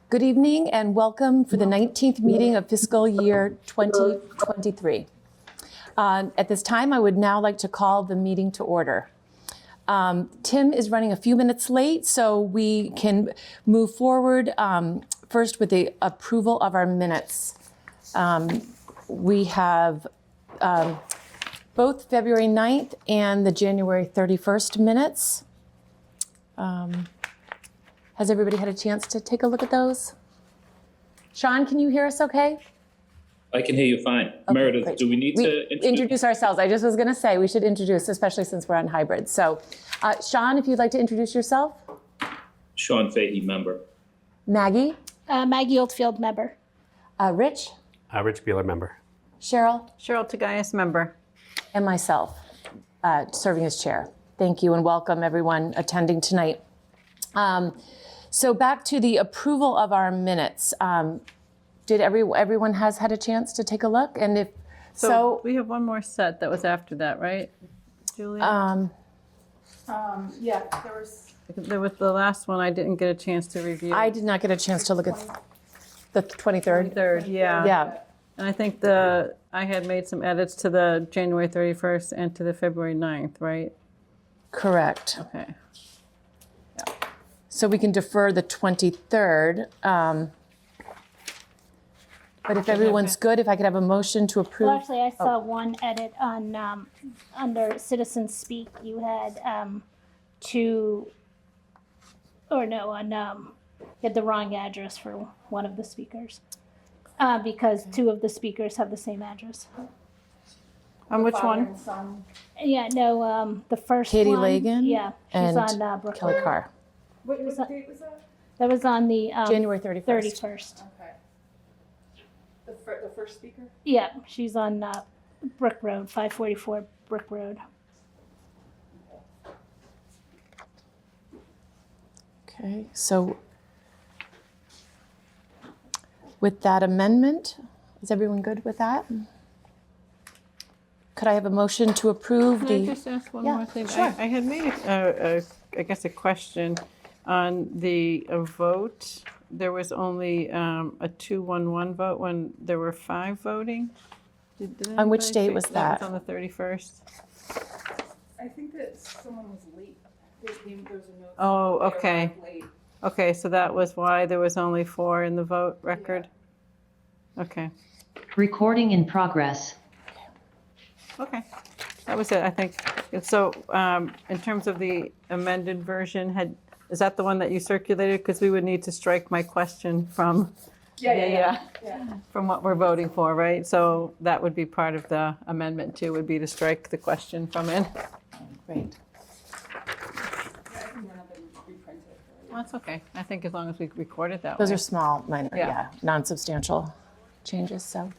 Good evening and welcome for the 19th meeting of fiscal year 2023. At this time, I would now like to call the meeting to order. Tim is running a few minutes late, so we can move forward first with the approval of our minutes. We have both February 9th and the January 31st minutes. Has everybody had a chance to take a look at those? Sean, can you hear us okay? I can hear you fine. Okay, Meredith, great. Do we need to introduce ourselves? I just was going to say we should introduce, especially since we're on hybrid. So, Sean, if you'd like to introduce yourself. Sean Fahey, member. Maggie? Maggie Oldfield, member. Rich? Rich Beeler, member. Cheryl? Cheryl Tagayas, member. And myself, serving as chair. Thank you and welcome everyone attending tonight. So back to the approval of our minutes. Did everyone has had a chance to take a look? And if so, we have one more set that was after that, right, Julia? Yeah, There was the last one I didn't get a chance to review. I did not get a chance to look at the 23rd. 23rd, yeah. Yeah. And I think I had made some edits to the January 31st and to the February 9th, right? Correct. Okay. So we can defer the 23rd. But if everyone's good, if I could have a motion to approve. well, actually, I saw one edit on under citizen speak. You had you had the wrong address for one of the speakers because two of the speakers have the same address. On which one? Yeah, no, the first Katie one. Lagan. Yeah, she's and on Brooklyn. Kelly Carr. What date was that? That was on the January 31st. 31st. Okay. The first speaker? Yeah, she's on Brick Road, 544 Brick Road. Okay, so with that amendment, is everyone good with that? Could I have a motion to approve Can I just ask one more thing? Sure. I had made I guess a question on the vote. There was only a 2-1-1 vote when there were 5 voting. On which anybody date see- was That that? was on the 31st. I think that someone was late. There was a note. Oh, They okay. arrived late. Okay, so that was why there was only 4 in the vote record? Okay, Recording in progress. okay. That was it, I think. And so in terms of the amended version, is that the one that you circulated? Because we would need to strike my question from Yeah. from what we're voting for, right? So that would be part of the amendment too, would be to strike the question from it. Great. I think we're not going to reprint it. Well, that's okay. I think as long as we record it that Those way. are small, minor, Yeah. non-substantial changes, so.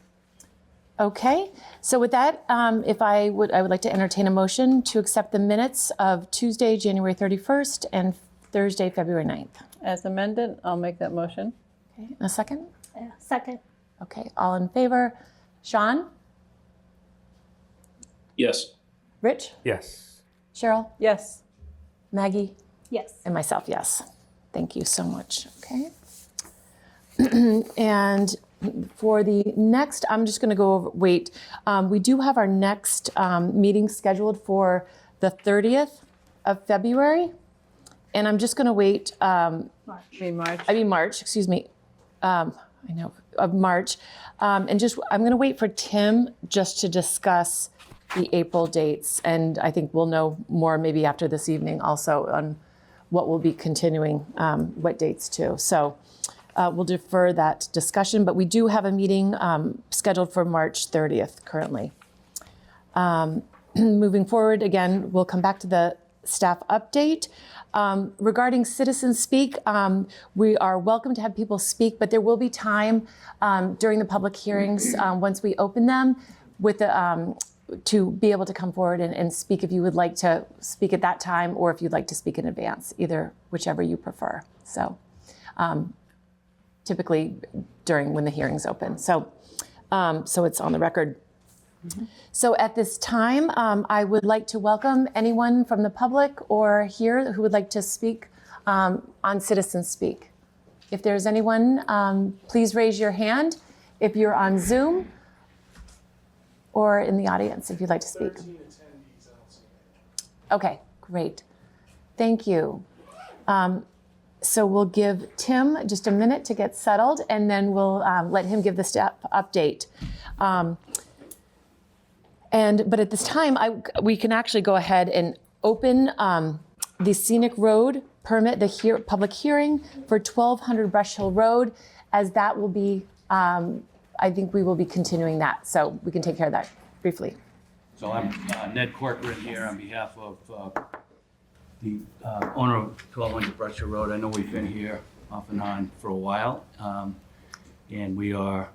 Okay, so with that, I would like to entertain a motion to accept the minutes of Tuesday, January 31st and Thursday, February 9th. As amended, I'll make that motion. Okay, a second? Yeah, second. Okay, all in favor? Sean? Yes. Rich? Yes. Cheryl? Yes. Maggie? Yes. And myself, yes. Thank you so much, okay? And for the next, I'm just gonna go over, we do have our next meeting scheduled for the 30th of February. And I'm just gonna wait, March, excuse me. I know, of March. And I'm gonna wait for Tim just to discuss the April dates. And I think we'll know more maybe after this evening also on what we'll be continuing, what dates too. So we'll defer that discussion, but we do have a meeting scheduled for March 30th currently. Moving forward, again, we'll come back to the staff update. Regarding citizen speak, we are welcome to have people speak, but there will be time during the public hearings once we open them with the, to be able to come forward and speak if you would like to speak at that time or if you'd like to speak in advance, either whichever you prefer. So typically during when the hearings open. So it's on the record. Mm-hmm. So at this time, I would like to welcome anyone from the public or here who would like to speak on Citizen Speak. If there's anyone, please raise your hand if you're on Zoom or in the audience if you'd like to speak. 13 attendees, I don't see any. Okay, great. Thank you. So we'll give Tim just a minute to get settled, and then we'll let him give the step update. But at this time, we can actually go ahead and open the Scenic Road permit, the public hearing for 1200 Brush Hill Road, as that will be, I think we will be continuing that. So we can take care of that briefly. So I'm Ned Corcoran here on behalf of the owner of 1200 Brush Hill Road. I know we've been here off and on for a while, and we are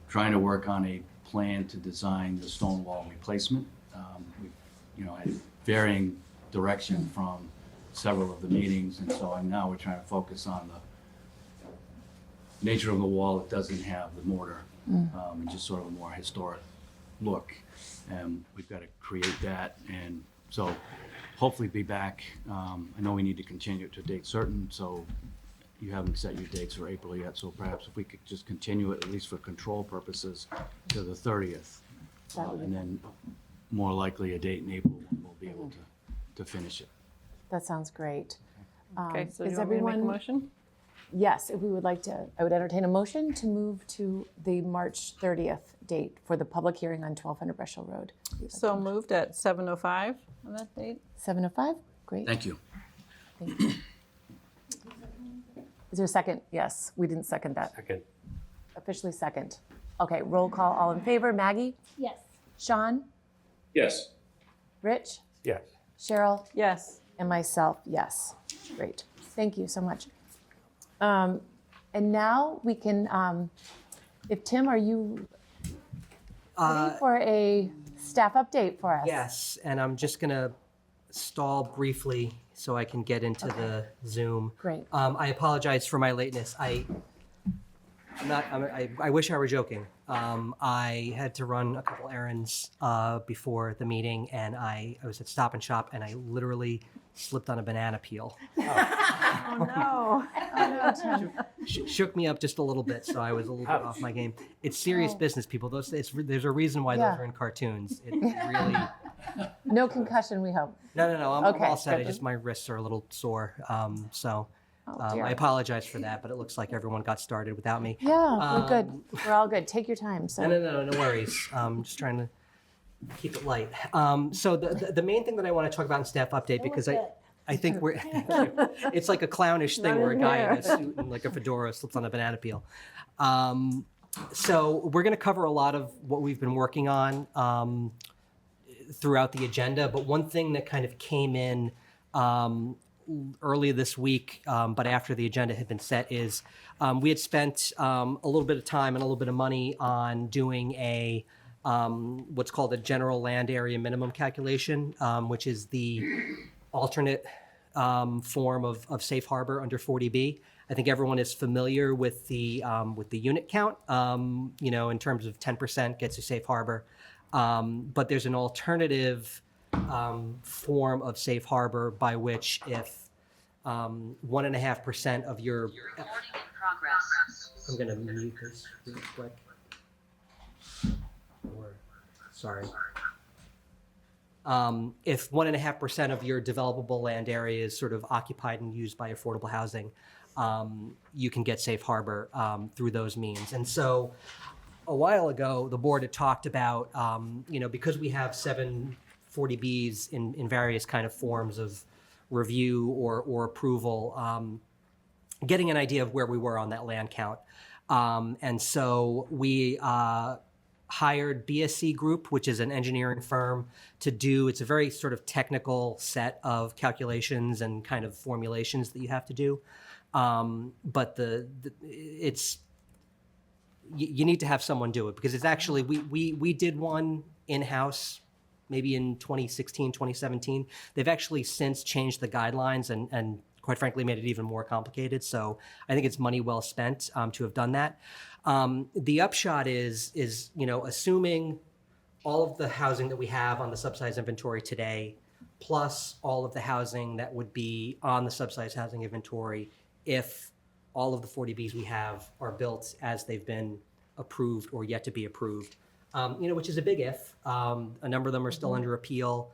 trying to work on a plan to design the stone wall replacement. We, had varying direction from several of the meetings, and so now we're trying to focus on the nature of the wall. It doesn't have the mortar, and just sort of a more historic look. And we've got to create that, and so hopefully be back. I know we need to continue it to a date certain, so you haven't set your dates for April yet, so perhaps if we could just continue it, at least for control purposes, to the 30th. And then more likely a date in April when we'll be able to finish it. That sounds great. Okay, so do is you want me to make a everyone- motion? Yes, if we would like to, I would entertain a motion to move to the March 30th date for the public hearing on 1200 Brush Hill Road. So moved at 7:05 on that date? 7:05, great. Thank you. Thank you. Is there a second? Yes, we didn't second that. Second. Officially second. Okay, roll call, all in favor. Maggie? Yes. Sean? Yes. Rich? Yes. Cheryl? Yes. And myself, yes. Great. Thank you so much. And now we can, if Tim, are you ready for a staff update for us? Yes, and I'm just gonna stall briefly so I can get into the Zoom. Great. I apologize for my lateness. I wish I were joking. I had to run a couple errands before the meeting, and I was at Stop and Shop, and I literally slipped on a banana peel. Oh, no. Shook me up just a little bit, so I was a little bit off my game. It's serious business, people. There's a reason why Yeah. those are in cartoons. It really. No concussion, we hope. No. I'm Okay, all set. good. My wrists are a little sore. Dear. I apologize for that, but it looks like everyone got started without me. Yeah, we're good. We're all good. Take your time. So. No worries. Just trying to keep it light. So the main thing that I want to talk about in staff update, because I think we're, it's like a clownish thing where a guy in a suit and like a fedora slips on a banana peel. So we're going to cover a lot of what we've been working on throughout the agenda, but one thing that kind of came in early this week, but after the agenda had been set, is we had spent a little bit of time and a little bit of money on doing a what's called a general land area minimum calculation, which is the alternate form of safe harbor under 40B. I think everyone is familiar with the unit count, in terms of 10% gets you safe harbor. But there's an alternative form of safe harbor by which if 1.5% of your Recording in progress. I'm gonna mute this real quick. Sorry. If 1.5% of your developable land area is sort of occupied and used by affordable housing, you can get safe harbor through those means. And so a while ago, the board had talked about, because we have 740Bs in various kind of forms of review or approval, getting an idea of where we were on that land count. And so we hired BSC Group, which is an engineering firm, to do, it's a very sort of technical set of calculations and kind of formulations that you have to do. But it's, you need to have someone do it, because it's actually, we did one in-house maybe in 2016, 2017. They've actually since changed the guidelines and quite frankly made it even more complicated. So I think it's money well spent to have done that. The upshot is assuming all of the housing that we have on the subsidized inventory today, plus all of the housing that would be on the subsidized housing inventory if all of the 40Bs we have are built as they've been approved or yet to be approved, which is a big if. A number of them are still under appeal.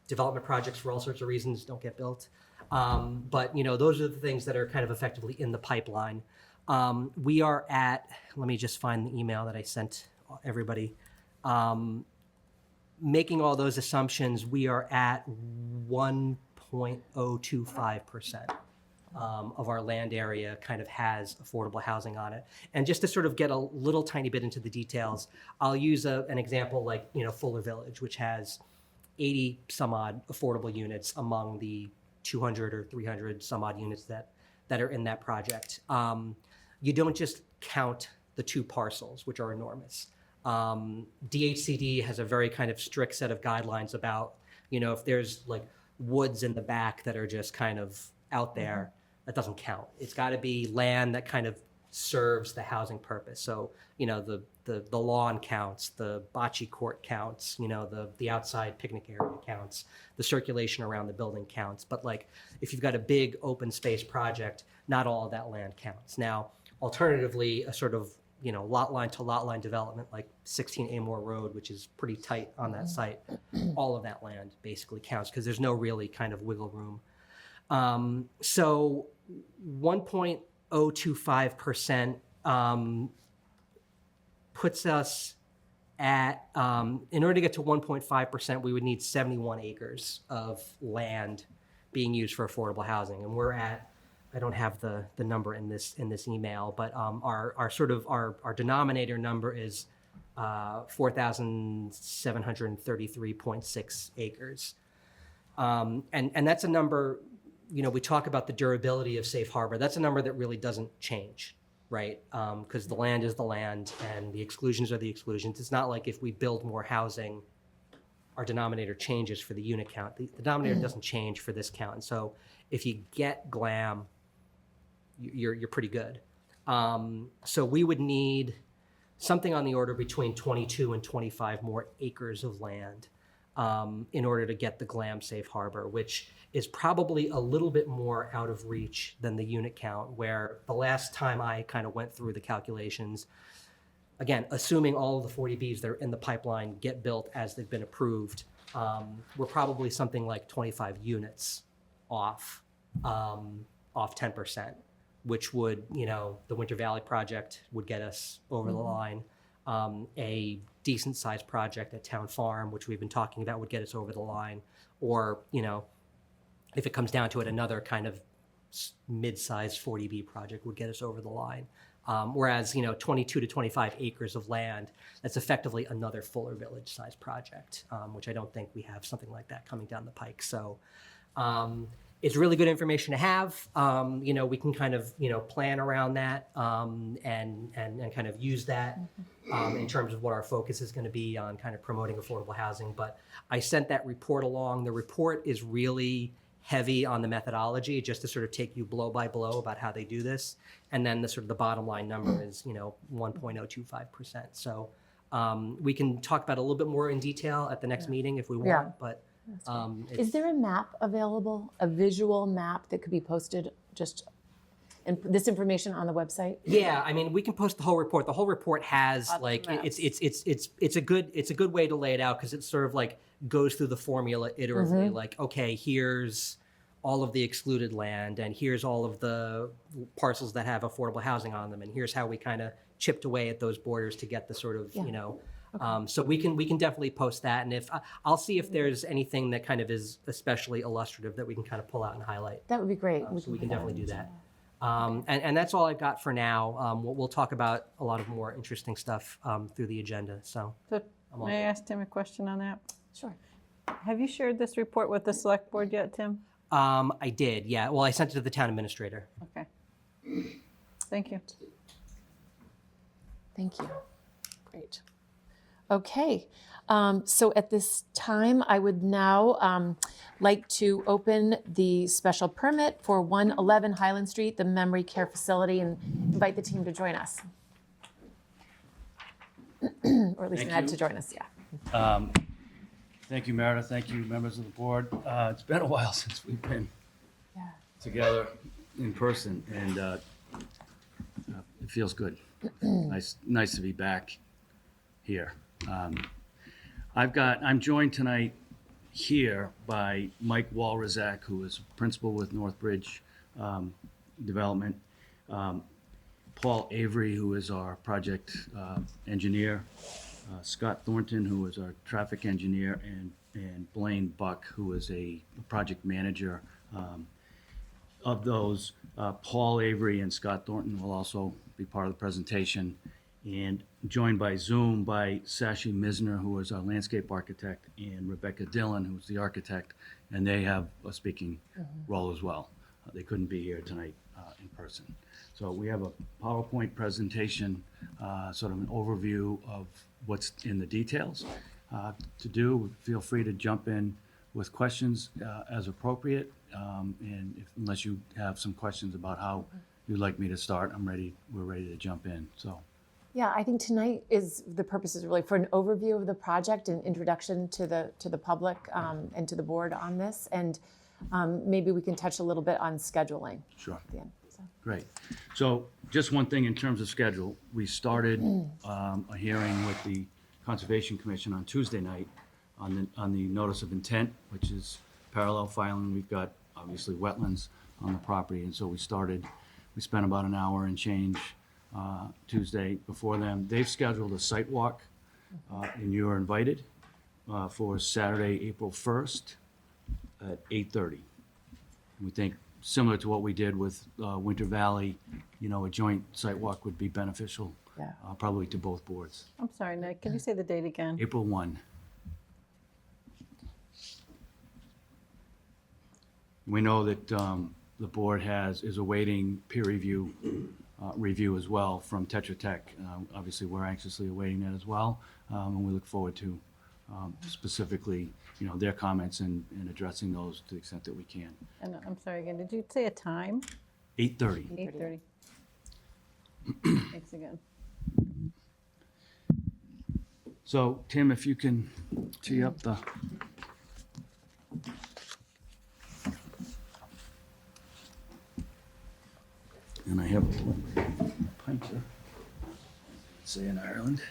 Development projects, for all sorts of reasons, don't get built. But those are the things that are kind of effectively in the pipeline. We are at, let me just find the email that I sent everybody. Making all those assumptions, we are at 1.025% of our land area kind of has affordable housing on it. And just to sort of get a little tiny bit into the details, I'll use an example like Fuller Village, which has 80 some odd affordable units among the 200 or 300 some odd units that are in that project. You don't just count the 2 parcels, which are enormous. DHCD has a very kind of strict set of guidelines about, if there's like woods in the back that are just kind of out there, that doesn't count. It's got to be land that kind of serves the housing purpose. So, the lawn counts, the bocce court counts, the outside picnic area counts, the circulation around the building counts. But like, if you've got a big open space project, not all of that land counts. Now, alternatively, a sort of lot line to lot line development like 16 Amore Road, which is pretty tight on that site, all of that land basically counts because there's no really kind of wiggle room. So 1.025% puts us at, in order to get to 1.5%, we would need 71 acres of land being used for affordable housing. And we're at, I don't have the number in this email, but our denominator number is 4,733.6 acres. And that's a number, we talk about the durability of safe harbor. That's a number that really doesn't change, right? Because the land is the land and the exclusions are the exclusions. It's not like if we build more housing, our denominator changes for the unit count. The denominator doesn't change for this count. And so if you get GLAM, you're pretty good. So we would need something on the order between 22 and 25 more acres of land in order to get the GLAM safe harbor, which is probably a little bit more out of reach than the unit count, where the last time I kind of went through the calculations, again, assuming all of the 40Bs that are in the pipeline get built as they've been approved, we're probably something like 25 units off 10%. Which would, the Winter Valley project would get us over the line. A decent sized project at Town Farm, which we've been talking about, would get us over the line. Or, if it comes down to it, another kind of mid-sized 40B project would get us over the line. Whereas, 22 to 25 acres of land, that's effectively another Fuller Village sized project, which I don't think we have something like that coming down the pike. So, it's really good information to have. We can kind of, plan around that and kind of use that in terms of what our focus is going to be on kind of promoting affordable housing. But I sent that report along. The report is really heavy on the methodology, just to sort of take you blow by blow about how they do this. And then the bottom line number is, 1.025%. So we can talk about it a little bit more in detail at the next meeting if we want, Yeah. but Is there a map available, a visual map that could be posted this information on the website? Yeah, I mean, we can post the whole report. The whole report has Lots of maps. it's a good way to lay it out because it sort of like goes through the formula iteratively. Like, okay, here's all of the excluded land, and here's all of the parcels that have affordable housing on them, and here's how we kind of chipped away at those borders to get the sort of so we can definitely post that, and if I'll see if there's anything that kind of is especially illustrative that we can kind of pull out and highlight. That would be great. So we can definitely do that. And that's all I've got for now. We'll talk about a lot of more interesting stuff through the agenda. So May I ask Tim a question on that? Sure. Have you shared this report with the select board yet, Tim? I did, yeah. Well, I sent it to the town administrator. Okay. Thank you. Thank you. Great. Okay. So at this time, I would now like to open the special permit for 111 Highland Street, the memory care facility, and invite the team to join us. Or at least Thank Ned you. to join us, yeah. Thank you, Meredith. Thank you, members of the board. It's been a while since we've been together in person, and it feels good. Nice to be back here. I'm joined tonight here by Mike Walrazak, who is principal with Northbridge Development, Paul Avery, who is our project engineer, Scott Thornton, who is our traffic engineer, and Blaine Buck, who is a project manager. Of those, Paul Avery and Scott Thornton will also be part of the presentation, and joined by Zoom by Sashi Misner, who is our landscape architect, and Rebecca Dillon, who's the architect, and they have a speaking role as well. They couldn't be here tonight in person. So we have a PowerPoint presentation, sort of an overview of what's in the details. To do, feel free to jump in with questions as appropriate, and unless you have some questions about how you'd like me to start, we're ready to jump in, so. Yeah, I think tonight the purpose is really for an overview of the project and introduction to the public and to the board on this, and maybe we can touch a little bit on scheduling. Sure. At the end. So. Great. So just one thing in terms of schedule, we started a hearing with the Conservation Commission on Tuesday night on the notice of intent, which is parallel filing. We've got obviously wetlands on the property, and so we spent about an hour and change Tuesday before them. They've scheduled a site walk, and you are invited for Saturday, April 1st at 8:30. We think similar to what we did with Winter Valley, a joint site walk would be beneficial, probably to both boards. I'm sorry, Nick, can you say the date again? April 1. We know that the board is awaiting peer review as well from Tetra Tech. Obviously, we're anxiously awaiting that as well, and we look forward to specifically, their comments and addressing those to the extent that we can. And I'm sorry again, did you say a time? 8:30. 8:30. Thanks again. So, Tim, if you can tee up the. And I have a pinter, say in Ireland.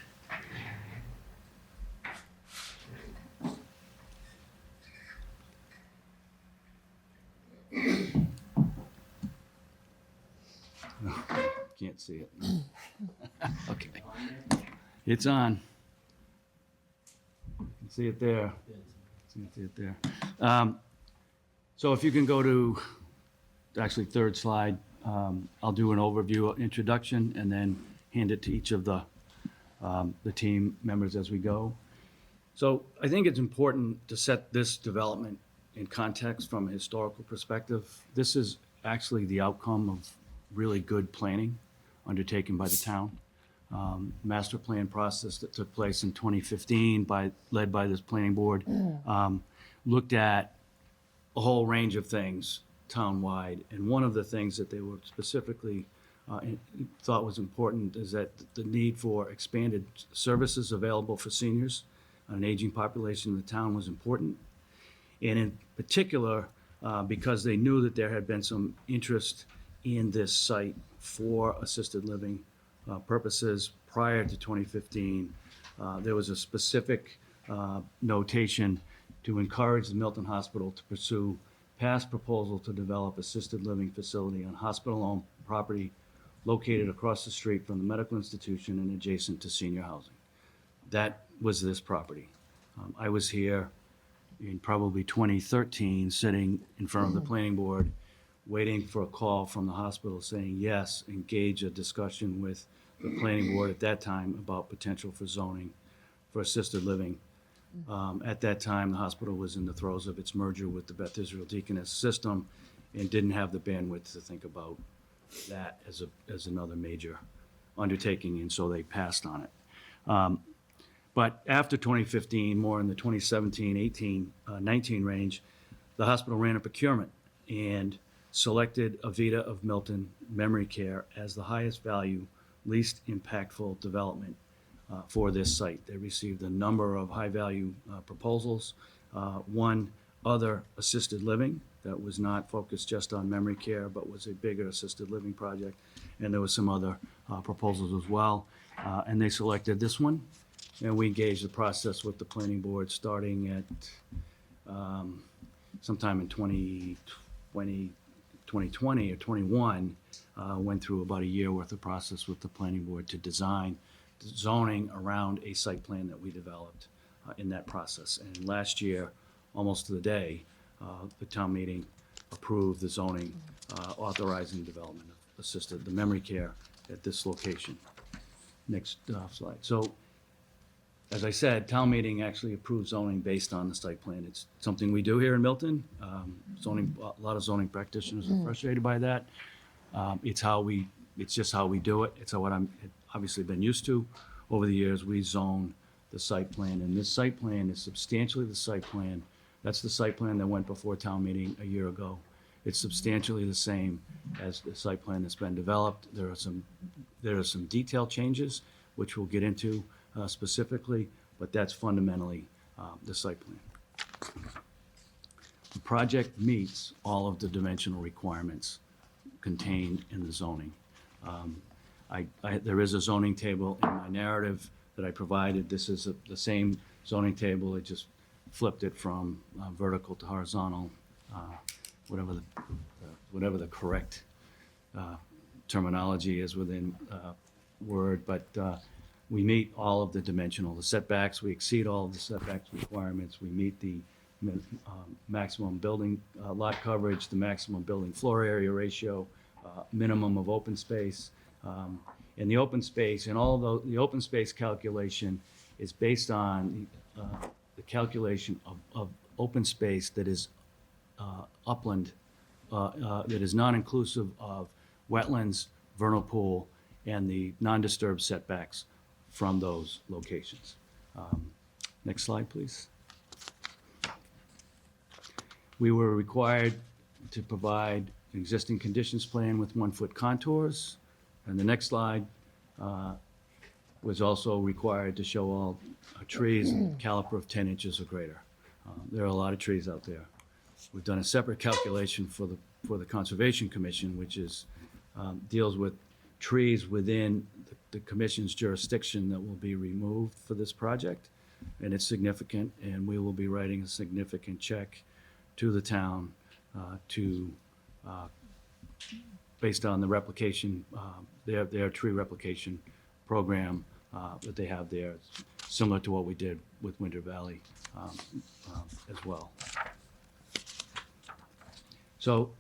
Oh, can't see it. Okay. It's on. You can see it there. See it there. So if you can go to, actually, third slide. I'll do an overview, introduction, and then hand it to each of the team members as we go. So I think it's important to set this development in context from a historical perspective. This is actually the outcome of really good planning undertaken by the town. Master plan process that took place in 2015 led by this planning board, looked at a whole range of things town-wide, and one of the things that they were specifically thought was important is that the need for expanded services available for seniors, an aging population in the town, was important. And in particular, because they knew that there had been some interest in this site for assisted living purposes prior to 2015, there was a specific notation to encourage the Milton Hospital to pursue past proposal to develop assisted living facility on hospital-owned property located across the street from the medical institution and adjacent to senior housing. That was this property. I was here in probably 2013, sitting in front of the planning board, waiting for a call from the hospital saying, yes, engage a discussion with the planning board at that time about potential for zoning for assisted living. At that time, the hospital was in the throes of its merger with the Beth Israel Deaconess system and didn't have the bandwidth to think about that as another major undertaking, and so they passed on it. But after 2015, more in the 2017, 18, 19 range, the hospital ran a procurement and selected Avita of Milton Memory Care as the highest value, least impactful development for this site. They received a number of high-value proposals. One other assisted living that was not focused just on memory care, but was a bigger assisted living project. And there was some other proposals as well. And they selected this one. And we engaged the process with the planning board starting at sometime in 2020 or 21. Went through about a year worth of process with the planning board to design zoning around a site plan that we developed in that process. And last year, almost to the day, the town meeting approved the zoning authorizing development of the memory care at this location. Next slide. So, as I said, town meeting actually approved zoning based on the site plan. It's something we do here in Milton. A lot of zoning practitioners are frustrated by that. It's just how we do it. It's what I'm obviously been used to. Over the years, we zone the site plan, and this site plan is substantially the site plan. That's the site plan that went before town meeting a year ago. It's substantially the same as the site plan that's been developed. There are some detail changes, which we'll get into specifically, but that's fundamentally the site plan. The project meets all of the dimensional requirements contained in the zoning. There is a zoning table in my narrative that I provided. This is the same zoning table. It just flipped it from vertical to horizontal, whatever the correct terminology is within Word, but we meet all of the dimensional, the setbacks. We exceed all of the setbacks requirements. We meet the maximum building lot coverage, the maximum building floor area ratio, minimum of open space. And the open space, and all of the open space calculation is based on the calculation of open space that is upland, that is non-inclusive of wetlands, vernal pool, and the non-disturbed setbacks from those locations. Next slide, please. We were required to provide an existing conditions plan with 1-foot contours. And the next slide was also required to show all trees caliper of 10 inches or greater. There are a lot of trees out there. We've done a separate calculation for the Conservation Commission, which is deals with trees within the commission's jurisdiction that will be removed for this project. And it's significant, and we will be writing a significant check to the town based on the replication, their tree replication program that they have there, similar to what we did with Winter Valley as well. So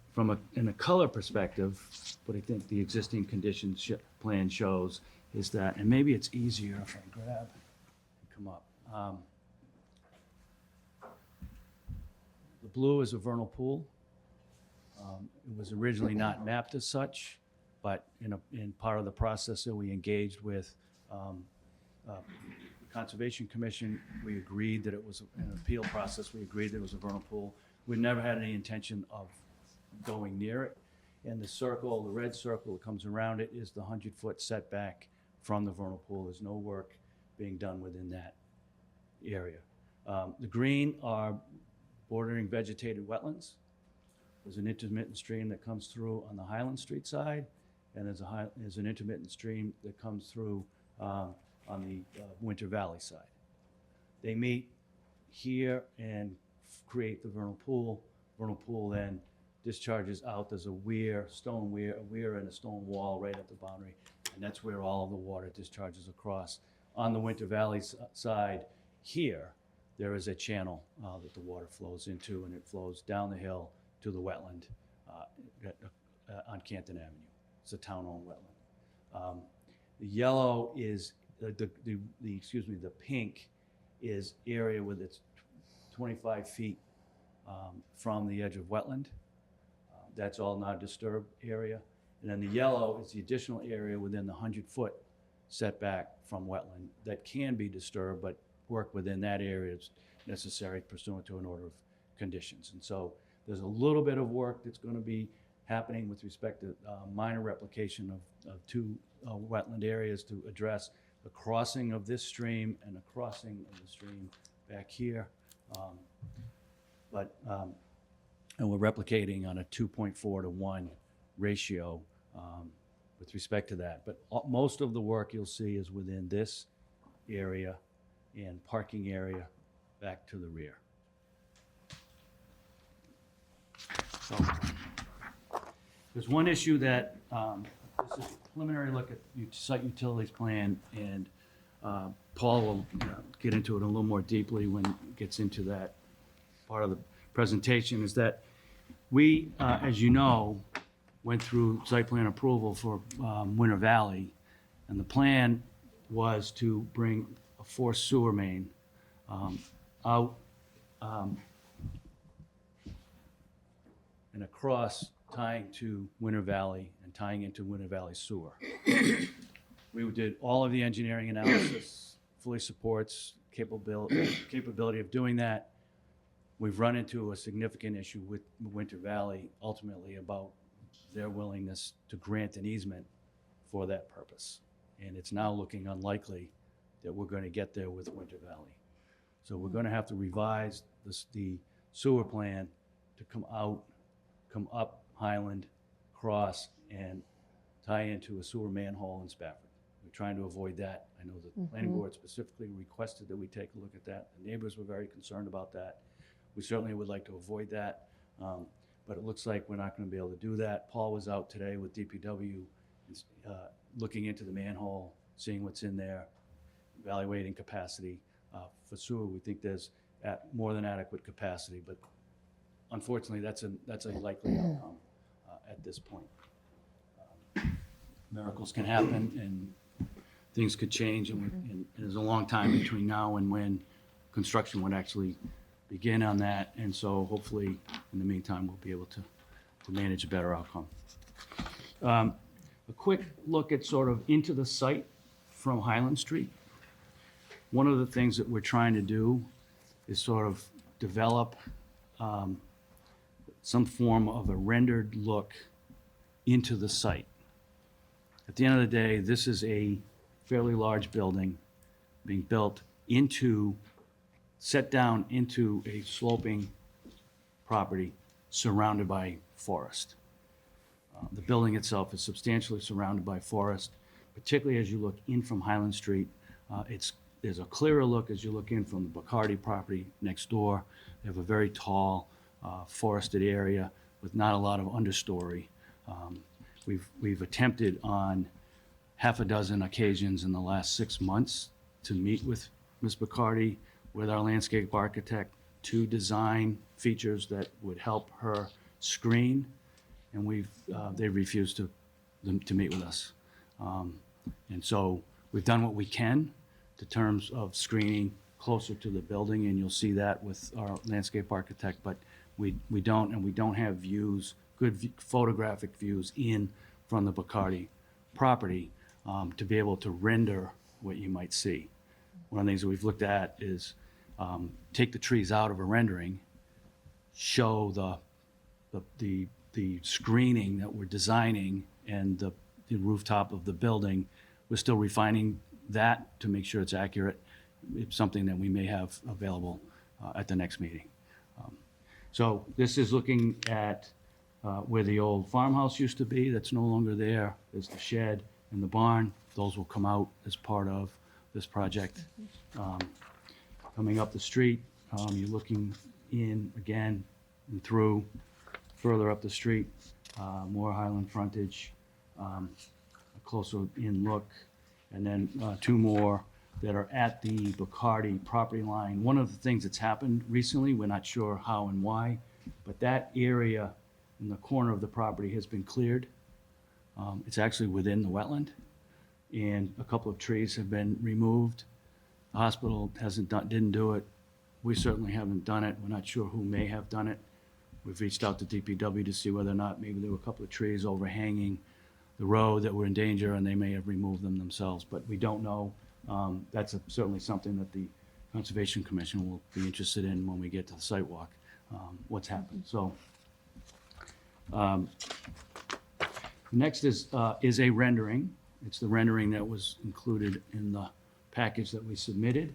in a color perspective, what I think the existing conditions plan shows is that, and maybe it's easier if I grab and come up. The blue is a vernal pool. It was originally not mapped as such, but in part of the process that we engaged with the Conservation Commission, we agreed that it was an appeal process. We agreed that it was a vernal pool. We never had any intention of going near it. And the circle, the red circle that comes around it, is the 100-foot setback from the vernal pool. There's no work being done within that area. The green are bordering vegetated wetlands. There's an intermittent stream that comes through on the Highland Street side, and there's an intermittent stream that comes through on the Winter Valley side. They meet here and create the vernal pool. Vernal pool then discharges out. There's a weir, stone weir, a weir and a stone wall right at the boundary, and that's where all of the water discharges across. On the Winter Valley side here, there is a channel that the water flows into, and it flows down the hill to the wetland on Canton Avenue. It's a town-owned wetland. The yellow is the pink is area with its 25 feet from the edge of wetland. That's all non-disturbed area. And then the yellow is the additional area within the 100-foot setback from wetland that can be disturbed, but work within that area is necessary pursuant to an order of conditions. And so there's a little bit of work that's going to be happening with respect to minor replication of two wetland areas to address the crossing of this stream and the crossing of the stream back here. but, and we're replicating on a 2.4 to 1 ratio with respect to that. But most of the work you'll see is within this area and parking area back to the rear. So there's one issue that, this is a preliminary look at site utilities plan, and Paul will get into it a little more deeply when he gets into that part of the presentation, is that we, as you know, went through site plan approval for Winter Valley, and the plan was to bring a forced sewer main out and across, tying to Winter Valley and tying into Winter Valley sewer. We did all of the engineering analysis, fully supports capability of doing that. We've run into a significant issue with Winter Valley ultimately about their willingness to grant an easement for that purpose. And it's now looking unlikely that we're going to get there with Winter Valley. So we're going to have to revise the sewer plan to come up Highland, cross, and tie into a sewer manhole in Spafford. We're trying to avoid that. I know the planning board specifically requested that we take a look at that. The neighbors were very concerned about that. We certainly would like to avoid that, but it looks like we're not going to be able to do that. Paul was out today with DPW, looking into the manhole, seeing what's in there, evaluating capacity. For sewer, we think there's more than adequate capacity, but unfortunately, that's a likely outcome at this point. Miracles can happen, and things could change, and there's a long time between now and when construction would actually begin on that, and so hopefully, in the meantime, we'll be able to manage a better outcome. A quick look at sort of into the site from Highland Street. One of the things that we're trying to do is sort of develop some form of a rendered look into the site. At the end of the day, this is a fairly large building being built set down into a sloping property surrounded by forest. The building itself is substantially surrounded by forest, particularly as you look in from Highland Street. There's a clearer look as you look in from the Bacardi property next door. They have a very tall forested area with not a lot of understory. We've attempted on half a dozen occasions in the last 6 months to meet with Ms. Bacardi, with our landscape architect, to design features that would help her screen, and they refused to meet with us. And so we've done what we can in terms of screening closer to the building, and you'll see that with our landscape architect, but we don't have views, good photographic views in from the Bacardi property to be able to render what you might see. One of the things that we've looked at is take the trees out of a rendering, show the screening that we're designing and the rooftop of the building. We're still refining that to make sure it's accurate. It's something that we may have available at the next meeting. So this is looking at where the old farmhouse used to be. That's no longer there. There's the shed and the barn. Those will come out as part of this project. Coming up the street, you're looking in again and through, further up the street, more Highland frontage, a closer in look, and then two more that are at the Bacardi property line. One of the things that's happened recently, we're not sure how and why, but that area in the corner of the property has been cleared. It's actually within the wetland, and a couple of trees have been removed. The hospital didn't do it. We certainly haven't done it. We're not sure who may have done it. We've reached out to DPW to see whether or not maybe there were a couple of trees overhanging the road that were in danger, and they may have removed them themselves, but we don't know. That's certainly something that the Conservation Commission will be interested in when we get to the site walk, what's happened. So next is a rendering. It's the rendering that was included in the package that we submitted.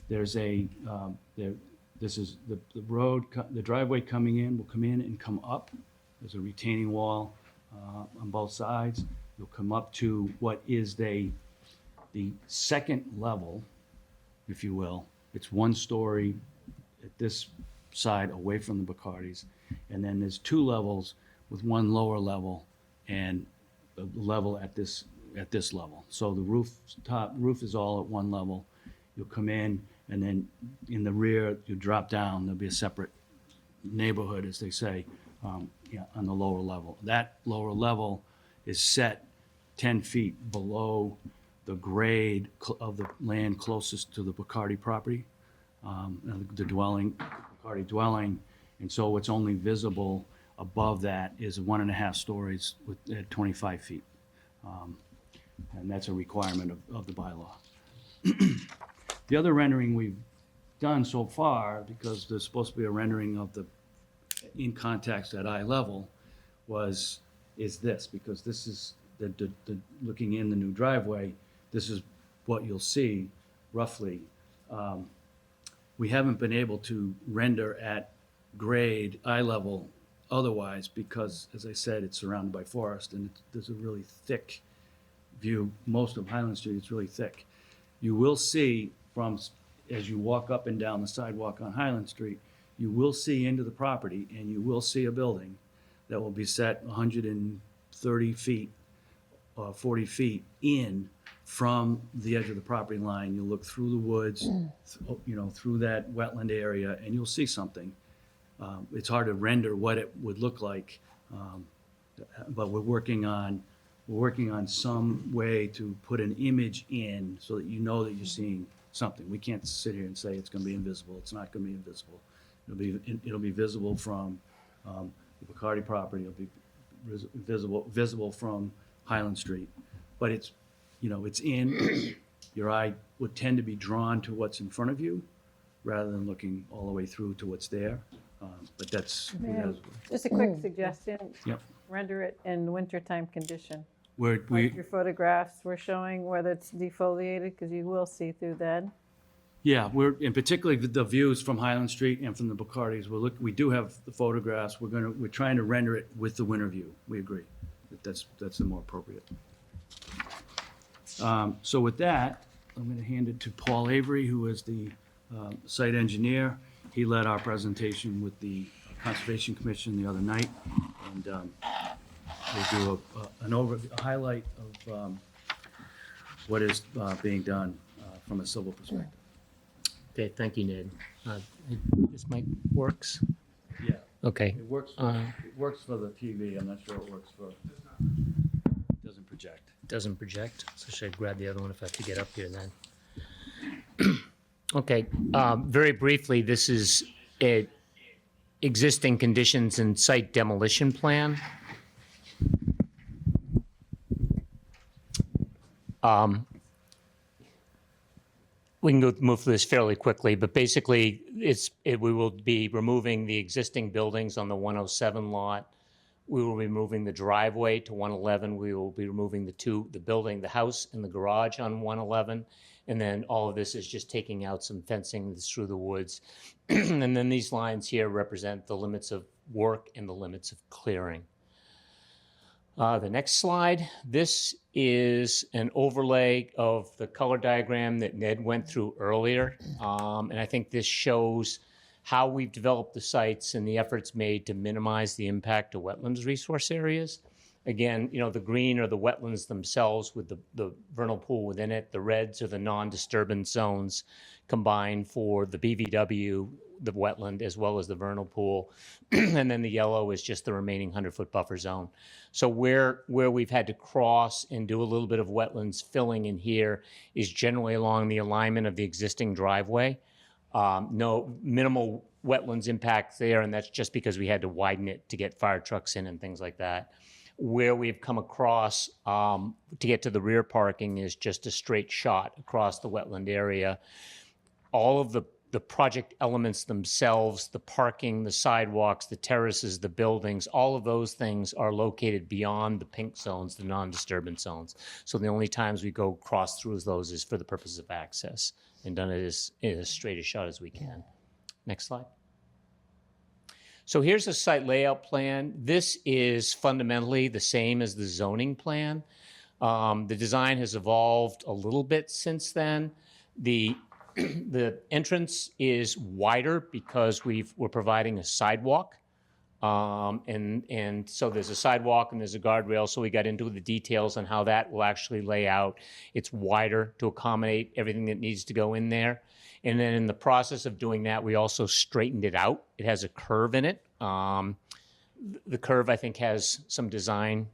There's This is the road, the driveway coming in will come in and come up. There's a retaining wall on both sides. You'll come up to what is the second level, if you will. It's 1 story at this side away from the Bacardis. And then there's 2 levels with 1 lower level and a level at this level. So the roof is all at 1 level. You'll come in, and then in the rear, you drop down. There'll be a separate neighborhood, as they say, on the lower level. That lower level is set 10 feet below the grade of the land closest to the Bacardi property, the Bacardi dwelling. And so what's only visible above that is 1.5 stories at 25 feet. And that's a requirement of the bylaw. The other rendering we've done so far, because there's supposed to be a rendering of the in context at eye level, is this, because this is the looking in the new driveway. This is what you'll see roughly. We haven't been able to render at grade eye level otherwise because, as I said, it's surrounded by forest and there's a really thick view. Most of Highland Street is really thick. You will see as you walk up and down the sidewalk on Highland Street, you will see into the property and you will see a building that will be set 130 feet, 40 feet in from the edge of the property line. You'll look through the woods, through that wetland area, and you'll see something. It's hard to render what it would look like, but we're working on some way to put an image in so that you know that you're seeing something. We can't sit here and say it's going to be invisible. It's not going to be invisible. It'll be visible from the Bacardi property. It'll be visible from Highland Street, but it's in. Your eye would tend to be drawn to what's in front of you rather than looking all the way through to what's there. But that's Just a quick suggestion. Yep. Render it in wintertime condition. we Your photographs were showing whether it's defoliated, because you will see through that. Yeah, and particularly the views from Highland Street and from the Bacardis. We do have the photographs. We're trying to render it with the winter view. We agree that's the more appropriate. So with that, I'm going to hand it to Paul Avery, who is the site engineer. He led our presentation with the Conservation Commission the other night, and we'll do a highlight of what is being done from a civil perspective. Okay, thank you, Ned. This mic works? Yeah. Okay. It works for the TV. I'm not sure it works for. Doesn't project. Doesn't project, so should I grab the other one if I have to get up here then? Okay, very briefly, this is existing conditions and site demolition plan. We can move through this fairly quickly, but basically, we will be removing the existing buildings on the 107 lot. We will be removing the driveway to 111. We will be removing the building, the house, and the garage on 111. And then all of this is just taking out some fencing that's through the woods. And then these lines here represent the limits of work and the limits of clearing. The next slide, this is an overlay of the color diagram that Ned went through earlier. And I think this shows how we've developed the sites and the efforts made to minimize the impact to wetlands resource areas. Again, the green are the wetlands themselves with the vernal pool within it. The reds are the non-disturbance zones combined for the BVW, the wetland, as well as the vernal pool. And then the yellow is just the remaining 100-foot buffer zone. So where we've had to cross and do a little bit of wetlands filling in here is generally along the alignment of the existing driveway. No minimal wetlands impact there, and that's just because we had to widen it to get fire trucks in and things like that. Where we've come across to get to the rear parking is just a straight shot across the wetland area. All of the project elements themselves, the parking, the sidewalks, the terraces, the buildings, all of those things are located beyond the pink zones, the non-disturbance zones. So the only times we go cross through those is for the purpose of access, and done it as straight a shot as we can. Next slide. So here's a site layout plan. This is fundamentally the same as the zoning plan. The design has evolved a little bit since then. The entrance is wider because we're providing a sidewalk. And so there's a sidewalk and there's a guardrail, so we got into the details on how that will actually lay out. It's wider to accommodate everything that needs to go in there. And then in the process of doing that, we also straightened it out. It has a curve in it. The curve, I think, has some design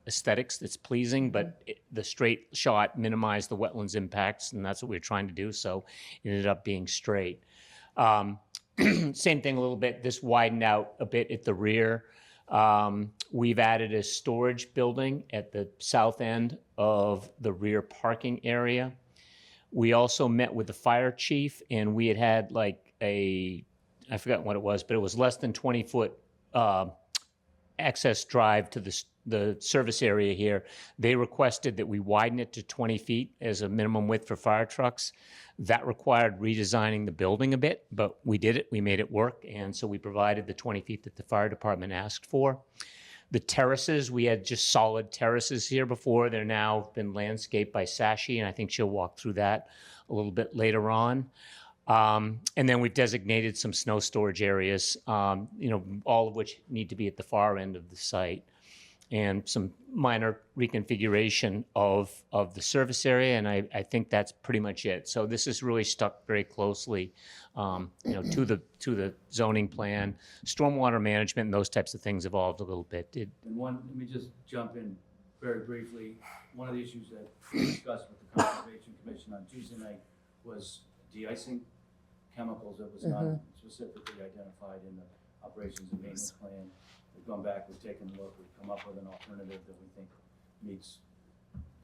aesthetics that's pleasing, but the straight shot minimized the wetlands impacts, and that's what we were trying to do, so it ended up being straight. Same thing a little bit. This widened out a bit at the rear. We've added a storage building at the south end of the rear parking area. We also met with the fire chief, and we had like I forgot what it was, but it was less than 20-foot access drive to the service area here. They requested that we widen it to 20 feet as a minimum width for fire trucks. That required redesigning the building a bit, but we did it. We made it work, and so we provided the 20 feet that the fire department asked for. The terraces, we had just solid terraces here before. They're now been landscaped by Sashi, and I think she'll walk through that a little bit later on. And then we've designated some snow storage areas, all of which need to be at the far end of the site, and some minor reconfiguration of the service area, and I think that's pretty much it. So this is really stuck very closely, to the zoning plan. Stormwater management and those types of things evolved a little bit. And let me just jump in very briefly. One of the issues that we discussed with the Conservation Commission on Tuesday night was de-icing chemicals that was not specifically identified in the operations and maintenance plan. We've gone back, we've taken a look, we've come up with an alternative that we think meets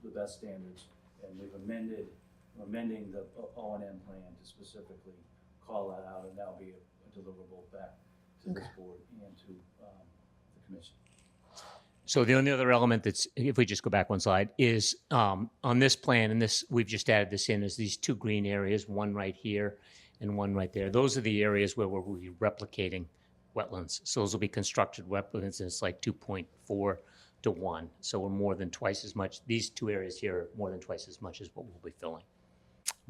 the best standards, and we're amending the O&M plan to specifically call that out, and that'll be a deliverable back to this board and to the commission. So the only other element that's, if we just go back one slide, is on this plan, and this we've just added this in, is these two green areas, one right here and one right there. Those are the areas where we'll be replicating wetlands. So those will be constructed wetlands, and it's like 2.4 to 1. So we're more than twice as much. These two areas here are more than twice as much as what we'll be filling.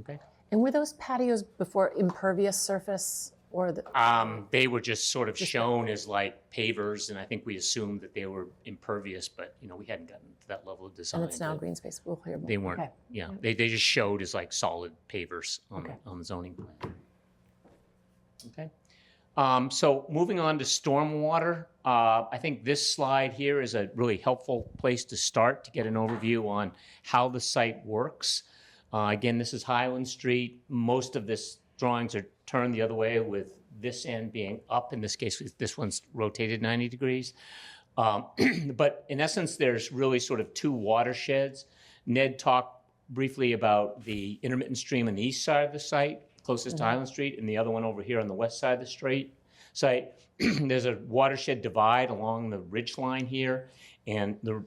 Okay. And were those patios before impervious surface, or they were just sort of shown as like pavers, and I think we assumed that they were impervious, but we hadn't gotten to that level of design. And it's now green space. We'll hear more. They weren't. Okay. Yeah, they just showed as like solid pavers on the zoning plan. Okay. So moving on to stormwater, I think this slide here is a really helpful place to start to get an overview on how the site works. Again, this is Highland Street. Most of this drawings are turned the other way, with this end being up. In this case, this one's rotated 90 degrees. But in essence, there's really sort of two watersheds. Ned talked briefly about the intermittent stream on the east side of the site, closest to Highland Street, and the other one over here on the west side of the site. There's a watershed divide along the ridge line here, and the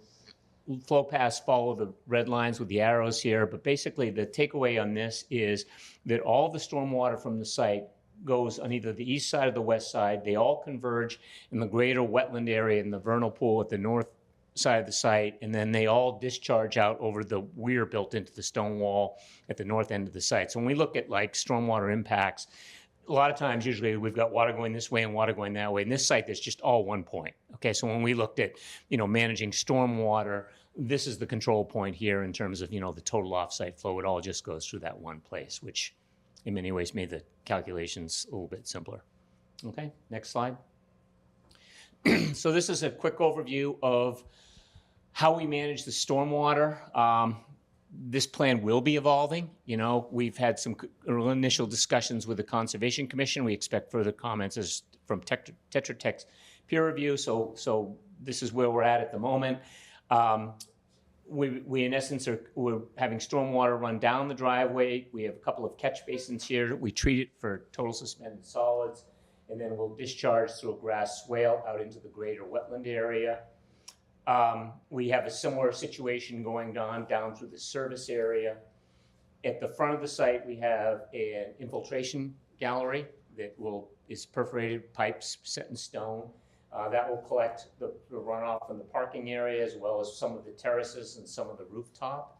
flow paths follow the red lines with the arrows here. But basically, the takeaway on this is that all the stormwater from the site goes on either the east side or the west side. They all converge in the greater wetland area in the vernal pool at the north side of the site, and then they all discharge out over the weir built into the stone wall at the north end of the site. So when we look at like stormwater impacts, a lot of times usually we've got water going this way and water going that way. In this site, there's just all one point. Okay, so when we looked at managing stormwater, this is the control point here in terms of the total offsite flow. It all just goes through that one place, which in many ways made the calculations a little bit simpler. Okay, next slide. So this is a quick overview of how we manage the stormwater. This plan will be evolving. We've had some initial discussions with the Conservation Commission. We expect further comments from Tetra Tech's peer review. So this is where we're at the moment. We in essence we're having stormwater run down the driveway. We have a couple of catch basins here. We treat it for total suspended solids, and then we'll discharge through a grass swale out into the greater wetland area. We have a similar situation going on down through the service area. At the front of the site, we have an infiltration gallery is perforated pipes set in stone. That will collect the runoff from the parking area as well as some of the terraces and some of the rooftop.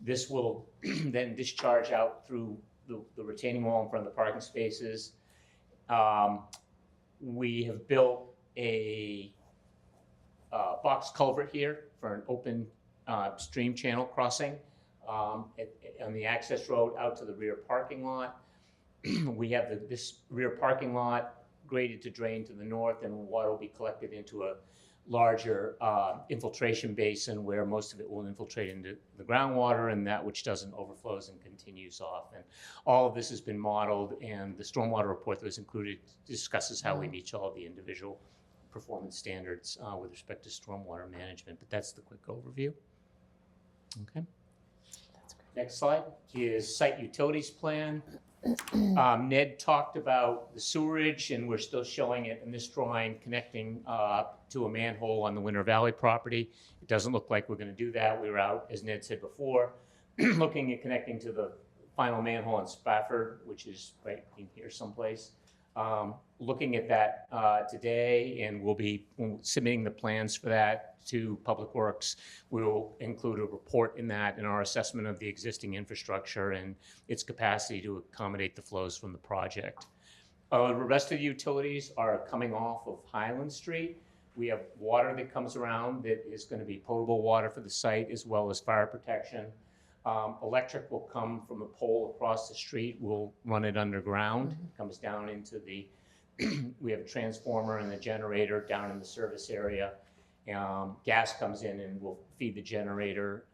This will then discharge out through the retaining wall in front of the parking spaces. We have built a box culvert here for an open stream channel crossing on the access road out to the rear parking lot. We have this rear parking lot graded to drain to the north, and water will be collected into a larger infiltration basin where most of it will infiltrate into the groundwater, and that which doesn't overflows and continues off. And all of this has been modeled, and the stormwater report that was included discusses how we meet all the individual performance standards with respect to stormwater management. But that's the quick overview. Okay. Next slide is site utilities plan. Ned talked about the sewerage, and we're still showing it in this drawing connecting to a manhole on the Winter Valley property. It doesn't look like we're going to do that. We were out, as Ned said before, looking at connecting to the final manhole in Spafford, which is right in here someplace. Looking at that today, and we'll be submitting the plans for that to Public Works. We will include a report in that in our assessment of the existing infrastructure and its capacity to accommodate the flows from the project. The rest of the utilities are coming off of Highland Street. We have water that comes around that is going to be potable water for the site as well as fire protection. Electric will come from a pole across the street. We'll run it underground. It comes down into the, we have a transformer and a generator down in the service area. Gas comes in and will feed the generator.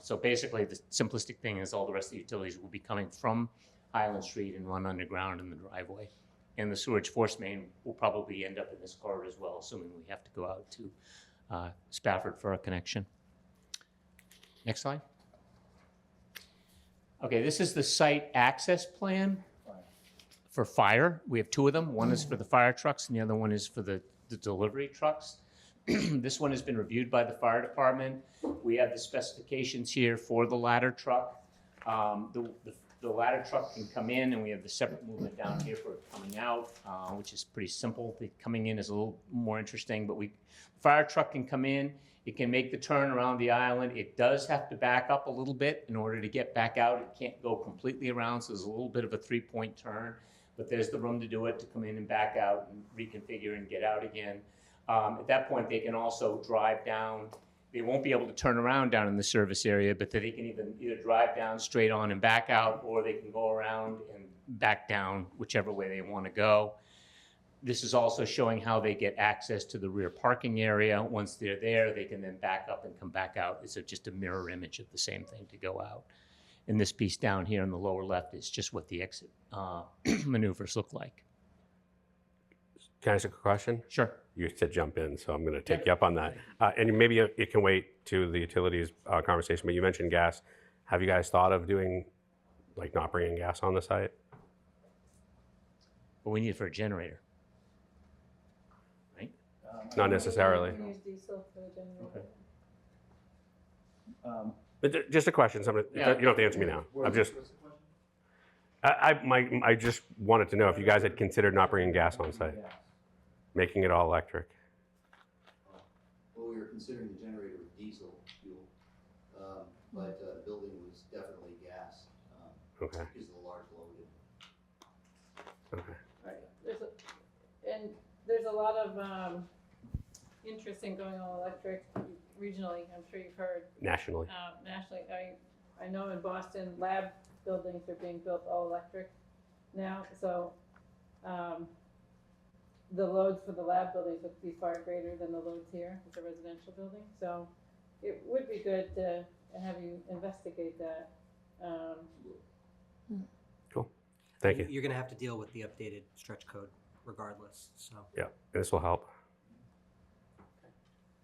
So basically the simplistic thing is all the rest of the utilities will be coming from Highland Street and run underground in the driveway. And the sewage force main will probably end up in this corridor as well, assuming we have to go out to Spafford for a connection. Next slide. Okay, this is the site access plan for fire. We have two of them. One is for the fire trucks and the other one is for the delivery trucks. This one has been reviewed by the fire department. We have the specifications here for the ladder truck. The ladder truck can come in, and we have the separate movement down here for it coming out, which is pretty simple. The coming in is a little more interesting, but fire truck can come in. It can make the turn around the island. It does have to back up a little bit in order to get back out. It can't go completely around, so there's a little bit of a three-point turn, but there's the room to do it, to come in and back out and reconfigure and get out again. At that point, they can also drive down. They won't be able to turn around down in the service area, but they can either drive down straight on and back out, or they can go around and back down, whichever way they want to go. This is also showing how they get access to the rear parking area. Once they're there, they can then back up and come back out. It's just a mirror image of the same thing to go out. And this piece down here in the lower left is just what the exit maneuvers look like. Can I ask a question? Sure. You said jump in, so I'm going to take you up on that. And maybe it can wait to the utilities conversation, but you mentioned gas. Have you guys thought of doing, like, not bringing gas on the site? But we need it for a generator. Right? Not necessarily. Use diesel for the generator. Okay. But just a question. You don't have to answer me now. I just wanted to know if you guys had considered not bringing gas on site, making it all electric. Well, we were considering the generator with diesel fuel, but the building was definitely gas Okay. because of the large load. Okay. Right. There's a lot of interest in going all electric regionally. I'm sure you've heard. Nationally. Nationally, I know in Boston, lab buildings are being built all electric now. So the loads for the lab buildings would be far greater than the loads here with the residential building. So it would be good to have you investigate that. Cool. Thank you. You're going to have to deal with the updated stretch code regardless. So Yeah, this will help.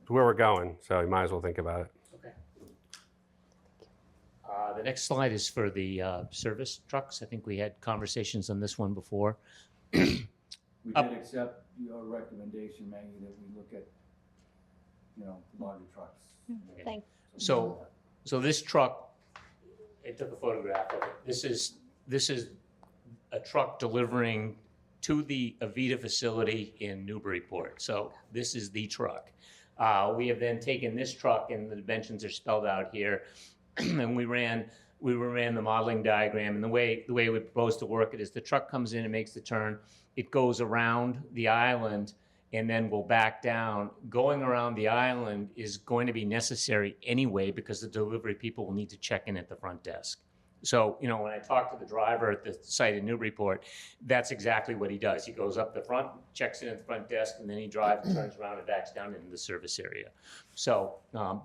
It's where we're going, so you might as well think about it. Okay. The next slide is for the service trucks. I think we had conversations on this one before. We did accept your recommendation, Maggie, that we look at, larger trucks. Thank So this truck, I took a photograph of it. This is a truck delivering to the Avita facility in Newburyport. So this is the truck. We have then taken this truck, and the dimensions are spelled out here, and we ran the modeling diagram. And the way we propose to work it is the truck comes in and makes the turn. It goes around the island and then will back down. Going around the island is going to be necessary anyway because the delivery people will need to check in at the front desk. So, you know, when I talk to the driver at the site in Newburyport, that's exactly what he does. He goes up the front, checks in at the front desk, and then he drives, turns around, and backs down into the service area. So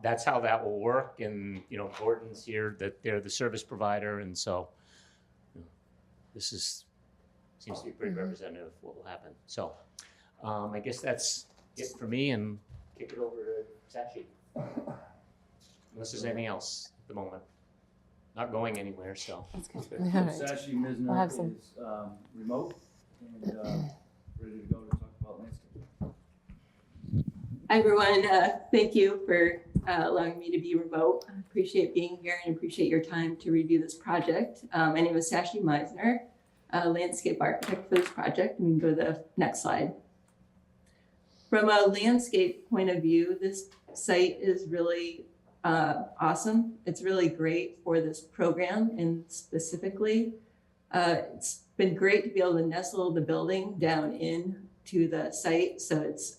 that's how that will work. And, you know, Gordon's here, that they're the service provider, and so this seems to be pretty representative of what will happen. So I guess that's it for me, and kick it over to Sashi. Unless there's anything else at the moment. Not going anywhere, so. That's good. So All right. Sashi We'll have Misner some- is remote and ready to go to talk about landscape. Hi, everyone. Thank you for allowing me to be remote. I appreciate being here and appreciate your time to review this project. My name is Sashi Meisner, landscape architect for this project. We can go to the next slide. From a landscape point of view, this site is really awesome. It's really great for this program, and specifically, it's been great to be able to nestle the building down into the site. So it's,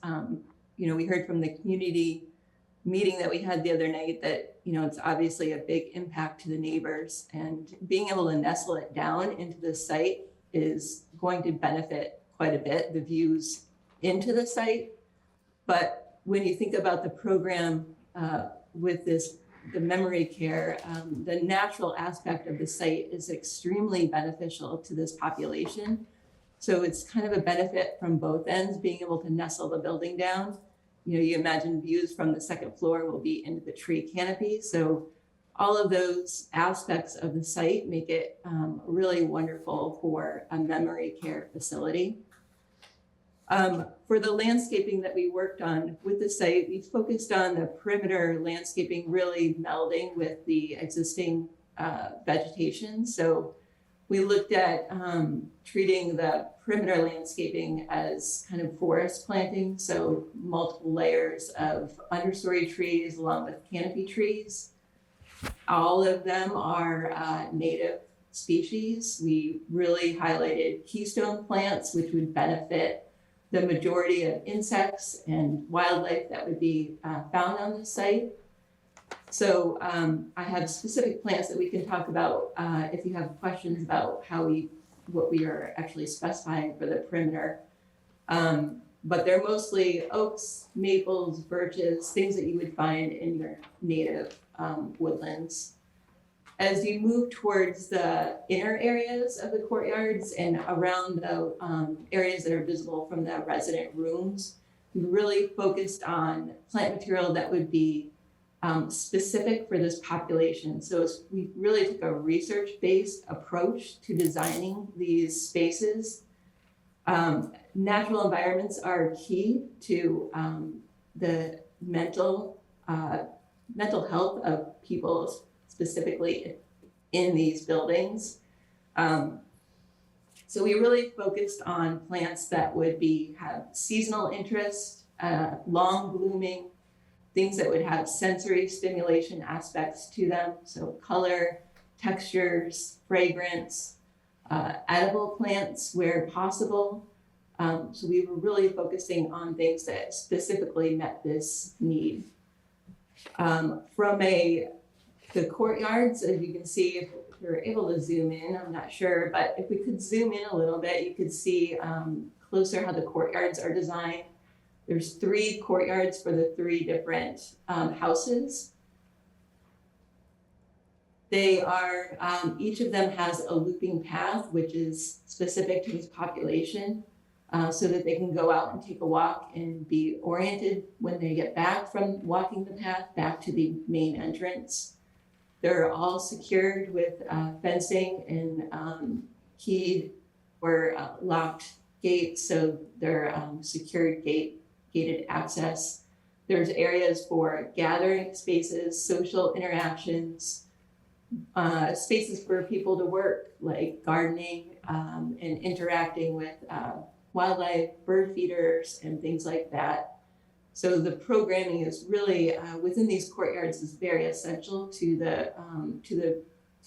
you know, we heard from the community meeting that we had the other night that, you know, it's obviously a big impact to the neighbors, and being able to nestle it down into the site is going to benefit quite a bit, the views into the site. But when you think about the program, with the memory care, the natural aspect of the site is extremely beneficial to this population. So it's kind of a benefit from both ends, being able to nestle the building down. You know, you imagine views from the second floor will be into the tree canopy. So all of those aspects of the site make it really wonderful for a memory care facility. For the landscaping that we worked on with the site, we focused on the perimeter landscaping really melding with the existing vegetation. So we looked at treating the perimeter landscaping as kind of forest planting, so multiple layers of understory trees along with canopy trees. All of them are native species. We really highlighted keystone plants, which would benefit the majority of insects and wildlife that would be found on the site. So I have specific plants that we can talk about if you have questions about what we are actually specifying for the perimeter. But they're mostly oaks, maples, birches, things that you would find in your native woodlands. As you move towards the inner areas of the courtyards and around the areas that are visible from the resident rooms, we really focused on plant material that would be specific for this population. So we really took a research-based approach to designing these spaces. Natural environments are key to the mental health of people, specifically in these buildings. So we really focused on plants that would have seasonal interest, long blooming, things that would have sensory stimulation aspects to them. So color, textures, fragrance, edible plants where possible. So we were really focusing on things that specifically met this need. From the courtyards, as you can see, if you're able to zoom in, I'm not sure, but if we could zoom in a little bit, you could see closer how the courtyards are designed. There's 3 courtyards for the 3 different houses. They are, each of them has a looping path, which is specific to this population, so that they can go out and take a walk and be oriented when they get back from walking the path back to the main entrance. They're all secured with fencing and keyed or locked gates, so they're secured gated access. There's areas for gathering spaces, social interactions, spaces for people to work, like gardening and interacting with wildlife, bird feeders, and things like that. So the programming is really within these courtyards is very essential to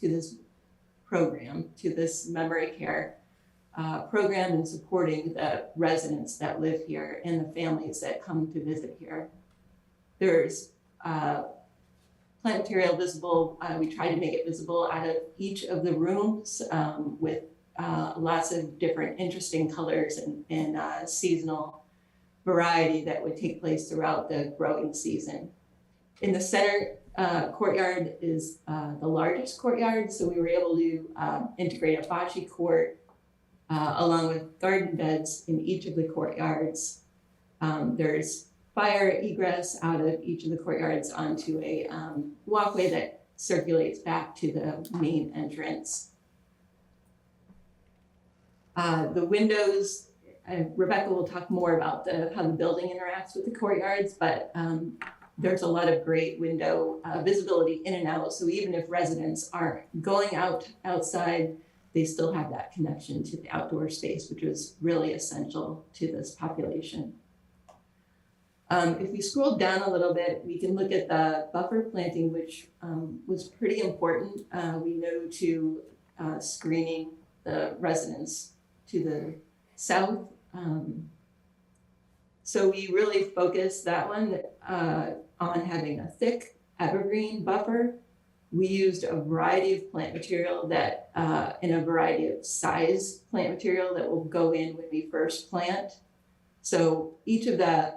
this program, to this memory care program, and supporting the residents that live here and the families that come to visit here. There's plant material visible. We try to make it visible out of each of the rooms with lots of different interesting colors and seasonal variety that would take place throughout the growing season. In the center courtyard is the largest courtyard, so we were able to integrate a bocce court along with garden beds in each of the courtyards. There's fire egress out of each of the courtyards onto a walkway that circulates back to the main entrance. The windows, Rebecca will talk more about how the building interacts with the courtyards, but there's a lot of great window visibility in and out. So even if residents aren't going outside, they still have that connection to the outdoor space, which is really essential to this population. If we scroll down a little bit, we can look at the buffer planting, which was pretty important. We know to screening the residents to the south. So we really focused that one on having a thick evergreen buffer. We used a variety of plant material that, in a variety of size plant material that will go in when we first plant. So each of the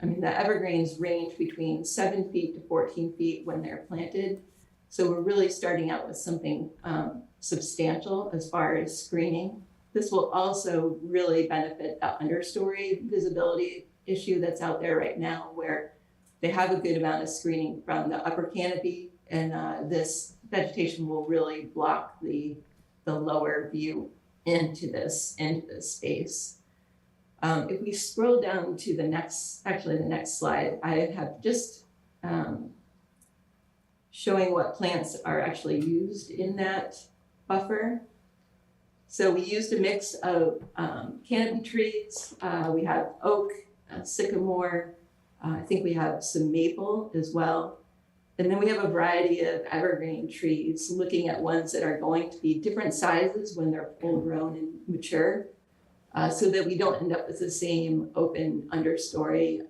evergreens range between 7 feet to 14 feet when they're planted. So we're really starting out with something substantial as far as screening. This will also really benefit the understory visibility issue that's out there right now, where they have a good amount of screening from the upper canopy, and this vegetation will really block the lower view into this space. If we scroll down to the next slide, I have just showing what plants are actually used in that buffer. So we used a mix of canopy trees. We have oak, sycamore. I think we have some maple as well. And then we have a variety of evergreen trees, looking at ones that are going to be different sizes when they're full grown and mature, so that we don't end up with the same open understory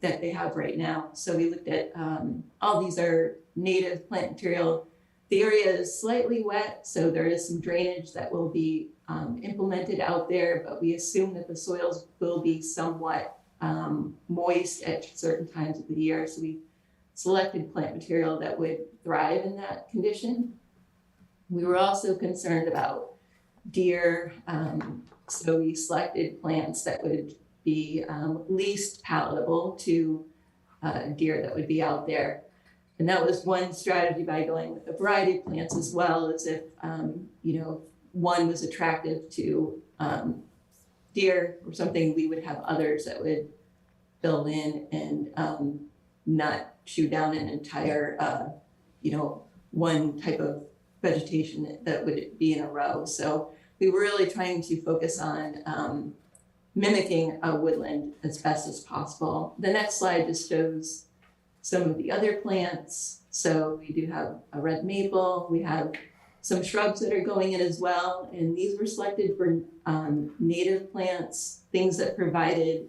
that they have right now. So we looked at, all these are native plant material. The area is slightly wet, so there is some drainage that will be implemented out there, but we assume that the soils will be somewhat moist at certain times of the year. So we selected plant material that would thrive in that condition. We were also concerned about deer, so we selected plants that would be least palatable to deer that would be out there. And that was one strategy by going with a variety of plants, as well as if, one was attractive to deer or something, we would have others that would fill in and not chew down an entire, one type of vegetation that would be in a row. So we were really trying to focus on mimicking a woodland as best as possible. The next slide just shows some of the other plants. So we do have a red maple, we have some shrubs that are going in as well. And these were selected for native plants, things that provided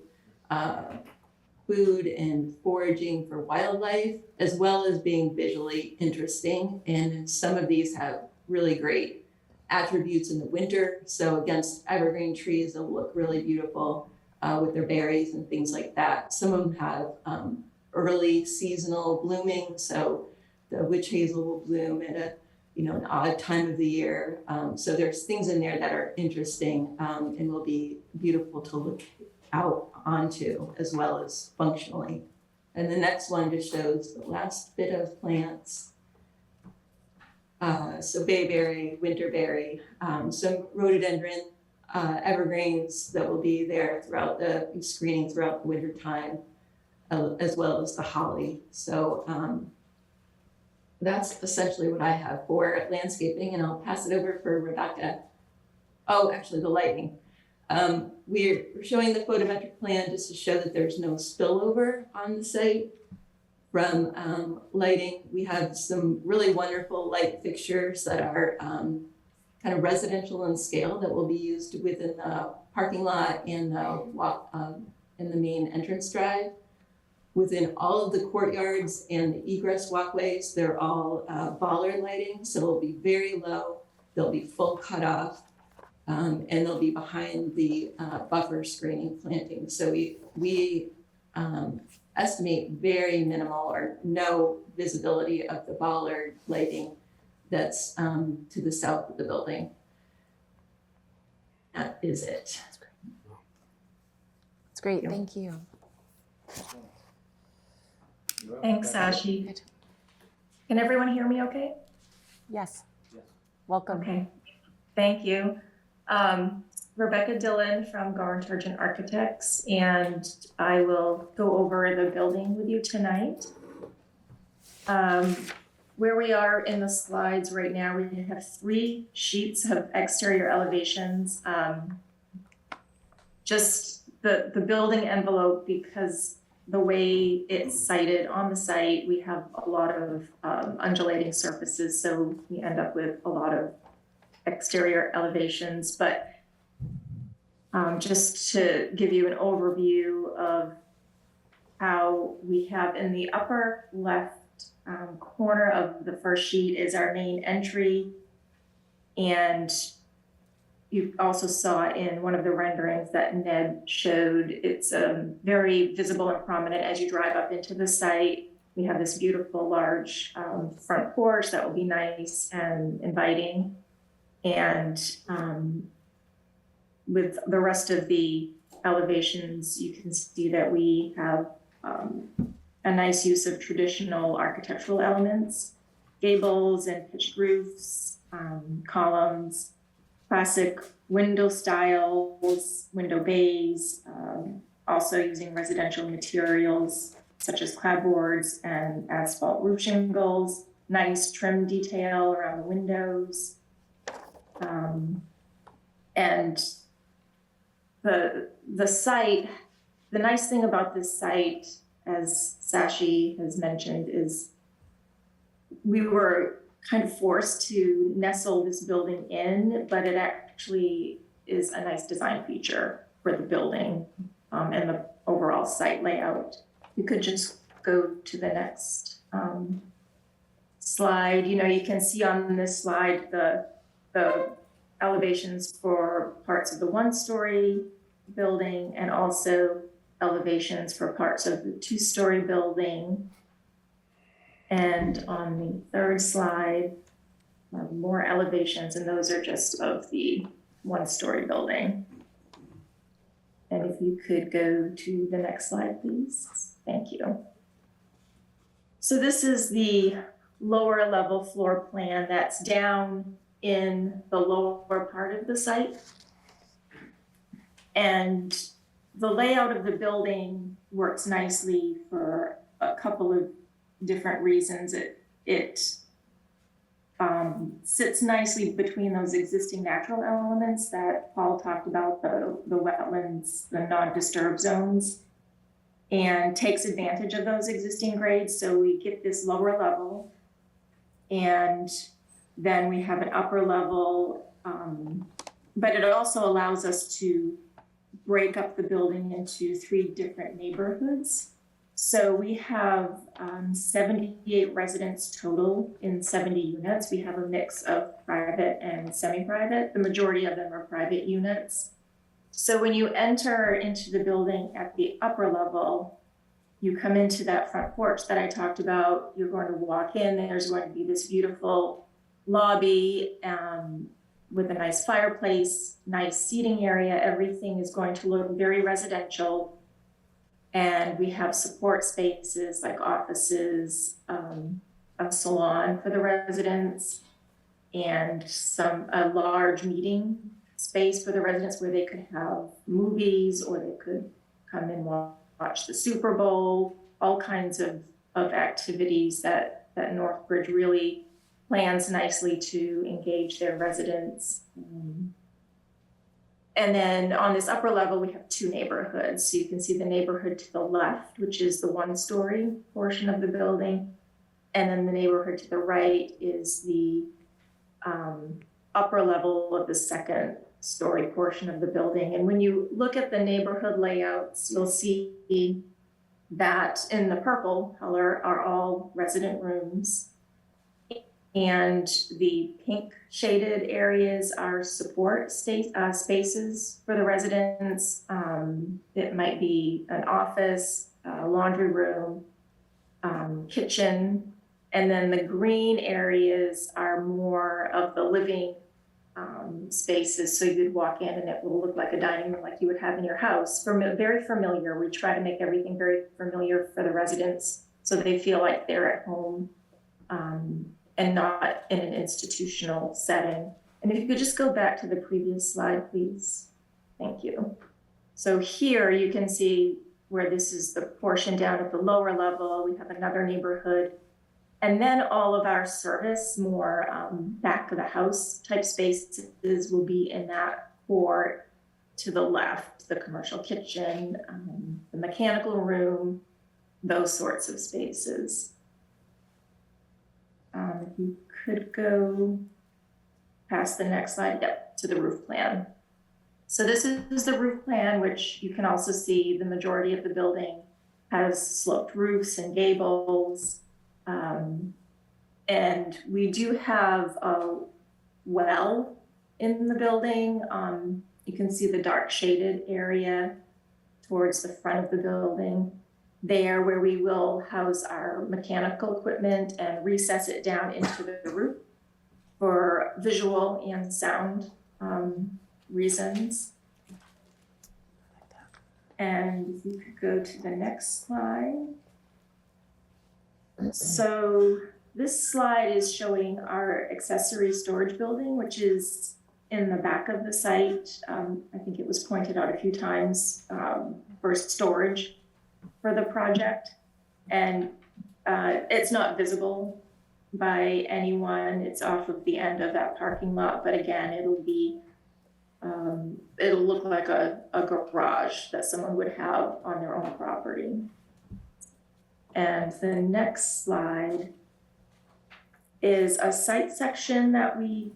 food and foraging for wildlife, as well as being visually interesting. And some of these have really great attributes in the winter. So against evergreen trees, they'll look really beautiful with their berries and things like that. Some of them have early seasonal blooming. So the witch hazel will bloom at an odd time of the year. So there's things in there that are interesting and will be beautiful to look out onto, as well as functionally. And the next one just shows the last bit of plants. So bayberry, winterberry, some rhododendron, evergreens that will be there throughout the screening throughout the winter time, as well as the holly. So that's essentially what I have for landscaping, and I'll pass it over for Rebecca Oh, actually, the lighting. We're showing the photometric plan just to show that there's no spillover on the site from lighting. We have some really wonderful light fixtures that are kind of residential in scale that will be used within the parking lot and in the main entrance drive. Within all of the courtyards and the egress walkways, they're all bollard lighting, so it'll be very low. They'll be full cutoff, and they'll be behind the buffer screening planting. So we estimate very minimal or no visibility of the bollard lighting that's to the south of the building. That is it. That's great. Thank you. Thanks, Sashi. Can everyone hear me okay? Yes. Welcome. Okay, thank you. Rebecca Dillon from Garn Turgeon Architects, and I will go over the building with you tonight. Where we are in the slides right now, we have 3 sheets of exterior elevations. Just the building envelope, because the way it's sited on the site, we have a lot of undulating surfaces, so we end up with a lot of exterior elevations. But just to give you an overview of how we have in the upper left corner of the first sheet is our main entry. And you also saw in one of the renderings that Ned showed, it's very visible and prominent as you drive up into the site. We have this beautiful large front porch that will be nice and inviting. And with the rest of the elevations, you can see that we have a nice use of traditional architectural elements, gables and pitched roofs, columns, classic window styles, window bays, also using residential materials such as clapboards and asphalt roof shingles, nice trim detail around the windows. And the site, the nice thing about this site, as Sashi has mentioned, is we were kind of forced to nestle this building in, but it actually is a nice design feature for the building and the overall site layout. You could just go to the next slide. You know, you can see on this slide the elevations for parts of the 1-story building and also elevations for parts of the 2-story building. And on the 3rd slide, more elevations, and those are just of the 1-story building. And if you could go to the next slide, please. Thank you. So this is the lower level floor plan that's down in the lower part of the site. And the layout of the building works nicely for a couple of different reasons. It sits nicely between those existing natural elements that Paul talked about, the wetlands, the non-disturbed zones, and takes advantage of those existing grades. So we get this lower level, and then we have an upper level, but it also allows us to break up the building into 3 different neighborhoods. So we have 78 residents total in 70 units. We have a mix of private and semi-private. The majority of them are private units. So when you enter into the building at the upper level, you come into that front porch that I talked about. You're going to walk in, and there's going to be this beautiful lobby with a nice fireplace, nice seating area. Everything is going to look very residential. And we have support spaces like offices, a salon for the residents, and a large meeting space for the residents where they could have movies, or they could come and watch the Super Bowl, all kinds of activities that Northbridge really plans nicely to engage their residents. And then on this upper level, we have two neighborhoods. So you can see the neighborhood to the left, which is the one-story portion of the building. And then the neighborhood to the right is the upper level of the second story portion of the building. And when you look at the neighborhood layouts, you'll see that in the purple color are all resident rooms. And the pink shaded areas are support spaces for the residents. It might be an office, a laundry room, kitchen. And then the green areas are more of the living spaces. So you'd walk in and it will look like a dining room like you would have in your house. Very familiar. We try to make everything very familiar for the residents so they feel like they're at home and not in an institutional setting. And if you could just go back to the previous slide, please. Thank you. So here you can see where this is the portion down at the lower level. We have another neighborhood. And then all of our service, more back of the house type spaces will be in that court to the left, the commercial kitchen, the mechanical room, those sorts of spaces. If you could go past the next slide, yep, to the roof plan. So this is the roof plan, which you can also see the majority of the building has sloped roofs and gables. And we do have a well in the building. You can see the dark shaded area towards the front of the building there, where we will house our mechanical equipment and recess it down into the roof for visual and sound reasons. And if you could go to the next slide. So this slide is showing our accessory storage building, which is in the back of the site. I think it was pointed out a few times for storage for the project. And it's not visible by anyone. It's off of the end of that parking lot. But again, it'll be, it'll look like a garage that someone would have on their own property. And the next slide is a site section that we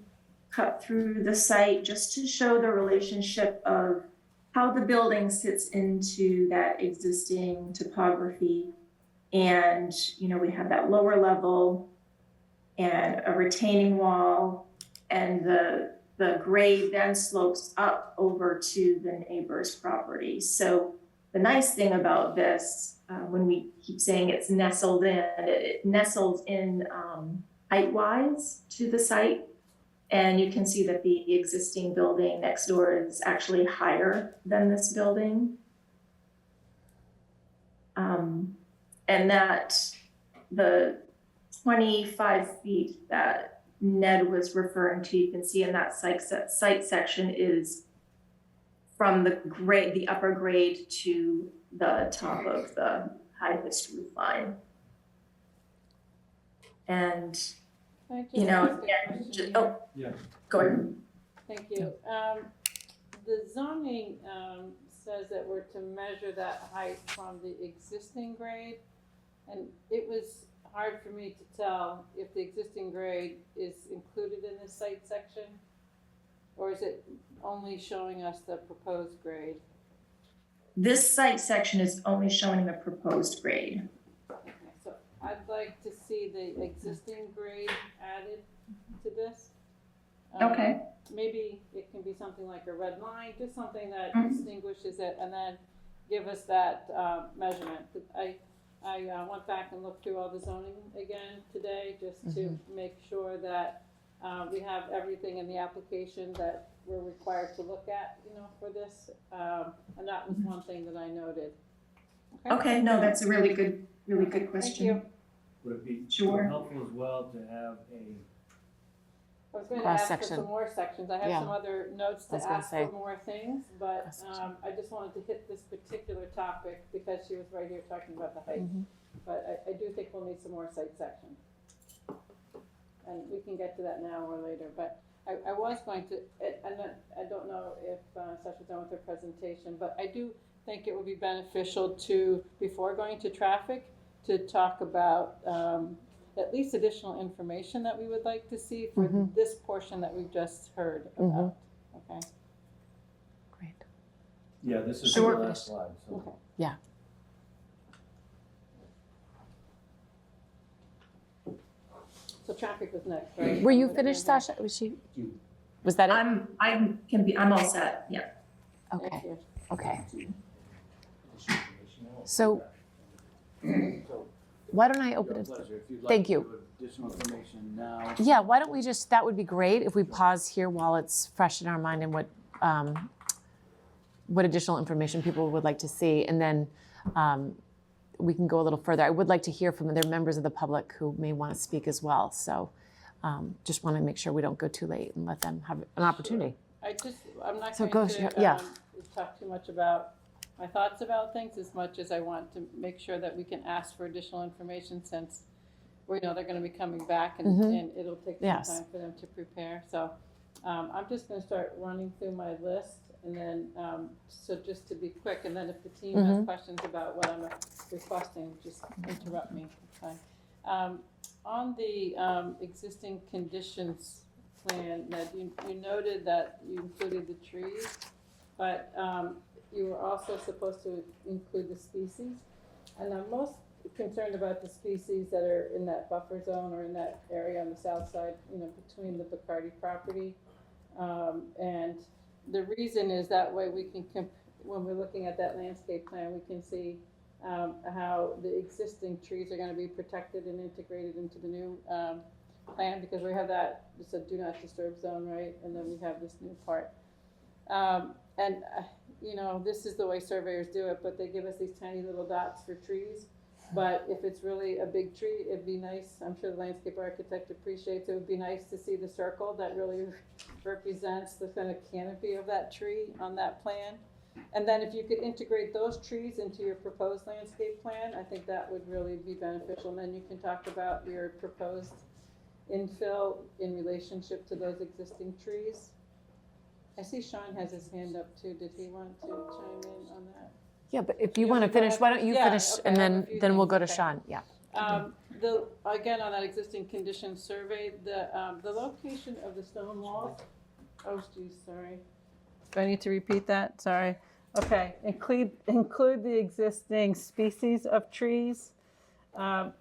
cut through the site just to show the relationship of how the building sits into that existing topography. And, you know, we have that lower level and a retaining wall, and the grade then slopes up over to the neighbor's property. So the nice thing about this, when we keep saying it's nestled in, it nestles in height-wise to the site. And you can see that the existing building next door is actually higher than this building. And that the 25 feet that Ned was referring to, you can see in that site section is from the grade, the upper grade to the top of the highest roof line. And, you know, again, just, oh, yeah. Go ahead. Thank you. The zoning says that we're to measure that height from the existing grade. And it was hard for me to tell if the existing grade is included in this site section, or is it only showing us the proposed grade? This site section is only showing the proposed grade. Okay, so I'd like to see the existing grade added to this. Okay. Maybe it can be something like a red line, just something that distinguishes it, and then give us that measurement. I went back and looked through all the zoning again today, just to make sure that we have everything in the application that we're required to look at, you know, for this. And that was one thing that I noted. Okay, no, that's a really good question. Thank you. Would it be Sure. helpful as well to have I was going to ask for Cross-section. some more sections. I have Yeah. some other notes to I was gonna ask say. for more things, but Cross-section. I just wanted to hit this particular topic because she was right here talking about the height. But I do think we'll need some more site sections. And we can get to that now or later, but I was going to, and I don't know if Sasha's done with her presentation, but I do think it would be beneficial to, before going to traffic, to talk about at least additional information that we would like to see for this portion that we've just heard about. Okay. Great. Yeah, this is Sure. the last slide, so. Okay. Yeah. So traffic was next, right? Were you finished, Sasha? Was that it? I'm all set, yeah. Okay. Okay. So why don't I open it? Pleasure. If you'd like Thank to you. do additional information now. Yeah, why don't we just, that would be great if we pause here while it's fresh in our mind and what additional information people would like to see. And then we can go a little further. I would like to hear from other members of the public who may want to speak as well. So just want to make sure we don't go too late and let them have an opportunity. I'm not So going go, to yeah. talk too much about my thoughts about things as much as I want to make sure that we can ask for additional information since we know they're going to be coming back and it'll take some time for them to prepare. So I'm just going to start running through my list and then, so just to be quick, and then if the team has questions about what I'm requesting, just interrupt me. Okay. On the existing conditions plan, Ned, you noted that you included the trees, but you were also supposed to include the species. And I'm most concerned about the species that are in that buffer zone or in that area on the south side, between the Bacardi property. And the reason is that way we can, when we're looking at that landscape plan, we can see how the existing trees are going to be protected and integrated into the new plan, because we have that, it's a do not disturb zone, right? And then we have this new part. This is the way surveyors do it, but they give us these tiny little dots for trees. But if it's really a big tree, it'd be nice, I'm sure the landscape architect appreciates it, would be nice to see the circle that really represents the kind of canopy of that tree on that plan. And then if you could integrate those trees into your proposed landscape plan, I think that would really be beneficial. And then you can talk about your proposed infill in relationship to those existing trees. I see Sean has his hand up too. Did he want to chime in on that? Yeah, but if you want to finish, why don't you finish and then we'll go to Sean. Yeah. Again, on that existing condition survey, the location of the stone walls. Oh, geez, sorry. Do I need to repeat that? Sorry. Okay, include the existing species of trees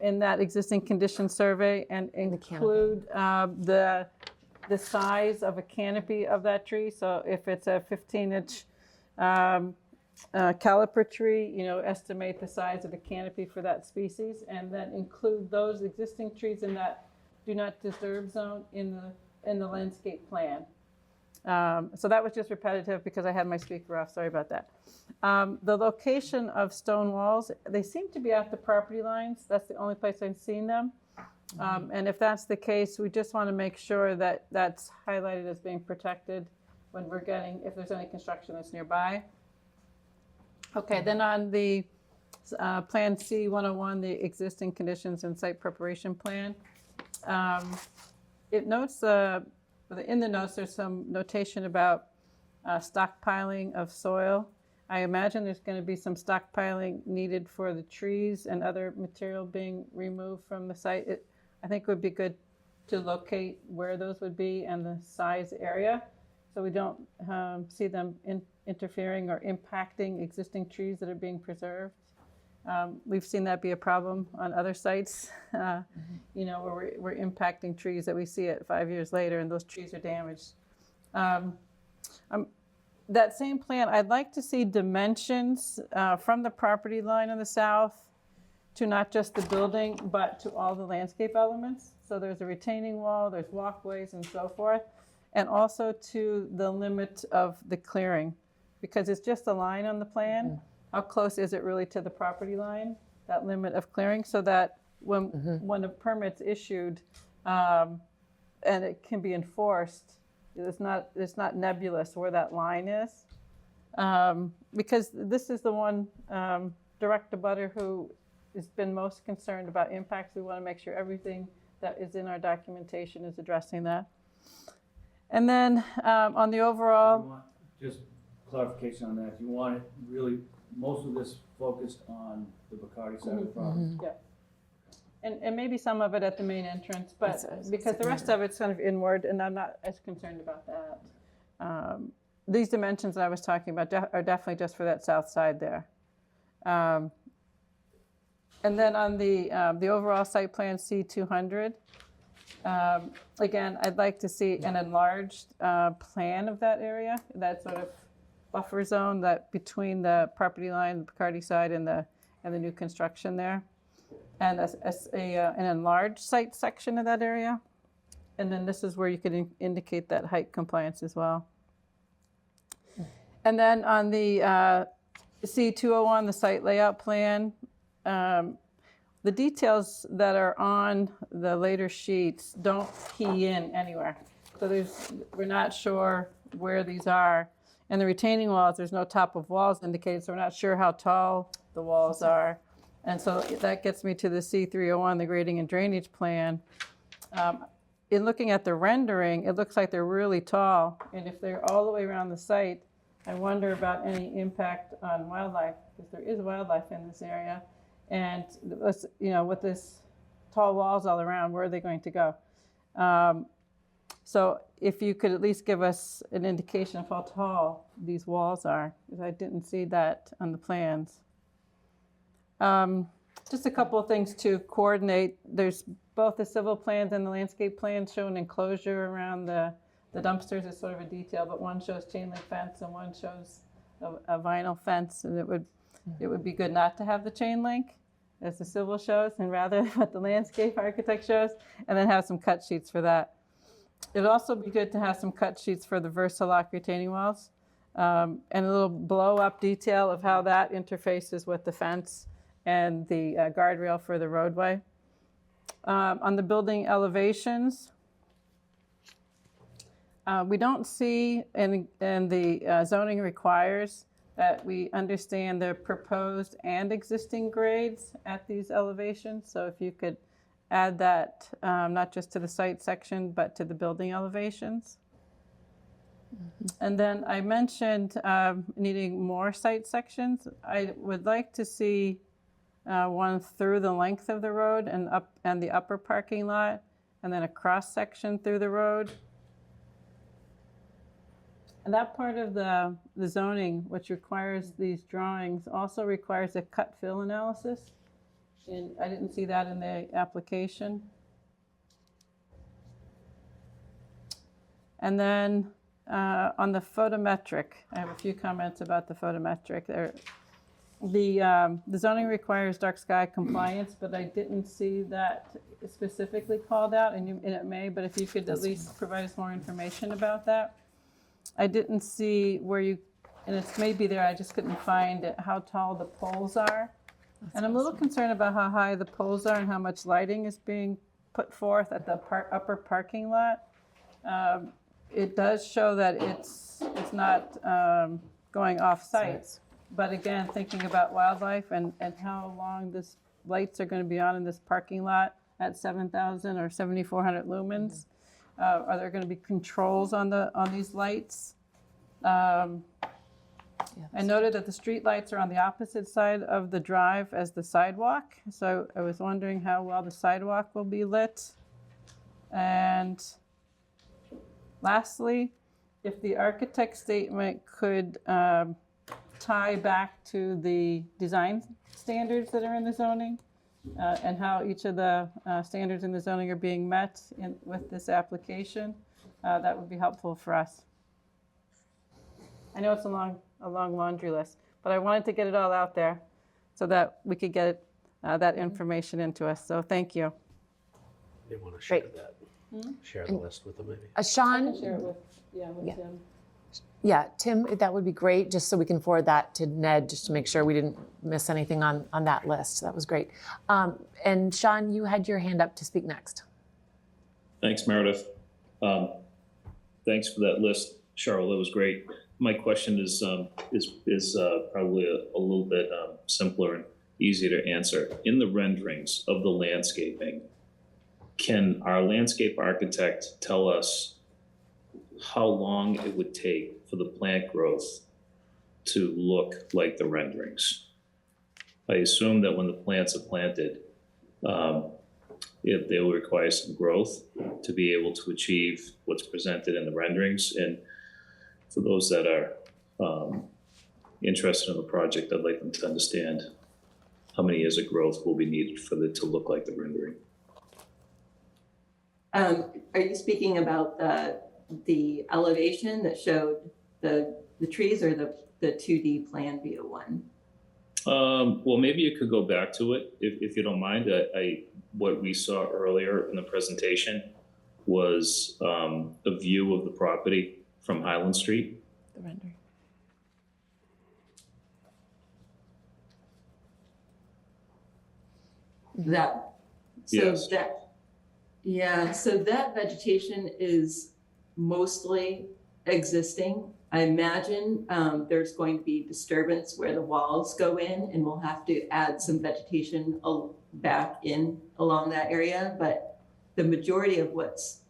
in that existing condition survey, and include the size of a canopy of that tree. So if it's a 15-inch caliper tree, estimate the size of a canopy for that species, and then include those existing trees in that do not disturb zone in the landscape plan. So that was just repetitive because I had my speaker off. Sorry about that. The location of stone walls, they seem to be at the property lines. That's the only place I've seen them. And if that's the case, we just want to make sure that that's highlighted as being protected when we're getting, if there's any construction that's nearby. Okay, then on the Plan C-101, the existing conditions and site preparation plan, it notes, in the notes, there's some notation about stockpiling of soil. I imagine there's going to be some stockpiling needed for the trees and other material being removed from the site. I think it would be good to locate where those would be and the size area, so we don't see them interfering or impacting existing trees that are being preserved. We've seen that be a problem on other sites, where we're impacting trees that we see it 5 years later and those trees are damaged. That same plan, I'd like to see dimensions from the property line on the south to not just the building, but to all the landscape elements. So there's a retaining wall, there's walkways and so forth, and also to the limit of the clearing, because it's just a line on the plan. How close is it really to the property line, that limit of clearing, so that when a permit's issued and it can be enforced, it's not nebulous where that line is. Because this is the one direct abutter who has been most concerned about impacts. We want to make sure everything that is in our documentation is addressing that. And then on the overall, You want- Just clarification on that, you want it really, most of this focused on the Bacardi side of the property? yeah. And maybe some of it at the main entrance, but That's because the rest of it's kind of inward, and I'm not as concerned about that. These dimensions that I was talking about are definitely just for that south side there. And then on the overall site plan C200, again, I'd like to see an enlarged plan of that area, that sort of buffer zone that between the property line, the Bacardi side, and the new construction there, and an enlarged site section of that area. And then this is where you could indicate that height compliance as well. And then on the C201, the site layout plan, the details that are on the later sheets don't key in anywhere. So we're not sure where these are. And the retaining walls, there's no top of walls indicated, so we're not sure how tall the walls are. And so that gets me to the C301, the grading and drainage plan. In looking at the rendering, it looks like they're really tall. And if they're all the way around the site, I wonder about any impact on wildlife, because there is wildlife in this area. And with this tall walls all around, where are they going to go? So if you could at least give us an indication of how tall these walls are, because I didn't see that on the plans. Just a couple of things to coordinate. There's both the civil plans and the landscape plans show an enclosure around the dumpsters as sort of a detail, but one shows chain link fence and one shows a vinyl fence, and it would be good not to have the chain link as the civil shows, and rather what the landscape architect shows, and then have some cut sheets for that. It'd also be good to have some cut sheets for the Versalock retaining walls, and a little blow-up detail of how that interfaces with the fence and the guardrail for the roadway. On the building elevations, we don't see, and the zoning requires that we understand the proposed and existing grades at these elevations. So if you could add that, not just to the site section, but to the building elevations. And then I mentioned needing more site sections. I would like to see one through the length of the road and the upper parking lot, and then a cross section through the road. And that part of the zoning, which requires these drawings, also requires a cut fill analysis. And I didn't see that in the application. And then on the photometric, I have a few comments about the photometric. The zoning requires dark sky compliance, but I didn't see that specifically called out, and it may, but if you could at least provide us more information about that. I didn't see where you, and it's maybe there, I just couldn't find it, how tall the poles are. And I'm a little concerned about how high the poles are and how much lighting is being put forth at the upper parking lot. It does show that it's not going off-site. But again, thinking about wildlife and how long this lights are going to be on in this parking lot at 7,000 or 7,400 lumens. Are there going to be controls on these lights? I noted that the street lights are on the opposite side of the drive as the sidewalk. So I was wondering how well the sidewalk will be lit. And lastly, if the architect statement could tie back to the design standards that are in the zoning, and how each of the standards in the zoning are being met with this application, that would be helpful for us. I know it's a long laundry list, but I wanted to get it all out there so that we could get that information into us. So thank you. You want to share that? Share the list with them, maybe? Sean? I can share it with Tim. Yeah, Tim, that would be great, just so we can forward that to Ned, just to make sure we didn't miss anything on that list. That was great. And Sean, you had your hand up to speak next. Thanks, Meredith. Thanks for that list, Cheryl. That was great. My question is probably a little bit simpler and easier to answer. In the renderings of the landscaping, can our landscape architect tell us how long it would take for the plant growth to look like the renderings. I assume that when the plants are planted, they will require some growth to be able to achieve what's presented in the renderings. And for those that are interested in the project, I'd like them to understand how many years of growth will be needed for it to look like the rendering. Are you speaking about the elevation that showed the trees, or the 2D plan view one? Well, maybe you could go back to it if you don't mind. What we saw earlier in the presentation was a view of the property from Highland Street. The rendering. So that vegetation is mostly existing. I imagine there's going to be disturbance where the walls go in, and we'll have to add some vegetation back in along that area. But the majority of what's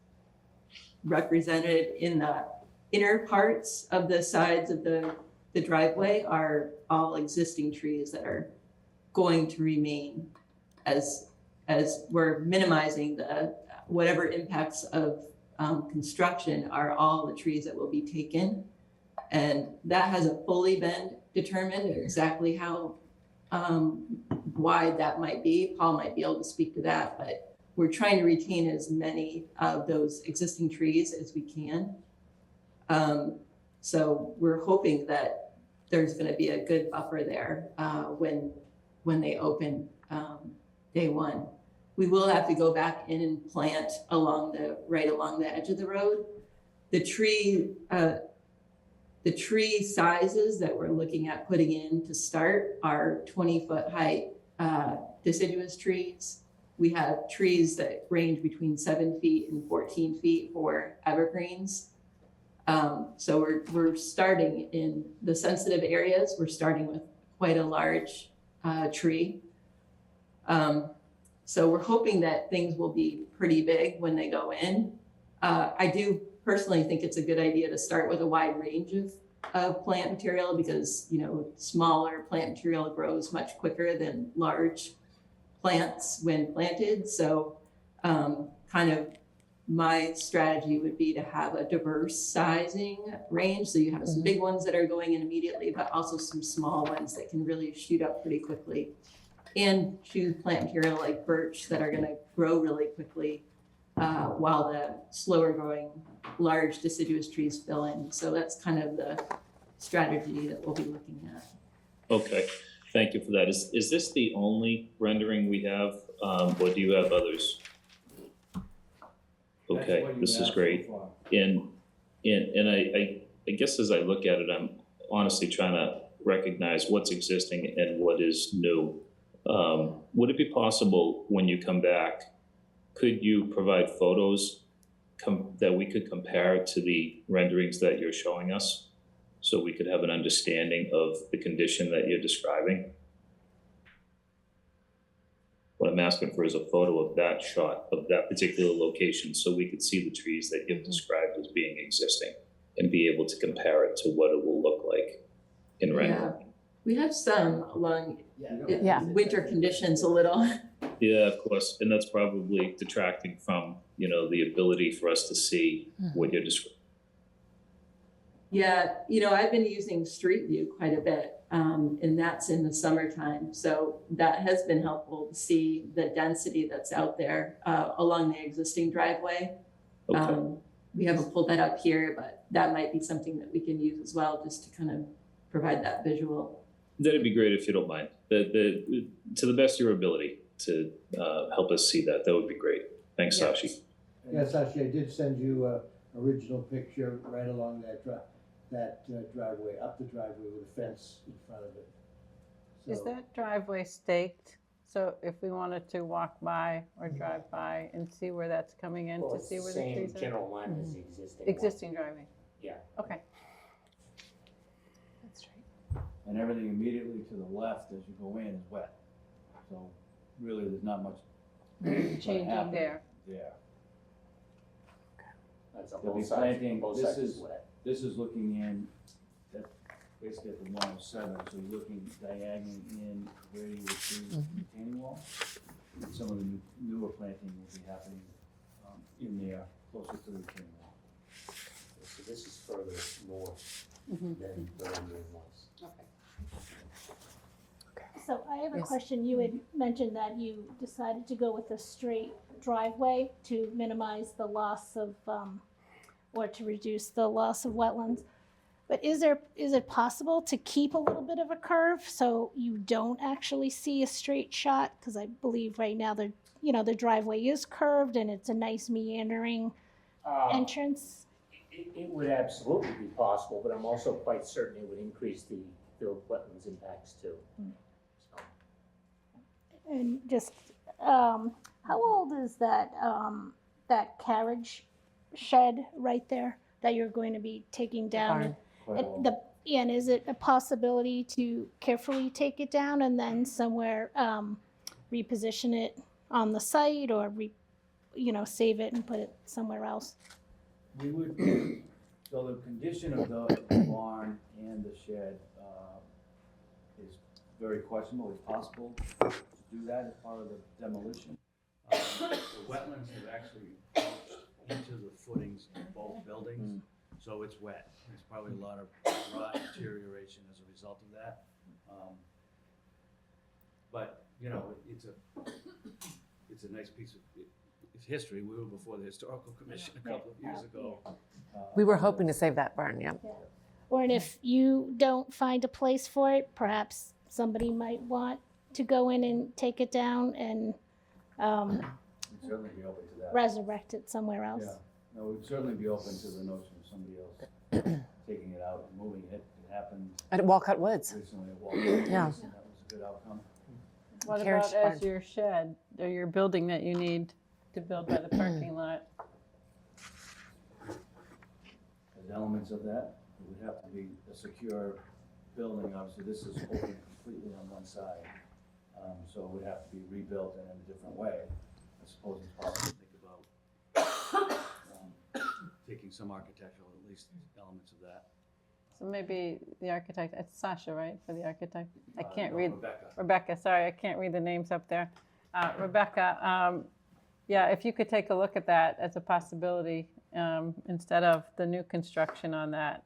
represented in the inner parts of the sides of the driveway are all existing trees that are going to remain, as we're minimizing the whatever impacts of construction are all the trees that will be taken. And that hasn't fully been determined exactly how wide that might be. Paul might be able to speak to that, but we're trying to retain as many of those existing trees as we can. So we're hoping that there's going to be a good buffer there when they open day one. We will have to go back in and plant right along the edge of the road. The tree sizes that we're looking at putting in to start are 20-foot height deciduous trees. We have trees that range between 7 feet and 14 feet for evergreens. So we're starting in the sensitive areas. We're starting with quite a large tree. So we're hoping that things will be pretty big when they go in. I do personally think it's a good idea to start with a wide range of plant material, because smaller plant material grows much quicker than large plants when planted. So kind of my strategy would be to have a diverse sizing range. So you have some big ones that are going in immediately, but also some small ones that can really shoot up pretty quickly. And choose plant material like birch that are going to grow really quickly, while the slower growing large deciduous trees fill in. So that's kind of the strategy that we'll be looking at. Okay, thank you for that. Is this the only rendering we have, or do you have others? Okay, this is great. And I guess as I look at it, I'm honestly trying to recognize what's existing and what is new. Would it be possible when you come back, could you provide photos that we could compare to the renderings that you're showing us, so we could have an understanding of the condition that you're describing? What I'm asking for is a photo of that shot of that particular location, so we could see the trees that you've described as being existing and be able to compare it to what it will look like in rendering. Yeah. We have some along winter conditions a little. Yeah, of course, and that's probably detracting from, the ability for us to see what you're describing. Yeah, I've been using Street View quite a bit, and that's in the summertime. So that has been helpful to see the density that's out there along the existing driveway. Okay. We haven't pulled that up here, but that might be something that we can use as well, just to kind of provide that visual. That'd be great if you don't mind. To the best of your ability to help us see that. That would be great. Thanks, Yes. Sashi. Yes, Sashi, I did send you an original picture right along that driveway, up the driveway with a fence in front of it. Is that driveway staked? So if we wanted to walk by or drive by and see where that's coming in, to see where the trees are? Same general line as the existing. Existing driveway? Yeah. Okay. That's right. And everything immediately to the left as you go in is wet. So really, there's not much Changing there. Yeah. That's on They'll be both sides, planting, both this sides is, wet. this is looking in, at, basically at the 107, so you're looking diagonally in where you would see the retaining wall. And some of the newer planting will be happening in there, closer to the retaining wall. So this is further north than the rendering was. So I have a Yes. question. You had mentioned that you decided to go with a straight driveway to minimize the loss of, or to reduce the loss of wetlands. But is it possible to keep a little bit of a curve so you don't actually see a straight shot? Because I believe right now the driveway is curved and it's a nice meandering entrance. It would absolutely be possible, but I'm also quite certain it would increase the wetlands impacts too. So, And just, how old is that, that carriage shed right there that you're going to be taking down? And is it a possibility to carefully take it down and then somewhere reposition it on the site or save it and put it somewhere else? We would, so the condition of the barn and the shed is very questionable. It's possible to do that as part of the demolition. The wetlands have actually encroached into the footings of both buildings, so it's wet. There's probably a lot of rot deterioration as a result of that. But, it's a nice piece of it's history. We were before the Historical Commission a couple of years ago. We were hoping to save that barn, yeah. Or and if you don't find a place for it, perhaps somebody might want to go in and take it down and We'd certainly be open to that. resurrect it somewhere else. Yeah, no, we'd certainly be open to the notion of somebody else taking it out and moving it. It happened At Walcott Woods. recently at Walcott Woods, Yeah. and that was a good outcome. What Carriage about as barn. your shed or your building that you need to build by the parking lot? There's elements of that. It would have to be a secure building. Obviously, this is open completely on one side. So it would have to be rebuilt in a different way. I suppose it's possible to think about taking some architectural, at least elements of that. So maybe the architect, it's Sasha, right, for the architect? I can't No, read. Rebecca. Rebecca, sorry, I can't read the names up there. Rebecca, yeah, if you could take a look at that as a possibility instead of the new construction on that.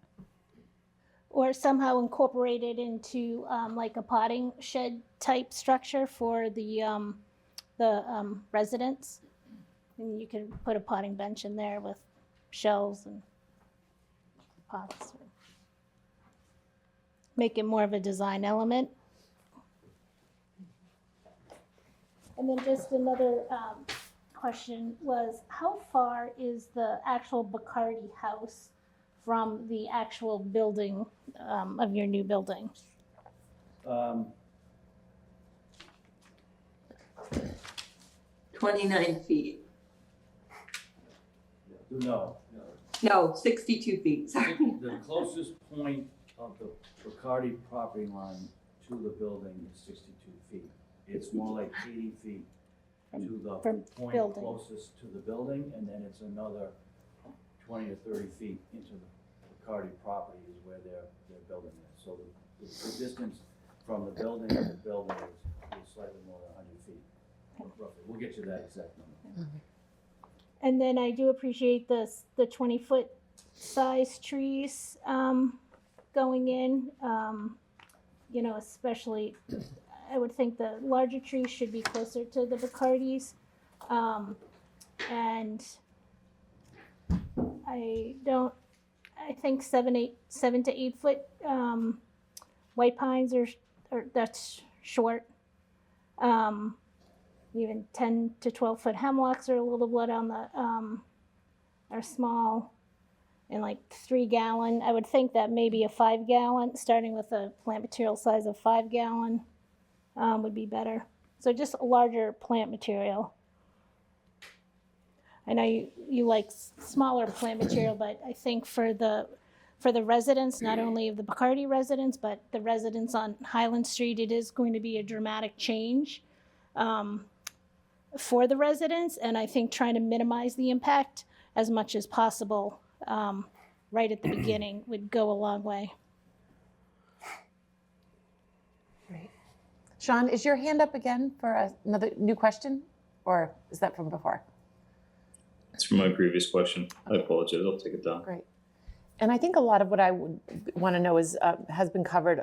Or somehow incorporate it into like a potting shed type structure for the residents. And you can put a potting bench in there with shelves and pots. Make it more of a design element. And then just another question was, how far is the actual Bacardi house from the actual building of your new building? 29 feet. No. No, 62 feet, sorry. The closest point of the Bacardi property line to the building is 62 feet. It's more like 80 feet to the from point building. closest to the building, and then it's another 20 or 30 feet into the Bacardi property is where their building is. So the distance from the building to the building is slightly more than 100 feet, roughly. We'll get you that exact number. And then I do appreciate the 20-foot size trees going in. Especially, I would think the larger trees should be closer to the Bacardis. And I think 7 to 8 foot white pines are that's short. Even 10 to 12 foot hemlocks are a little bit on the are small, and like 3 gallon. I would think that maybe a 5 gallon, starting with a plant material size of 5 gallon, would be better. So just a larger plant material. I know you like smaller plant material, but I think for the residents, not only of the Bacardi residents, but the residents on Highland Street, it is going to be a dramatic change for the residents. And I think trying to minimize the impact as much as possible right at the beginning would go a long way. Great. Sean, is your hand up again for another new question, or is that from before? It's from my previous question. I apologize. I'll take it down. Great. And I think a lot of what I would want to know is has been covered,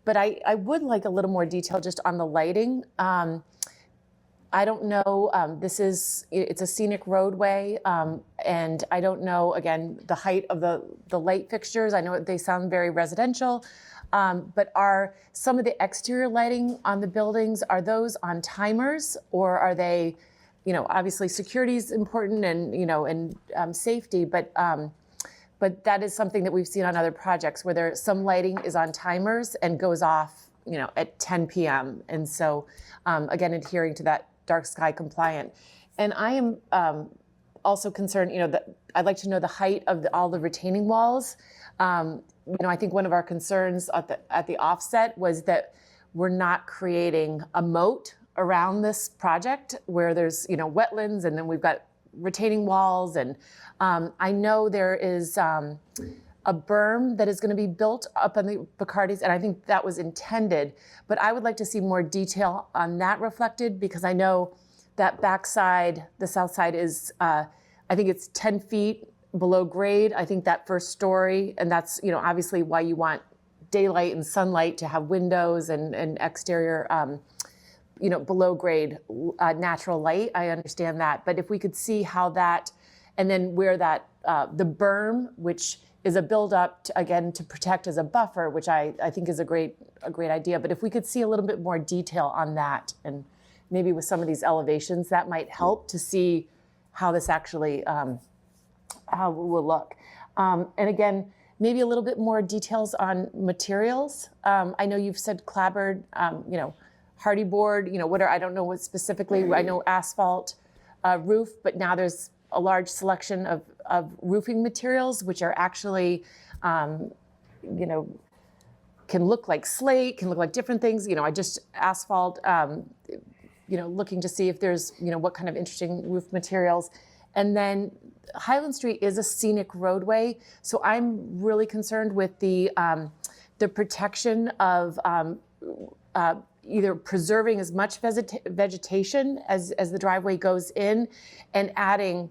but I would like a little more detail just on the lighting. I don't know, it's a scenic roadway, and I don't know, again, the height of the light fixtures. I know they sound very residential, but are some of the exterior lighting on the buildings, are those on timers, or are they, obviously security is important and, safety, but that is something that we've seen on other projects where some lighting is on timers and goes off, at 10 p.m. And so, again, adhering to that dark sky compliant. And I am also concerned, that I'd like to know the height of all the retaining walls. I think one of our concerns at the offset was that we're not creating a moat around this project where there's, wetlands, and then we've got retaining walls. And I know there is a berm that is going to be built up on the Bacardis, and I think that was intended, but I would like to see more detail on that reflected, because I know that backside, the south side is, I think it's 10 feet below grade. I think that first story, and that's, obviously why you want daylight and sunlight to have windows and exterior, below grade natural light. I understand that, but if we could see how that, and then where that, the berm, which is a build-up, again, to protect as a buffer, which I think is a great idea. But if we could see a little bit more detail on that, and maybe with some of these elevations, that might help to see how this actually, how it will look. And again, maybe a little bit more details on materials. I know you've said clapboard, hardy board, I don't know what specifically. I know asphalt roof, but now there's a large selection of roofing materials, which are actually, can look like slate, can look like different things. I just asphalt, looking to see if there's, what kind of interesting roof materials. And then Highland Street is a scenic roadway. So I'm really concerned with the protection of either preserving as much vegetation as the driveway goes in, and adding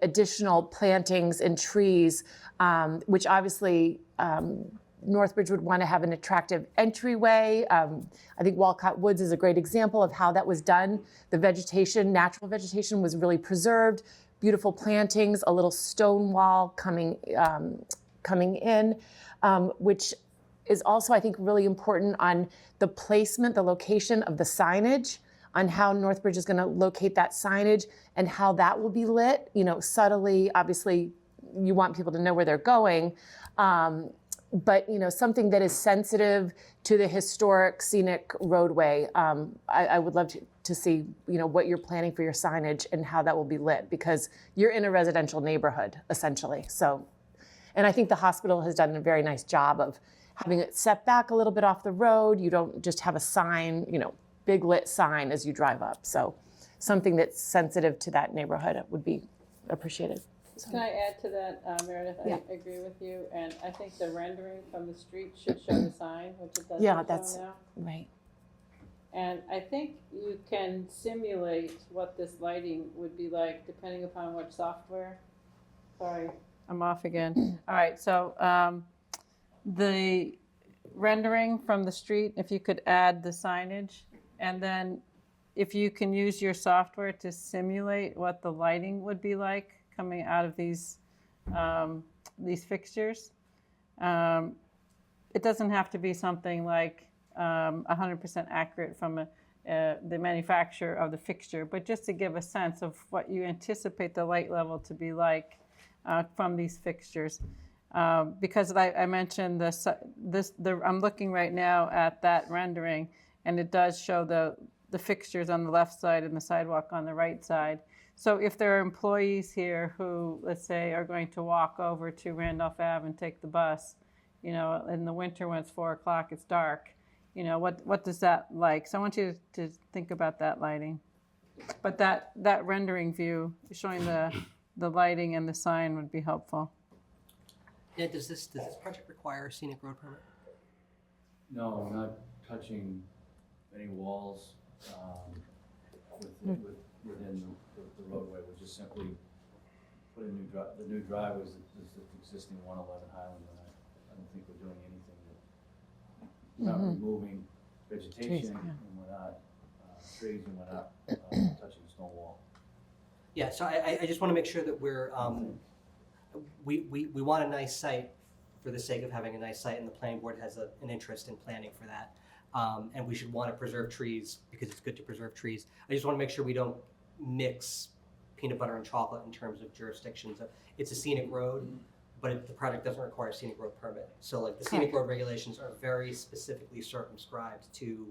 additional plantings and trees, which obviously Northbridge would want to have an attractive entryway. I think Walcott Woods is a great example of how that was done. The vegetation, natural vegetation, was really preserved. Beautiful plantings, a little stone wall coming in, which is also, I think, really important on the placement, the location of the signage, on how Northbridge is going to locate that signage and how that will be lit. Subtly, obviously, you want people to know where they're going, but something that is sensitive to the historic scenic roadway. I would love to see what you're planning for your signage and how that will be lit, because you're in a residential neighborhood essentially. So, and I think the hospital has done a very nice job of having it set back a little bit off the road. You don't just have a sign, big lit sign as you drive up. So something that's sensitive to that neighborhood would be appreciated. So. Can I add to that, Meredith? Yeah. I agree with you, and I think the rendering from the street should show the sign, which it doesn't show now. Right. And I think you can simulate what this lighting would be like depending upon which software. Sorry, I'm off again. All right, so the rendering from the street, if you could add the signage, and then if you can use your software to simulate what the lighting would be like coming out of these fixtures. It doesn't have to be something like 100% accurate from the manufacturer of the fixture, but just to give a sense of what you anticipate the light level to be like from these fixtures. Because I mentioned I'm looking right now at that rendering, and it does show the fixtures on the left side and the sidewalk on the right side. So if there are employees here who, let's say, are going to walk over to Randolph Ave and take the bus, in the winter when it's 4 o'clock, it's dark, what does that like? So I want you to think about that lighting. But that rendering view showing the lighting and the sign would be helpful. Yeah, does this project require a scenic road permit? No, we're not touching any walls within the roadway. We're just simply putting the new driveway is the existing 111 Highland. And I don't think we're doing anything we're not removing vegetation, and we're not trees, and we're not touching the stone wall. Yeah, so I just want to make sure that we're, we want a nice site for the sake of having a nice site, and the planning board has an interest in planning for that. And we should want to preserve trees because it's good to preserve trees. I just want to make sure we don't mix peanut butter and chocolate in terms of jurisdictions. It's a scenic road, but the project doesn't require a scenic road permit. So like the scenic road regulations are very specifically circumscribed to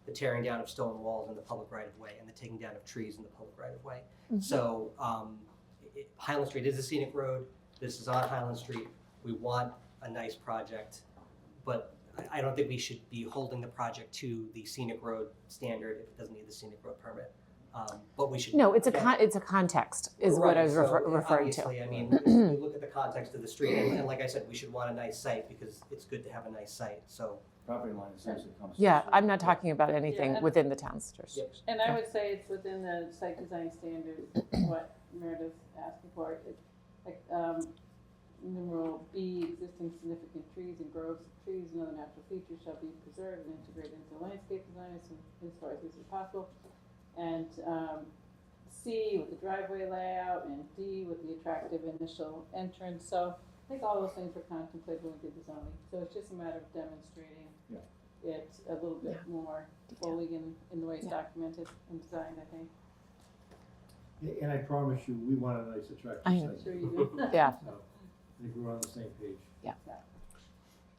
the tearing down of stone walls in the public right of way and the taking down of trees in the public right of way. So Highland Street is a scenic road. This is on Highland Street. We want a nice project, but I don't think we should be holding the project to the scenic road standard if it doesn't need the scenic road permit. But we should. No, it's a context is what I was referring to. Obviously, I mean, we look at the context of the street, and like I said, we should want a nice site because it's good to have a nice site. So property line essentially comes. Yeah, I'm not talking about anything within the town's jurisdiction. And I would say it's within the site design standards, what Meredith's asking for. Like numeral B, existing significant trees and groves of trees and other natural features shall be preserved and integrated into landscape design as far as this is possible. And C with the driveway layout, and D with the attractive initial entrance. So I think all those things were contemplated when we did the zoning. So it's just a matter of demonstrating it a little bit more fully in the way it's documented and designed, I think. And I promise you, we want a nice attractive I know. site. Sure you do. Yeah. So I think we're on the same page. Yeah.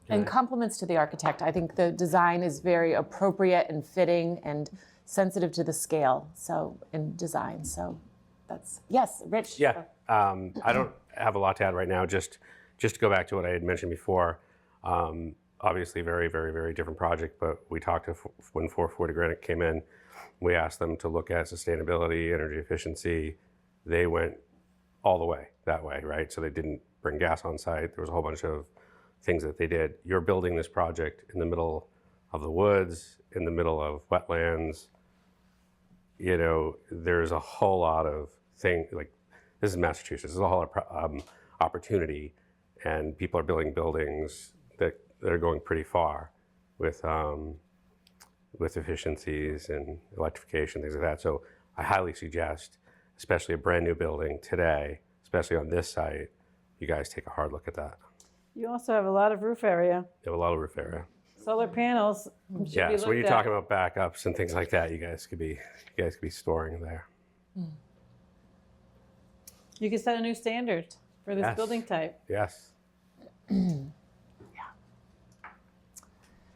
And compliments to the architect. I think the design is very appropriate and fitting and sensitive to the scale, so, in design. So that's, yes, Rich. Yeah, I don't have a lot to add right now. Just to go back to what I had mentioned before, obviously very, very, very different project, but we talked to, when 440 Granite came in, we asked them to look at sustainability, energy efficiency. They went all the way that way, right? So they didn't bring gas on site. There was a whole bunch of things that they did. You're building this project in the middle of the woods, in the middle of wetlands. You know, there's a whole lot of things, like this is Massachusetts, there's a whole lot of opportunity, and people are building buildings that are going pretty far with efficiencies and electrification, things like that. So I highly suggest, especially a brand new building today, especially on this site, you guys take a hard look at that. You also have a lot of roof area. You have a lot of roof area. Solar panels should Yeah, be so when you're looked at. talking about backups and things like that, you guys could be storing there. You could set a new standard for this Yes. building type. Yes.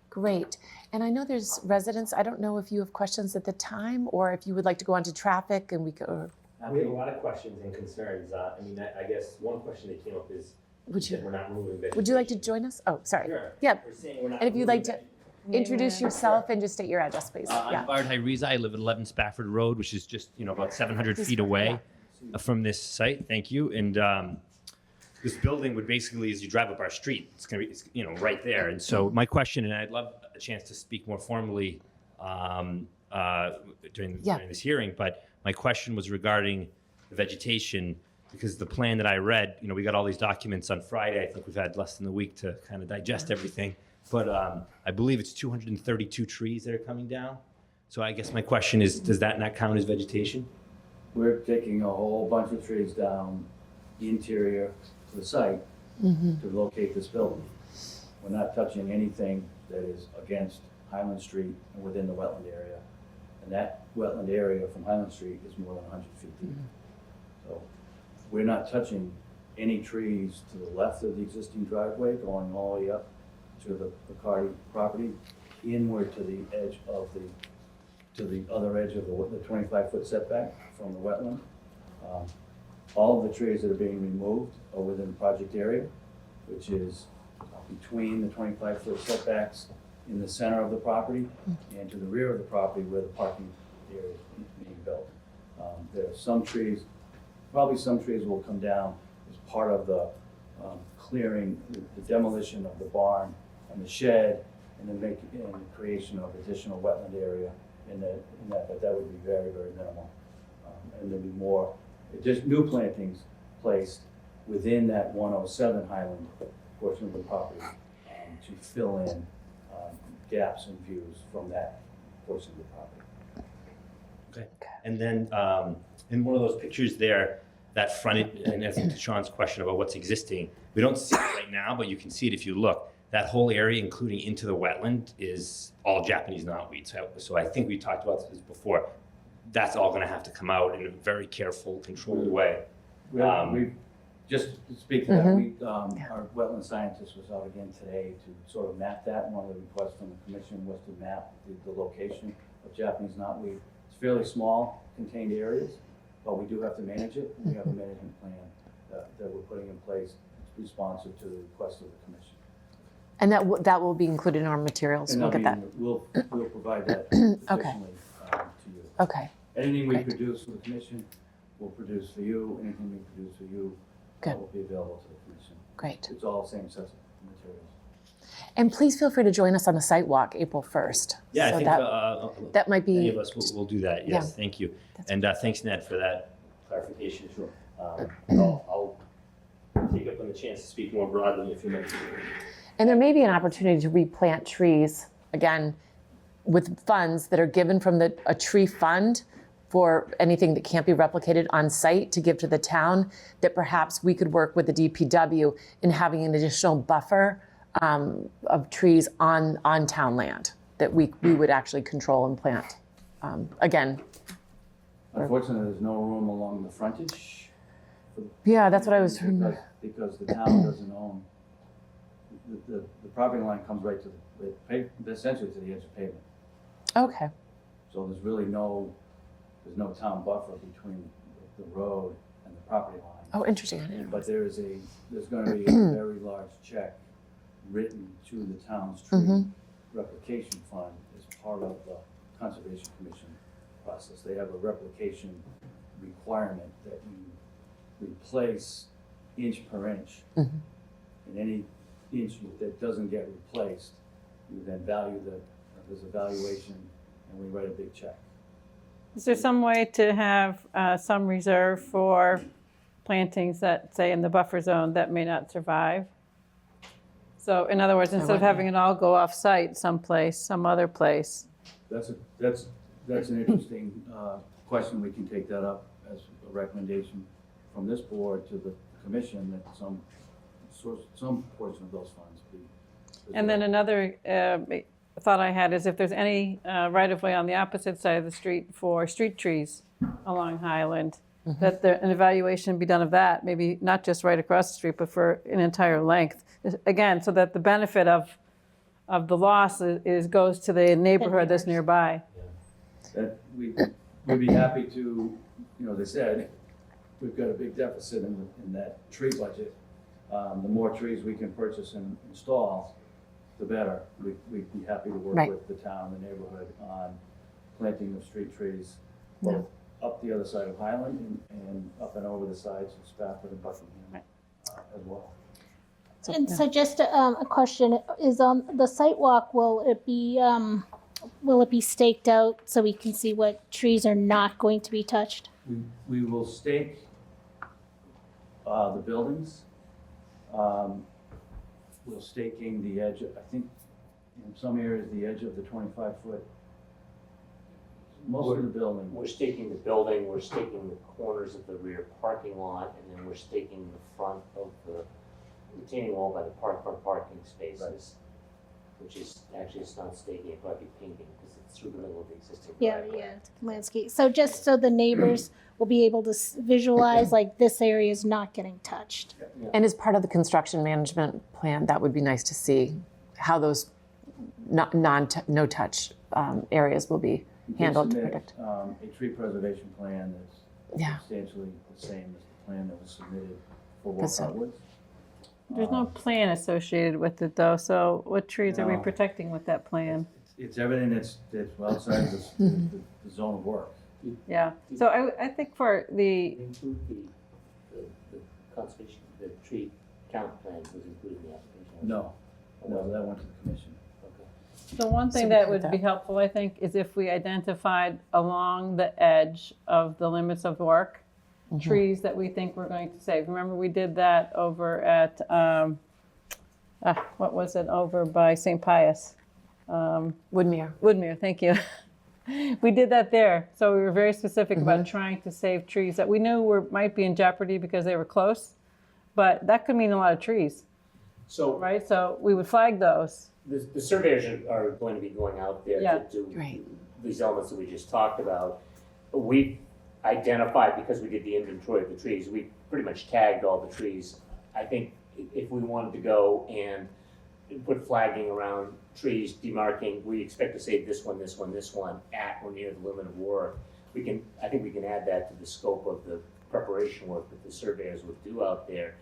Great. And I know there's residents, I don't know if you have questions at the time or if you would like to go on to traffic and we could, We have a lot of questions and concerns. I mean, I guess one question that came up is that we're not removing vegetation. would you like to join us? Oh, sorry. Sure. Yeah. We're saying we're not And if you'd like to removing introduce yourself and just state your address, please. I'm Bard Hyriza. I live at 11 Spafford Road, which is just, about 700 feet away from this site. Thank you. And this building would basically, as you drive up our street, it's going to be, right there. And so my question, and I'd love a chance to speak more formally during this hearing, but my question was regarding the vegetation, because the plan that I read, we got all these documents on Friday. I think we've had less than a week to kind of digest everything. But I believe it's 232 trees that are coming down. So I guess my question is, does that not count as vegetation? We're taking a whole bunch of trees down the interior to the site to locate this building. We're not touching anything that is against Highland Street and within the wetland area. And that wetland area from Highland Street is more than 100 feet deep. So we're not touching any trees to the left of the existing driveway, going all the way up to the Bacardi property, inward to the edge of to the other edge of the 25-foot setback from the wetland. All of the trees that are being removed are within the project area, which is between the 25-foot setbacks in the center of the property and to the rear of the property where the parking area is being built. There are some trees probably some trees will come down as part of the clearing, the demolition of the barn and the shed, and then the creation of additional wetland area in that, but that would be very, very minimal. And there'd be more, just new plantings placed within that 107 Highland portion of the property to fill in gaps and views from that portion of the property. Okay. And then in one of those pictures there, that frontage, and I think to Sean's question about what's existing, we don't see it right now, but you can see it if you look. That whole area, including into the wetland, is all Japanese knotweed. So I think we talked about this before. That's all going to have to come out in a very careful, controlled way. We just to speak to that, our wetland scientist was out again today to sort of map that. One of the requests from the commission was to map the location of Japanese knotweed. It's fairly small, contained areas, but we do have to manage it. We have a management plan that we're putting in place responsive to the request of the commission. And that will be included in our materials. And We'll get that. We'll provide that additionally to you. Okay. Anything we produce for the commission, we'll produce for you. Anything we produce for you will be available to the commission. Great. It's all the same set of materials. And please feel free to join us on the site walk April 1st. Yeah, So I think that might be. any of us will do that. Yes, Yeah. thank you. And thanks, Ned, for that clarification. Sure. I'll take up on the chance to speak more broadly in a few minutes. And there may be an opportunity to replant trees, again, with funds that are given from a tree fund for anything that can't be replicated on site to give to the town, that perhaps we could work with the DPW in having an additional buffer of trees on town land that we would actually control and plant. Again. Unfortunately, there's no room along the frontage. Yeah, that's what I was. Because the town doesn't own. The property line comes right to essentially to the edge of pavement. Okay. So there's really no town buffer between the road and the property line. Oh, interesting. I didn't know. But there's going to be a very large check written to the town's tree replication fund as part of the Conservation Commission process. They have a replication requirement that you replace inch per inch. And any inch that doesn't get replaced, you then value there's a valuation, and we write a big check. Is there some way to have some reserve for plantings that, say, in the buffer zone that may not survive? So in other words, instead of having it all go off-site someplace, some other place. That's an interesting question. We can take that up as a recommendation from this board to the commission that some portion of those funds be. And then another thought I had is if there's any right-of-way on the opposite side of the street for street trees along Highland, that an evaluation be done of that, maybe not just right across the street, but for an entire length. Again, so that the benefit of the loss goes to the neighborhood that's nearby. That we'd be happy to, as I said, we've got a big deficit in that tree budget. The more trees we can purchase and install, the better. We'd be happy to work with the town, the neighborhood on planting of street trees, both up the other side of Highland and up and over the sides of Spafford and Buckingham as well. And so just a question is on the site walk, will it be staked out so we can see what trees are not going to be touched? We will stake the buildings. We're staking the edge, I think in some areas, the edge of the 25-foot, most of the building. We're staking the building, we're staking the corners of the rear parking lot, and then we're staking the front of the retaining wall by the front parking spaces, which is actually, it's not staking, it might be painting because it's through the middle of the existing driveway. Yeah, landscape. So just so the neighbors will be able to visualize like this area is not getting touched. And as part of the construction management plan, that would be nice to see how those no-touch areas will be handled to protect. A tree preservation plan that's substantially the same as the plan that was submitted for Walcott Woods. There's no plan associated with it, though, so what trees are we protecting with that plan? It's everything that's outside the zone of work. Yeah, so I think for the the conservation, the tree count plan was included in the application? No, that went to the commission. So one thing that would be helpful, I think, is if we identified along the edge of the limits of work, trees that we think we're going to save. Remember, we did that over at, what was it, over by St. Pius? Woodmere. Woodmere, thank you. We did that there. So we were very specific about trying to save trees that we knew might be in jeopardy because they were close, but that could mean a lot of trees. So, right? So we would flag those. The surveyors are going to be going out there Yeah. to do these elements that we just talked about. We identified, because we did the inventory of the trees, we pretty much tagged all the trees. I think if we wanted to go and put flagging around trees, demarking, we expect to save this one, this one, this one at or near the limit of work. I think we can add that to the scope of the preparation work that the surveyors would do out there.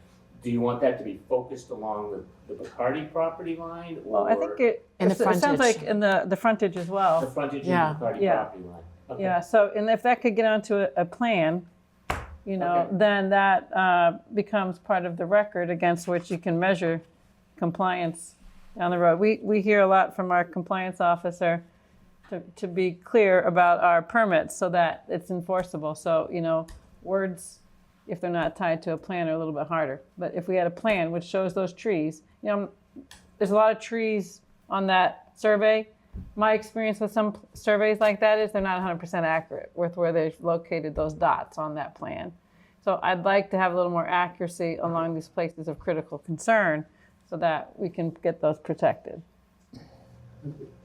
Do you want that to be focused along the Bacardi property line? Or Well, I think it sounds like in the frontage as well. the frontage of the Bacardi property line? Okay. Yeah, so, and if that could get onto a plan, then that becomes part of the record against which you can measure compliance down the road. We hear a lot from our compliance officer to be clear about our permits so that it's enforceable. So, words, if they're not tied to a plan, are a little bit harder. But if we had a plan which shows those trees, there's a lot of trees on that survey. My experience with some surveys like that is they're not 100% accurate with where they've located those dots on that plan. So I'd like to have a little more accuracy along these places of critical concern so that we can get those protected.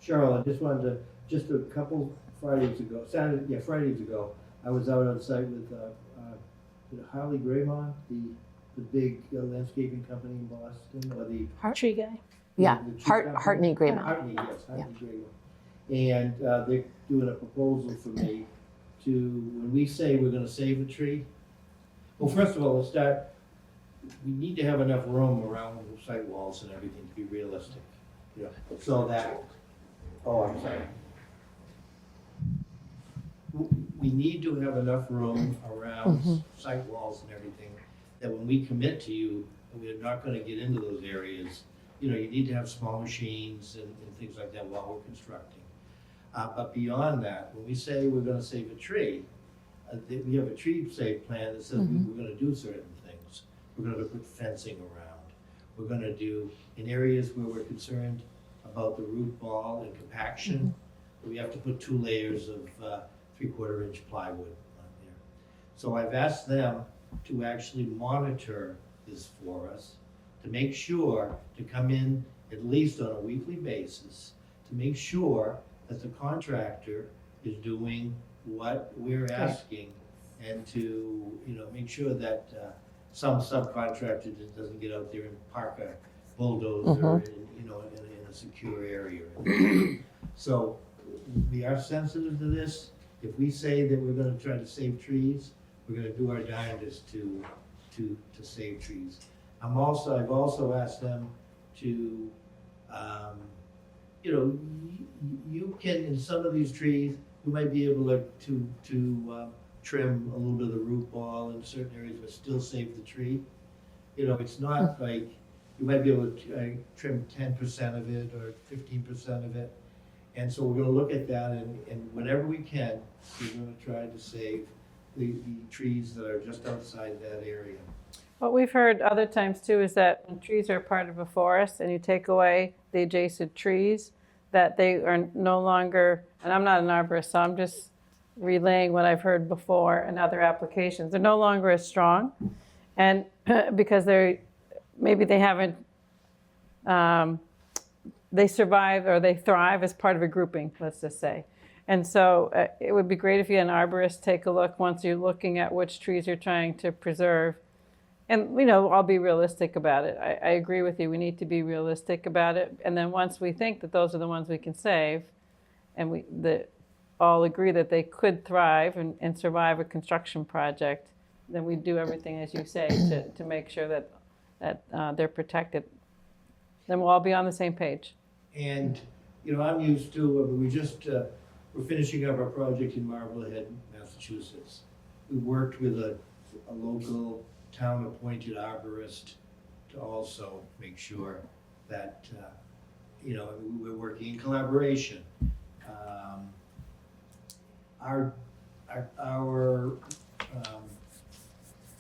Cheryl, I just wanted to, just a couple Fridays ago, Fridays ago, I was out on site with Harley Graymont, the big landscaping company in Boston, or the Tree guy. Yeah, the tree company. Hartney Graymont. Hartney, yes, Hartney Graymont. And they're doing a proposal for me to, when we say we're gonna save a tree, well, first of all, let's start, we need to have enough room around the site walls and everything to be realistic. So that, I'm sorry. We need to have enough room around site walls and everything, that when we commit to you, and we're not gonna get into those areas, you need to have small machines and things like that while we're constructing. But beyond that, when we say we're gonna save a tree, we have a tree save plan that says we're gonna do certain things. We're gonna put fencing around. We're gonna do, in areas where we're concerned about the root ball and compaction, we have to put 2 layers of 3/4 inch plywood on there. So I've asked them to actually monitor this for us, to make sure, to come in at least on a weekly basis, to make sure that the contractor is doing what we're asking, and to, make sure that some subcontractor just doesn't get out there and park a bulldozer in a secure area. So we are sensitive to this. If we say that we're gonna try to save trees, we're gonna do our darndest to save trees. I've also asked them to, you can, in some of these trees, you might be able to trim a little bit of the root ball in certain areas, but still save the tree. It's not like, you might be able to trim 10% of it or 15% of it. And so we're gonna look at that, and whenever we can, we're gonna try to save the trees that are just outside that area. What we've heard other times too is that when trees are part of a forest and you take away the adjacent trees, that they are no longer, and I'm not an arborist, so I'm just relaying what I've heard before in other applications, they're no longer as strong. And because maybe they haven't, they survive or they thrive as part of a grouping, let's just say. And so it would be great if you had an arborist take a look once you're looking at which trees you're trying to preserve. And, I'll be realistic about it. I agree with you. We need to be realistic about it. And then once we think that those are the ones we can save, and we all agree that they could thrive and survive a construction project, then we do everything, as you say, to make sure that they're protected. Then we'll all be on the same page. And, I'm used to, we're finishing up our project in Marblehead, Massachusetts. We worked with a local town-appointed arborist to also make sure that, we're working in collaboration. Our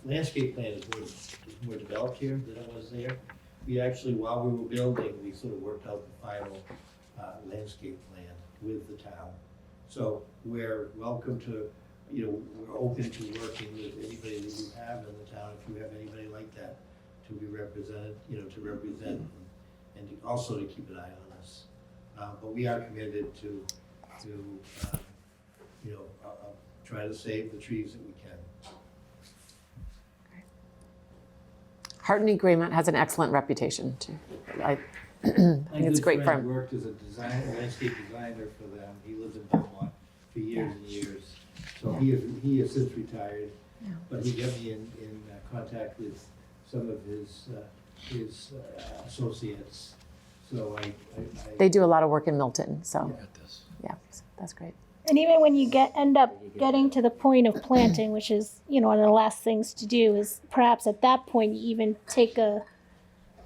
landscape plan is more developed here than it was there. We actually, while we were building, we sort of worked out the final landscape plan with the town. So we're welcome to, we're open to working with anybody that you have in the town, if you have anybody like that, to be represented, to represent and also to keep an eye on us. But we are committed to try to save the trees that we can. Hardin Agreement has an excellent reputation too. I think it's a great My good friend firm. worked as a landscape designer for them. He lived in Belmont for years and years. So he has since retired, but he got me in contact with some of his associates. So They do a lot of work in Milton, so yeah, that's great. And even when you end up getting to the point of planting, which is, one of the last things to do, is perhaps at that point you even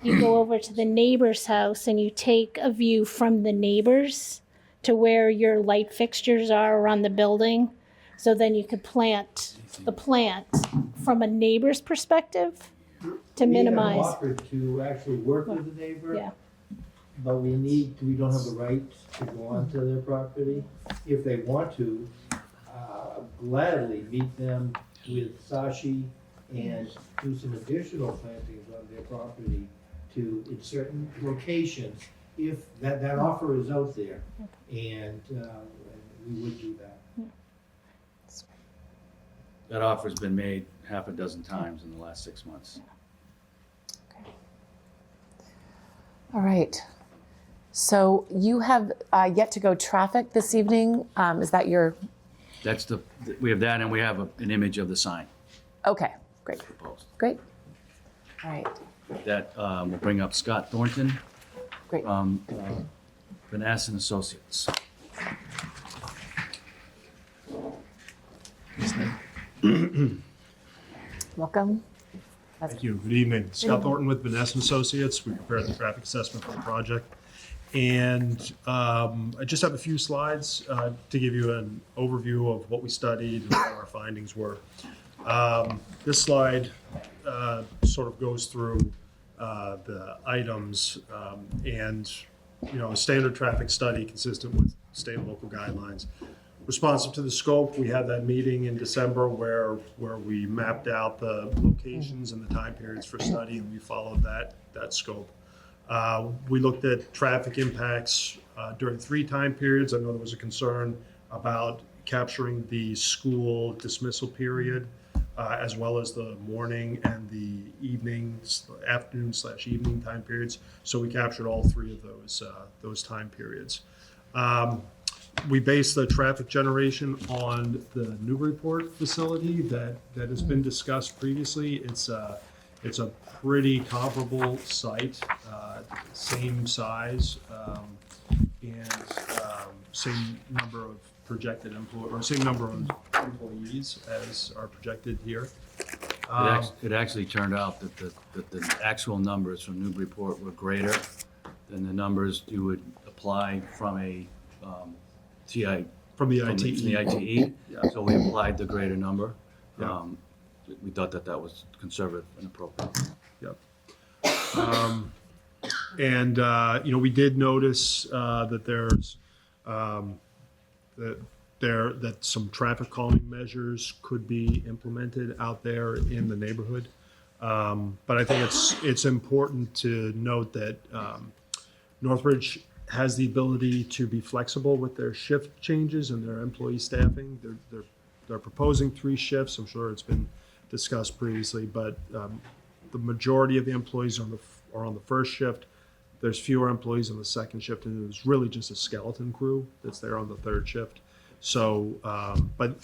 you go over to the neighbor's house and you take a view from the neighbors to where your light fixtures are around the building. So then you could plant the plant from a neighbor's perspective to minimize. We have offered to actually work with the neighbor. Yeah. But we don't have the right to go onto their property. If they want to, gladly meet them with Sashi and do some additional plantings on their property in certain locations, if that offer is out there, and we would do that. That offer's been made half a dozen times in the last 6 months. All right. So you have yet to go traffic this evening. Is that your? We have that, and we have an image of the sign Okay, great. proposed. Great. All right. That will bring up Scott Thornton. Great. From Vaness and Associates. Welcome. Thank you. Good evening. Scott Thornton with Vanessa Associates. We prepared the traffic assessment for the project. And I just have a few slides to give you an overview of what we studied and what our findings were. This slide sort of goes through the items and, a standard traffic study consistent with state and local guidelines. Responsive to the scope, we had that meeting in December where we mapped out the locations and the time periods for study, and we followed that scope. We looked at traffic impacts during 3 time periods. I know there was a concern about capturing the school dismissal period as well as the morning and the afternoon/evening time periods. So we captured all 3 of those time periods. We based the traffic generation on the Newburyport facility that has been discussed previously. It's a pretty comparable site, same size, and same number of projected same number of employees as are projected here. It actually turned out that the actual numbers from Newburyport were greater than the numbers you would apply from a from the ITE. Yeah. So we applied the greater number. Yeah. We thought that was conservative and appropriate. Yep. We did notice that there's that some traffic calming measures could be implemented out there in the neighborhood. But I think it's important to note that Northridge has the ability to be flexible with their shift changes and their employee staffing. They're proposing 3 shifts. I'm sure it's been discussed previously, but the majority of the employees are on the first shift. There's fewer employees on the second shift, and it was really just a skeleton crew that's there on the third shift. So,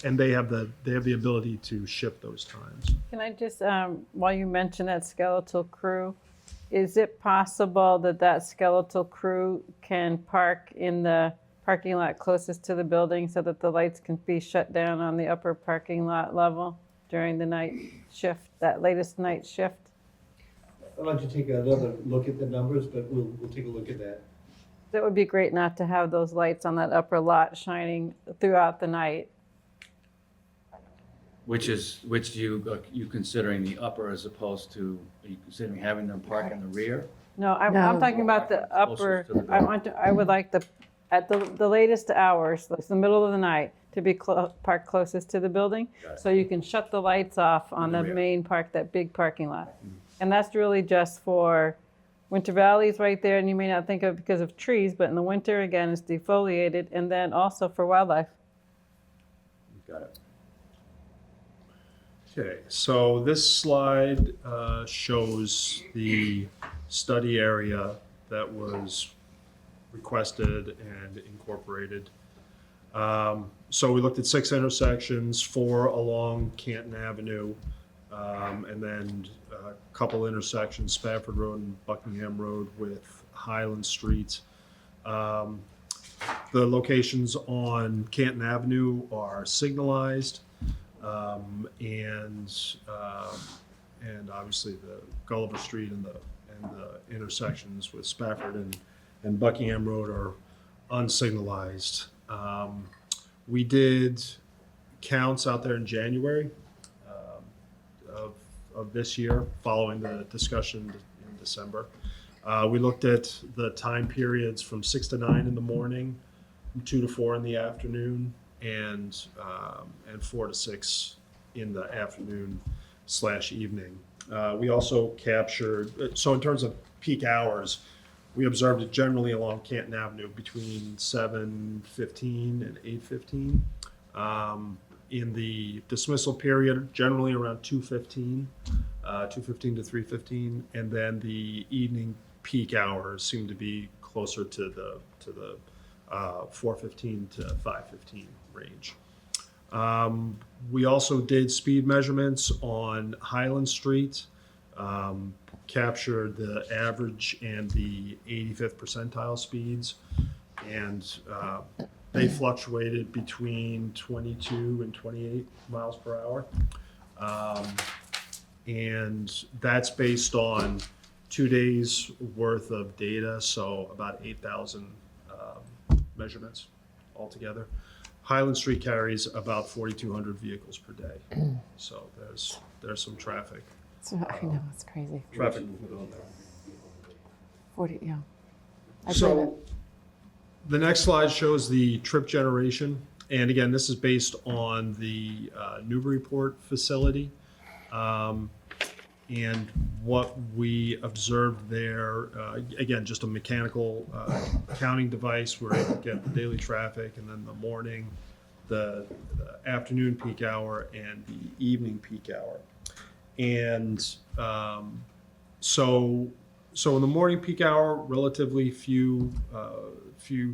and they have the ability to shift those times. Can I just, while you mention that skeletal crew, is it possible that skeletal crew can park in the parking lot closest to the building so that the lights can be shut down on the upper parking lot level? during the night shift, that latest night shift? I'd like to take another look at the numbers, but we'll take a look at that. That would be great not to have those lights on that upper lot shining throughout the night. Which you considering the upper as opposed to, are you considering having them park in the rear? No, I'm No. talking about the upper, Closest to the I would like at the latest hours, like the middle of the night, to be parked closest to the building. Got it. So you can shut the lights off on the the rear. main that big parking lot. And that's really just for, Winter Valley's right there, and you may not think of it because of trees, but in the winter, again, it's defoliated, and then also for wildlife. Got it. Okay, so this slide shows the study area that was requested and incorporated. So we looked at 6 intersections, 4 along Canton Avenue, and then a couple intersections, Spafford Road and Buckingham Road with Highland Street. The locations on Canton Avenue are signalized, and obviously the Gulliver Street and the intersections with Spafford and Buckingham Road are unsignalized. We did counts out there in January of this year, following the discussion in December. We looked at the time periods from 6 to 9 in the morning, 2 to 4 in the afternoon, and 4 to 6 in the afternoon/evening. We also captured, so in terms of peak hours, we observed it generally along Canton Avenue between 7:15 and 8:15. In the dismissal period, generally around 2:15 to 3:15, and then the evening peak hours seem to be closer to the 4:15 to 5:15 range. We also did speed measurements on Highland Street, captured the average and the 85th percentile speeds, and they fluctuated between 22 and 28 miles per hour. And that's based on 2 days worth of data, so about 8,000 measurements altogether. Highland Street carries about 4,200 vehicles per day, so there's some traffic. I know, it's crazy. Traffic. 40, yeah. So the next slide shows the trip generation. And again, this is based on the Newburyport facility. And what we observed there, again, just a mechanical counting device. We're able to get the daily traffic, and then the morning, the afternoon peak hour, and the evening peak hour. And so in the morning peak hour, relatively few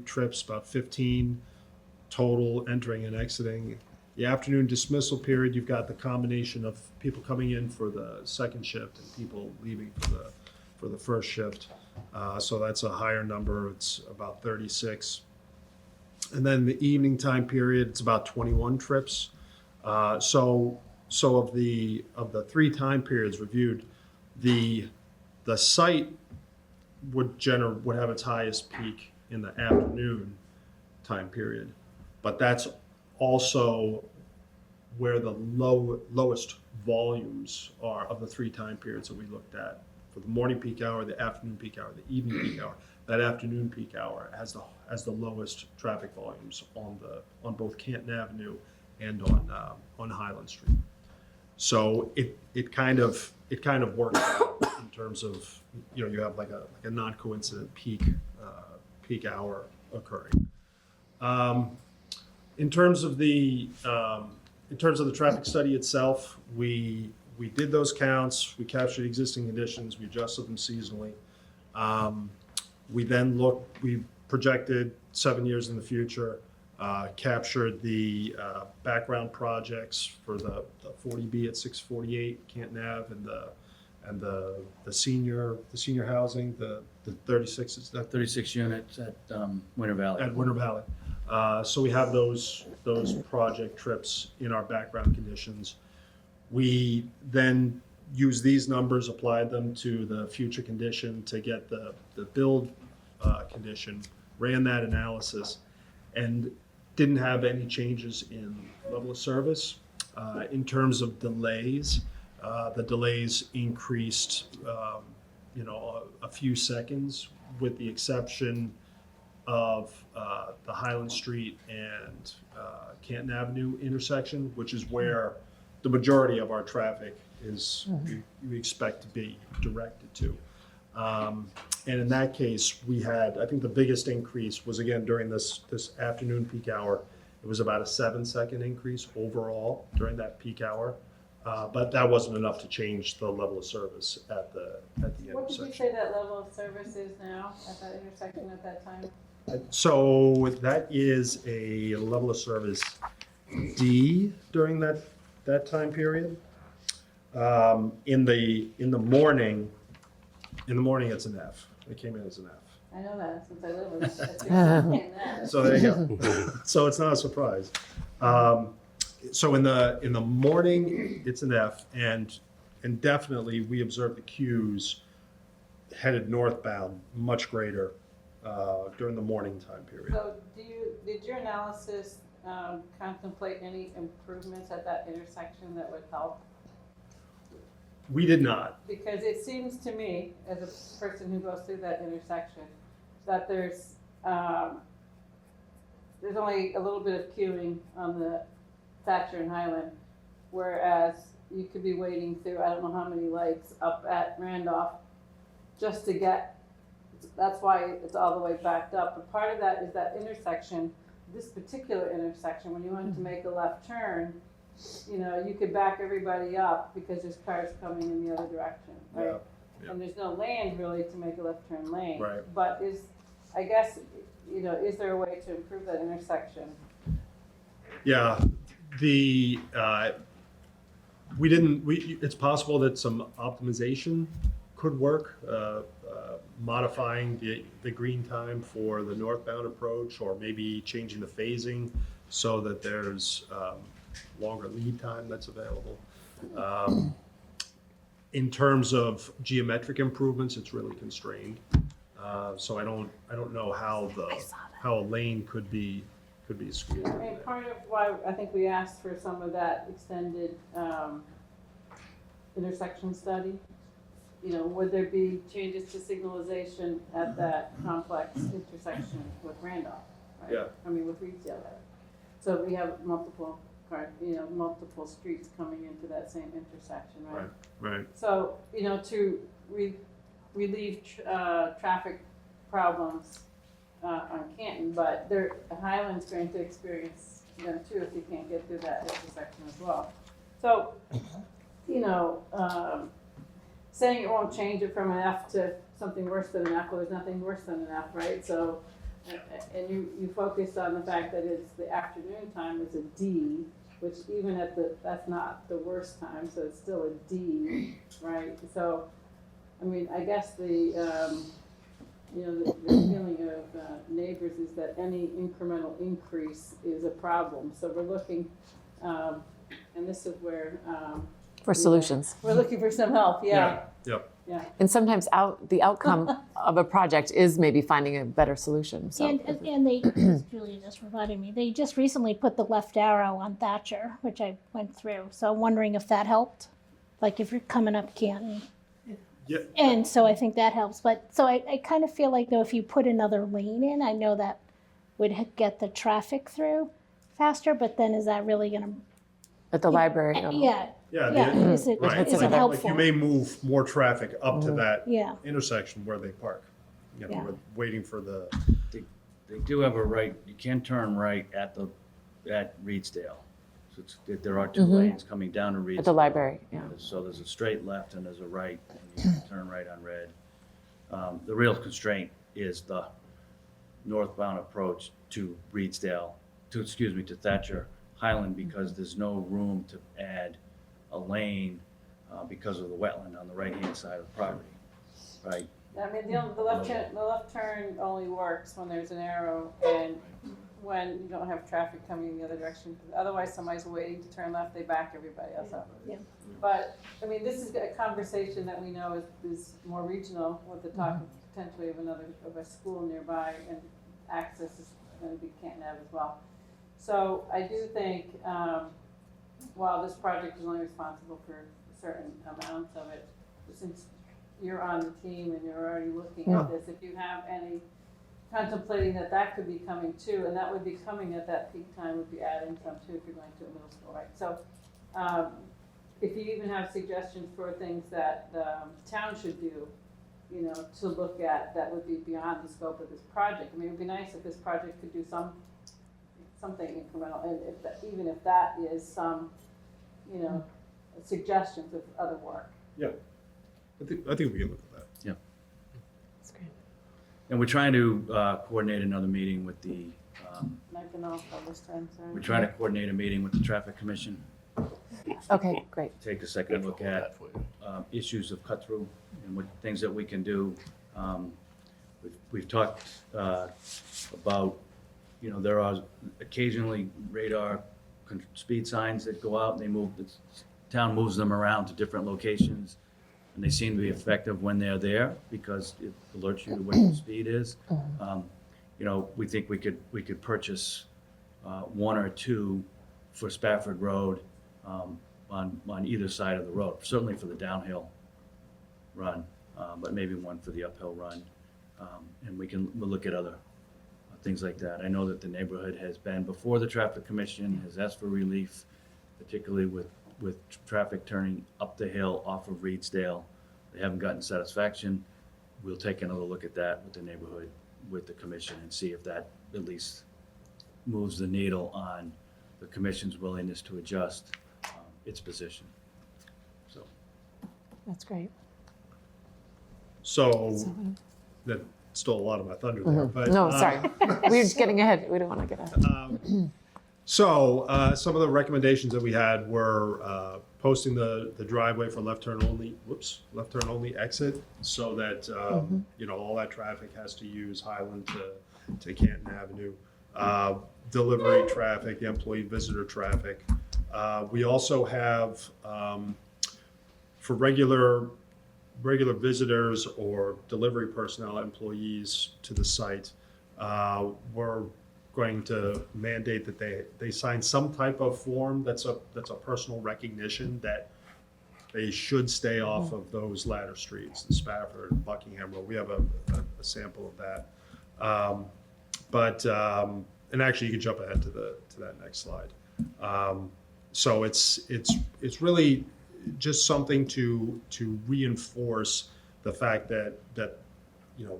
trips, about 15 total entering and exiting. The afternoon dismissal period, you've got the combination of people coming in for the second shift and people leaving for the first shift. So that's a higher number. It's about 36. And then the evening time period, it's about 21 trips. So of the 3 time periods reviewed, the site would have its highest peak in the afternoon time period, but that's also where the lowest volumes are of the 3 time periods that we looked at. For the morning peak hour, the afternoon peak hour, the evening peak hour. That afternoon peak hour has the lowest traffic volumes on both Canton Avenue and on Highland Street. So it kind of works out in terms of, you have like a non-coincident peak hour occurring. In terms of the traffic study itself, we did those counts, we captured existing conditions, we adjusted them seasonally. We projected 7 years in the future, captured the background projects for the 40B at 648 Canton Ave and the senior housing, the 36 is that 36 units at Winter Valley. At Winter Valley. So we have those project trips in our background conditions. We then used these numbers, applied them to the future condition to get the build condition, ran that analysis, and didn't have any changes in level of service. In terms of delays, the delays increased, a few seconds, with the exception of the Highland Street and Canton Avenue intersection, which is where the majority of our traffic is, we expect to be directed to. And in that case, we had, I think the biggest increase was, again, during this afternoon peak hour. It was about a 7-second increase overall during that peak hour. But that wasn't enough to change the level of service at the intersection. What did you say that level of service is now at that intersection at that time? So that is a level of service D during that time period. In the morning, it's an F. It came in as an F. I know that since I live with it. So there you go. So it's not a surprise. So in the morning, it's an F, and definitely we observed the queues headed northbound much greater during the morning time period. So did your analysis contemplate any improvements at that intersection that would help? We did not. Because it seems to me, as a person who goes through that intersection, that there's only a little bit of queuing on the Thatcher and Highland, whereas you could be waiting through I don't know how many lights up at Randolph just to get. That's why it's all the way backed up. But part of that is that intersection, this particular intersection, when you wanted to make a left turn, you could back everybody up because there's cars coming in the other direction, right? Yeah. Yeah. And there's no land really to make a left turn lane. Right. But I guess, is there a way to improve that intersection? Yeah, it's possible that some optimization could work, modifying the green time for the northbound approach, or maybe changing the phasing so that there's longer lead time that's available. In terms of geometric improvements, it's really constrained. So I don't know how a lane could be skewed. And part of why I think we asked for some of that extended intersection study, would there be changes to signalization at that complex intersection with Randolph, right? Yeah. I mean, with Reedsdale. So we have multiple streets coming into that same intersection, right? Right. So, to relieve traffic problems on Canton, but Highland's going to experience them too if you can't get through that intersection as well. So, saying it won't change it from an F to something worse than an F, well, there's nothing worse than an F, right? So, and you focused on the fact that it's the afternoon time is a D, which even that's not the worst time, so it's still a D, right? So, I mean, I guess the feeling of neighbors is that any incremental increase is a problem. So we're looking, and this is where For solutions. we're looking for some help. Yeah. Yep. Yeah. And sometimes the outcome of a project is maybe finding a better solution. So And they, Julia just reminded me, they just recently put the left arrow on Thatcher, which I went through. So I'm wondering if that helped, like if you're coming up Canton. Yeah. And so I think that helps. But so I kind of feel like though if you put another lane in, I know that would get the traffic through faster, but then is that really going to? At the library. Yeah. Yeah. Is it, Right. is it Like helpful? you may move more traffic up to that Yeah. intersection where they park. Yeah. We're waiting for the. They do have a right, you can turn right at Reedsdale. So there are two lanes coming down to Reedsdale. At the library, yeah. So there's a straight left and there's a right, and you can turn right on red. The real constraint is the northbound approach to Reedsdale, to Thatcher Highland, because there's no room to add a lane because of the wetland on the right-hand side of the property, right? I mean, the left turn only works when there's an arrow and when you don't have traffic coming in the other direction. Otherwise, somebody's waiting to turn left, they back everybody else up. Yeah. But, I mean, this is a conversation that we know is more regional with the talk of potentially of a school nearby, and access is going to be Canton Ave as well. So I do think, while this project is only responsible for certain amounts of it, since you're on the team and you're already looking at this, if you have any contemplating that could be coming too, and that would be coming at that peak time, would be adding some too if you're going to a middle school, right? So if you even have suggestions for things that the town should do, you know, to look at, that would be beyond the scope of this project. I mean, it would be nice if this project could do something incremental, and even if that is some, you know, suggestions of other work. Yeah, I think we can look at that. Yeah. That's great. And we're trying to coordinate another meeting with the, I've been off all this time, sorry. we're trying to coordinate a meeting with the Traffic Commission. Okay, great. Take a second look at issues of cut through and what things that we can do. We've talked about, you know, there are occasionally radar speed signs that go out and they move, the town moves them around to different locations. And they seem to be effective when they're there because it alerts you to what the speed is. You know, we think we could purchase one or two for Spafford Road on either side of the road, certainly for the downhill run, but maybe one for the uphill run. And we'll look at other things like that. I know that the neighborhood has been before the Traffic Commission, has asked for relief, particularly with traffic turning up the hill off of Reedsdale. They haven't gotten satisfaction. We'll take another look at that with the neighborhood, with the commission, and see if that at least moves the needle on the commission's willingness to adjust its position. So That's great. So that stole a lot of my thunder there. But, No, sorry. We were just getting ahead. We don't want to get ahead. So some of the recommendations that we had were posting the driveway for left turn only exit, so that you know, all that traffic has to use Highland to Canton Avenue. Delivery traffic, employee visitor traffic. We also have for regular visitors or delivery personnel, employees to the site, we're going to mandate that they sign some type of form that's a personal recognition that they should stay off of those ladder streets, the Spafford, Buckingham Road. We have a sample of that. And actually you can jump ahead to that next slide. So it's really just something to reinforce the fact that you know,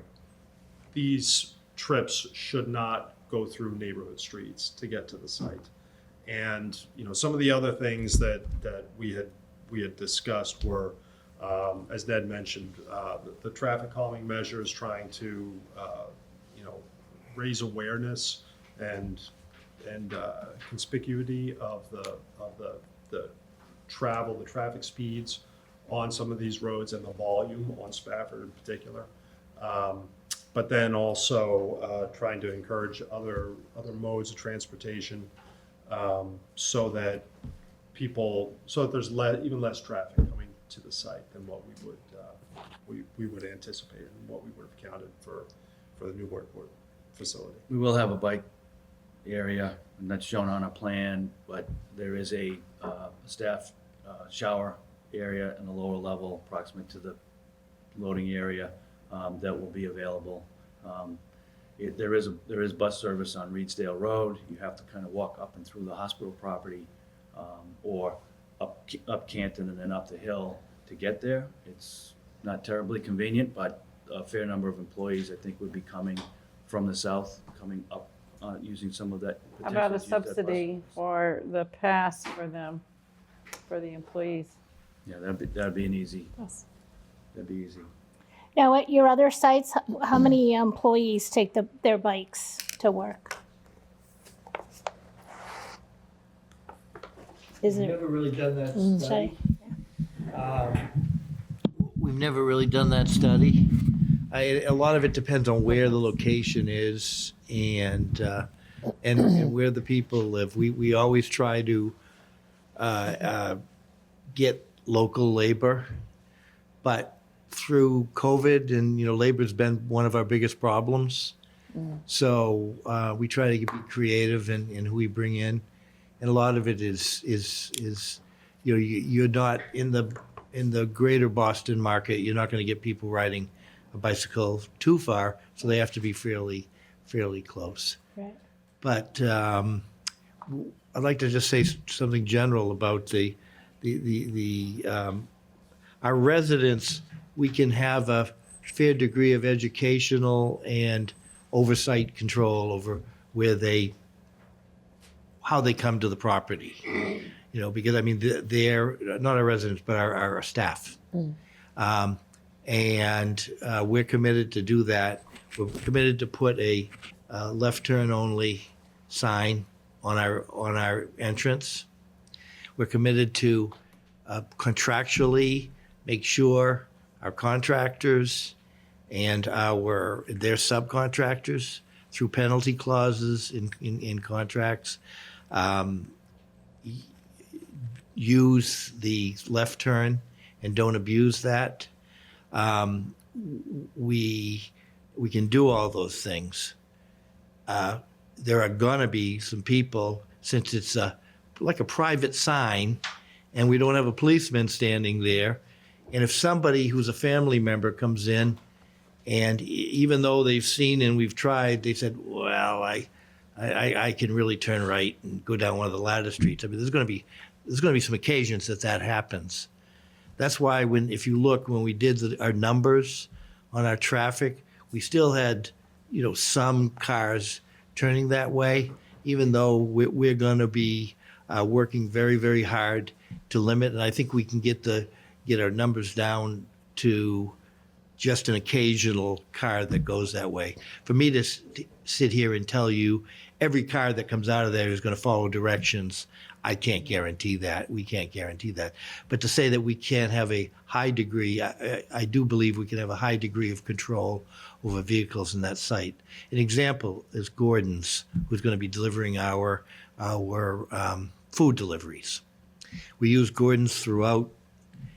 these trips should not go through neighborhood streets to get to the site. And you know, some of the other things that we had discussed were, as Ned mentioned, the traffic calming measures, trying to you know, raise awareness and conspicuity of the travel, the traffic speeds on some of these roads and the volume on Spafford in particular. But then also trying to encourage other modes of transportation, so that there's even less traffic coming to the site than what we would anticipate and what we would have counted for the Newport facility. we will have a bike area, and that's shown on a plan, but there is a staff shower area in the lower level proximate to the loading area that will be available. There is bus service on Reedsdale Road. You have to kind of walk up and through the hospital property, or up Canton and then up the hill to get there. It's not terribly convenient, but a fair number of employees, I think, would be coming from the south, coming up, using some of that. How about a potentially use that bus subsidy for the pass for them, for the employees? Yeah, that'd be an easy. Yes. That'd be easy. Now, at your other sites, how many employees take their bikes to work? Is We've it? never really done that Sorry. study. We've never really done that study. A lot of it depends on where the location is and where the people live. We always try to get local labor, but through COVID and, labor's been one of our biggest problems. So we try to be creative in who we bring in. And a lot of it is you're not in the greater Boston market, you're not going to get people riding a bicycle too far, so they have to be fairly close. Right. But I'd like to just say something general about our residents. We can have a fair degree of educational and oversight control over how they come to the property. Because I mean, they're not our residents, but our staff. And we're committed to do that. We're committed to put a left turn only sign on our entrance. We're committed to contractually make sure our contractors and their subcontractors, through penalty clauses in contracts, use the left turn and don't abuse that. We can do all those things. There are gonna be some people, since it's like a private sign and we don't have a policeman standing there, and if somebody who's a family member comes in and even though they've seen and we've tried, they said, well, I can really turn right and go down one of the ladder streets. I mean, there's going to be some occasions that happens. That's why when we did our numbers on our traffic, we still had, some cars turning that way, even though we're going to be working very, very hard to limit. And I think we can get our numbers down to just an occasional car that goes that way. For me to sit here and tell you every car that comes out of there is going to follow directions, I can't guarantee that. We can't guarantee that. But to say that we can't have a high degree, I do believe we can have a high degree of control over vehicles in that site. An example is Gordon's, who's going to be delivering our food deliveries. We use Gordon's throughout.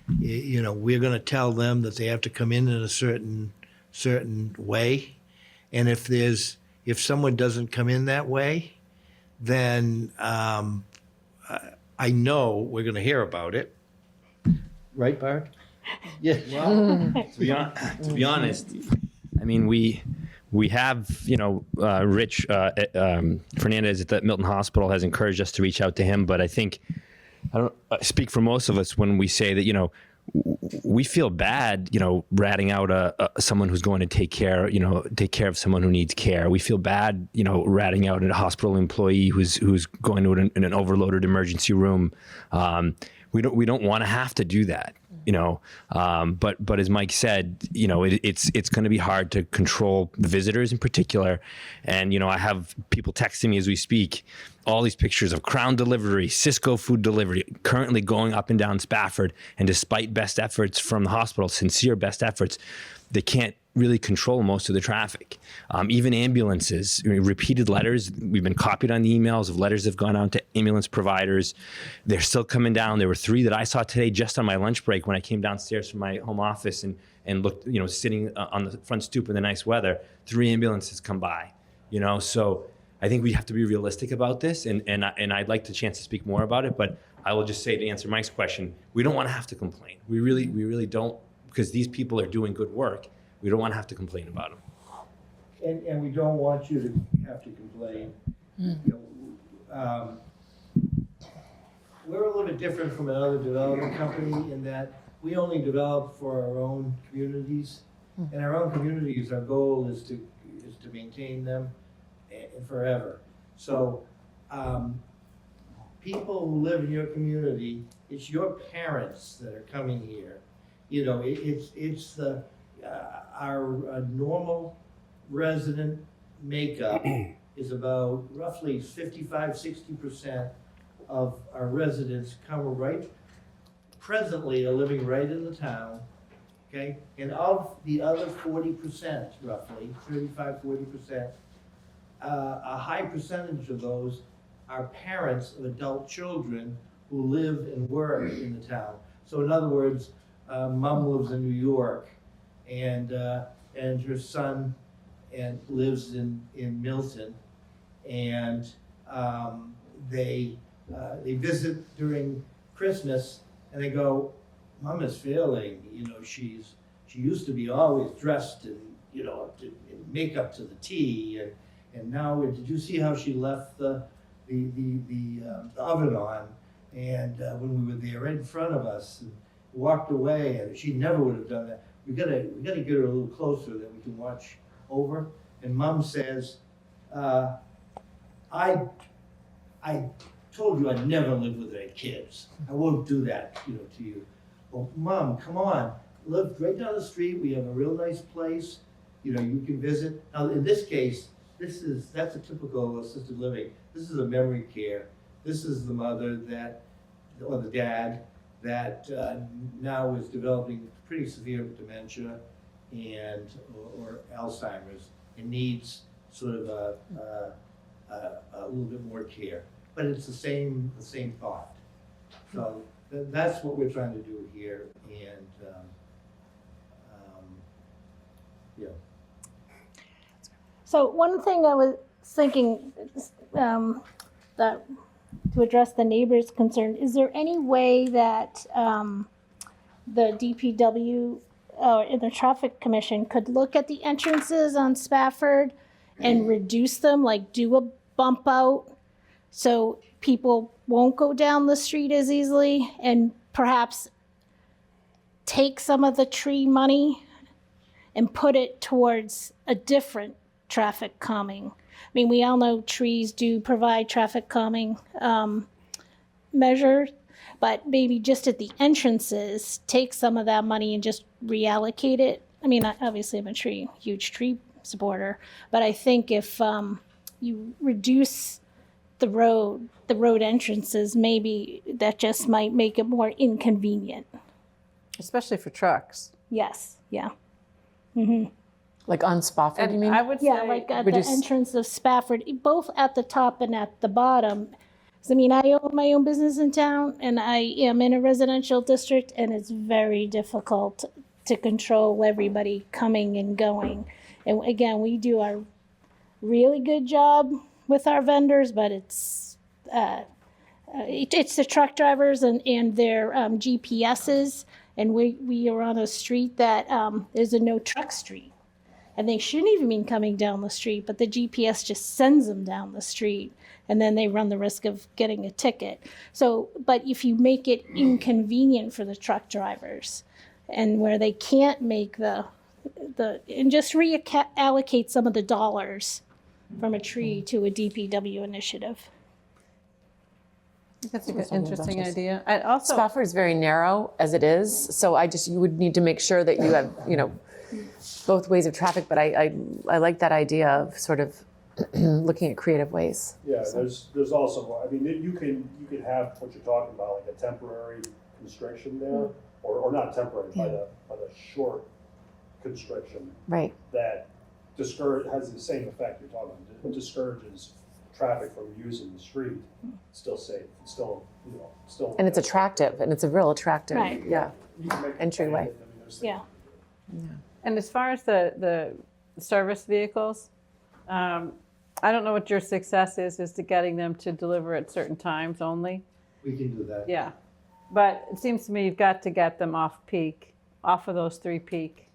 We're going to tell them that they have to come in a certain way, and if someone doesn't come in that way, then I know we're going to hear about it. Right, Bart? Yeah. Well, to be honest, I mean, we have, Rich Fernandez at the Milton Hospital has encouraged us to reach out to him, but I think I don't speak for most of us when we say that, we feel bad, ratting out someone who's going to take care of someone who needs care. We feel bad, ratting out a hospital employee who's going to an overloaded emergency room. We don't want to have to do that, but as Mike said, it's going to be hard to control the visitors in particular. And, I have people texting me as we speak, all these pictures of Crown Delivery, Cisco Food Delivery, currently going up and down Spafford. And despite best efforts from the hospital, sincere best efforts, they can't really control most of the traffic. Even ambulances, repeated letters. We've been copied on the emails of letters that have gone out to ambulance providers. They're still coming down. There were 3 that I saw today just on my lunch break when I came downstairs from my home office and looked, sitting on the front stoop in the nice weather. 3 ambulances come by, so I think we have to be realistic about this, and I'd like the chance to speak more about it, but I will just say, to answer Mike's question, we don't want to have to complain. We really don't, because these people are doing good work. We don't want to have to complain about them. And we don't want you to have to complain. We're a little bit different from another development company in that we only develop for our own communities. And our own communities, our goal is to maintain them and forever. So people who live in your community, it's your parents that are coming here. It's our normal resident makeup is about roughly 55-60% of our residents presently are living right in the town, okay? And of the other 40%, roughly, 35–40%, a high percentage of those are parents of adult children who live and work in the town. So in other words, mom lives in New York, and her son lives in Milton, and they visit during Christmas, and they go, Mom is failing. You know, she used to be always dressed in, you know, in makeup to the T, and now did you see how she left the oven on? And when we were there, right in front of us, and walked away, and she never would have done that. We gotta get her a little closer that we can watch over. And Mom says, I told you I'd never live with any kids. I won't do that, you know, to you. Well, Mom, come on, live right down the street. We have a real nice place. You know, you can visit. Now, in this case, that's a typical assisted living. This is a memory care. This is the mother or the dad that now is developing pretty severe dementia or Alzheimer's and needs sort of a little bit more care. But it's the same thought. So that's what we're trying to do here, and yeah. So one thing I was thinking that to address the neighbor's concern, is there any way that the DPW or the Traffic Commission could look at the entrances on Spafford and reduce them, like do a bump out so people won't go down the street as easily, and perhaps take some of the tree money and put it towards a different traffic calming? I mean, we all know trees do provide traffic calming measures, but maybe just at the entrances, take some of that money and just reallocate it. I mean, obviously I'm a huge tree supporter, but I think if you reduce the road entrances, maybe that just might make it more inconvenient. Especially for trucks. Yes, yeah. Mm-hmm. Like on Spofford, you mean? I would say, Yeah, like at the entrance of Spafford, both at the top and at the bottom. 'Cause, I mean, I own my own business in town, and I am in a residential district, and it's very difficult to control everybody coming and going. And again, we do a really good job with our vendors, but it's the truck drivers and their GPSs, and we are on a street that is a no truck street. And they shouldn't even be coming down the street, but the GPS just sends them down the street, and then they run the risk of getting a ticket. So, but if you make it inconvenient for the truck drivers, and where they can't make and just reallocate some of the dollars from a tree to a DPW initiative. That's a good, interesting idea. And also, Spofford is very narrow as it is, so you would need to make sure that you have, you know, both ways of traffic, but I like that idea of sort of looking at creative ways. Yeah, there's also, I mean, you could have what you're talking about, like a temporary constriction there, or not temporary, but a short constriction. Right. That has the same effect you're talking about. It discourages traffic from using the street. It's still safe. It's still, you know, still. And it's attractive, and it's a real attractive, Right. yeah, You can make it entryway. I mean, there's Yeah. and as far as the service vehicles, I don't know what your success is to getting them to deliver at certain times only. We can do that. Yeah, but it seems to me you've got to get them off of those 3 peak.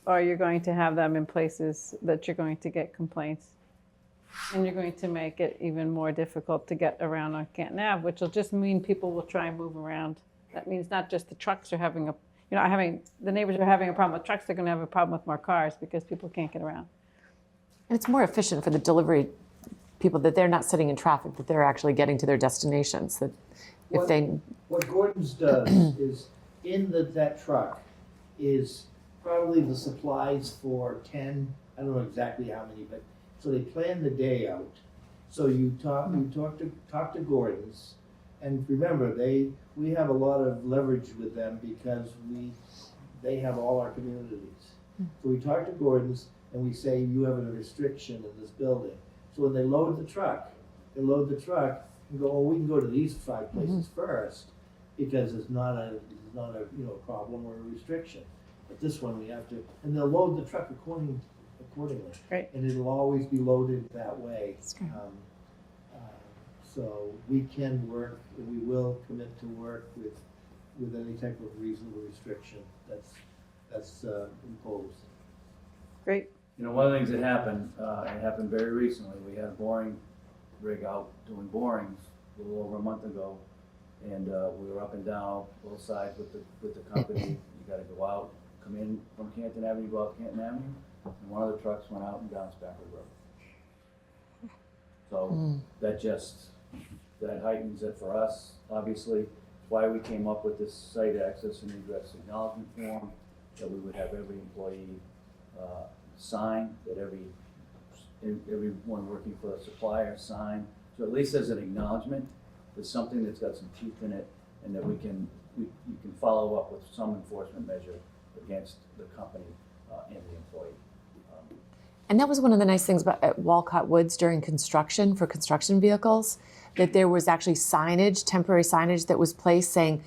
Or you're going to have them in places that you're going to get complaints. And you're going to make it even more difficult to get around on Canton Ave, which will just mean people will try and move around. That means not just the trucks are having the neighbors are having a problem with trucks, they're going to have a problem with more cars because people can't get around. And it's more efficient for the delivery people that they're not sitting in traffic, that they're actually getting to their destinations. That What Gordon's does is in that truck is probably the supplies for 10, I don't know exactly how many, but so they plan the day out. So you talk to Gordon's, And remember, we have a lot of leverage with them because they have all our communities. So we talk to Gordon's and we say, you have a restriction in this building. So when they load the truck and go, oh, we can go to these 5 places first because it's not a problem or a restriction. But this one we have to, and they'll load the truck accordingly. Great. And it'll always be loaded that way. So we can work, and we will commit to work with any type of reasonable restriction that's imposed. Great. You know, one of the things that happened, it happened very recently, we had a boring rig out doing borings a little over a month ago, and we were up and down both sides with the company. You gotta go out, come in from Canton Avenue, go out Canton Avenue, and one of the trucks went out and down Spafford Road. So that heightens it for us, obviously. It's why we came up with this site access and egress acknowledgement form, that we would have every employee sign, that everyone working for a supplier sign. So at least as an acknowledgement, there's something that's got some teeth in it, and that you can follow up with some enforcement measure against the company and the employee. And that was one of the nice things about at Walcott Woods during construction for construction vehicles, that there was actually signage, temporary signage that was placed saying,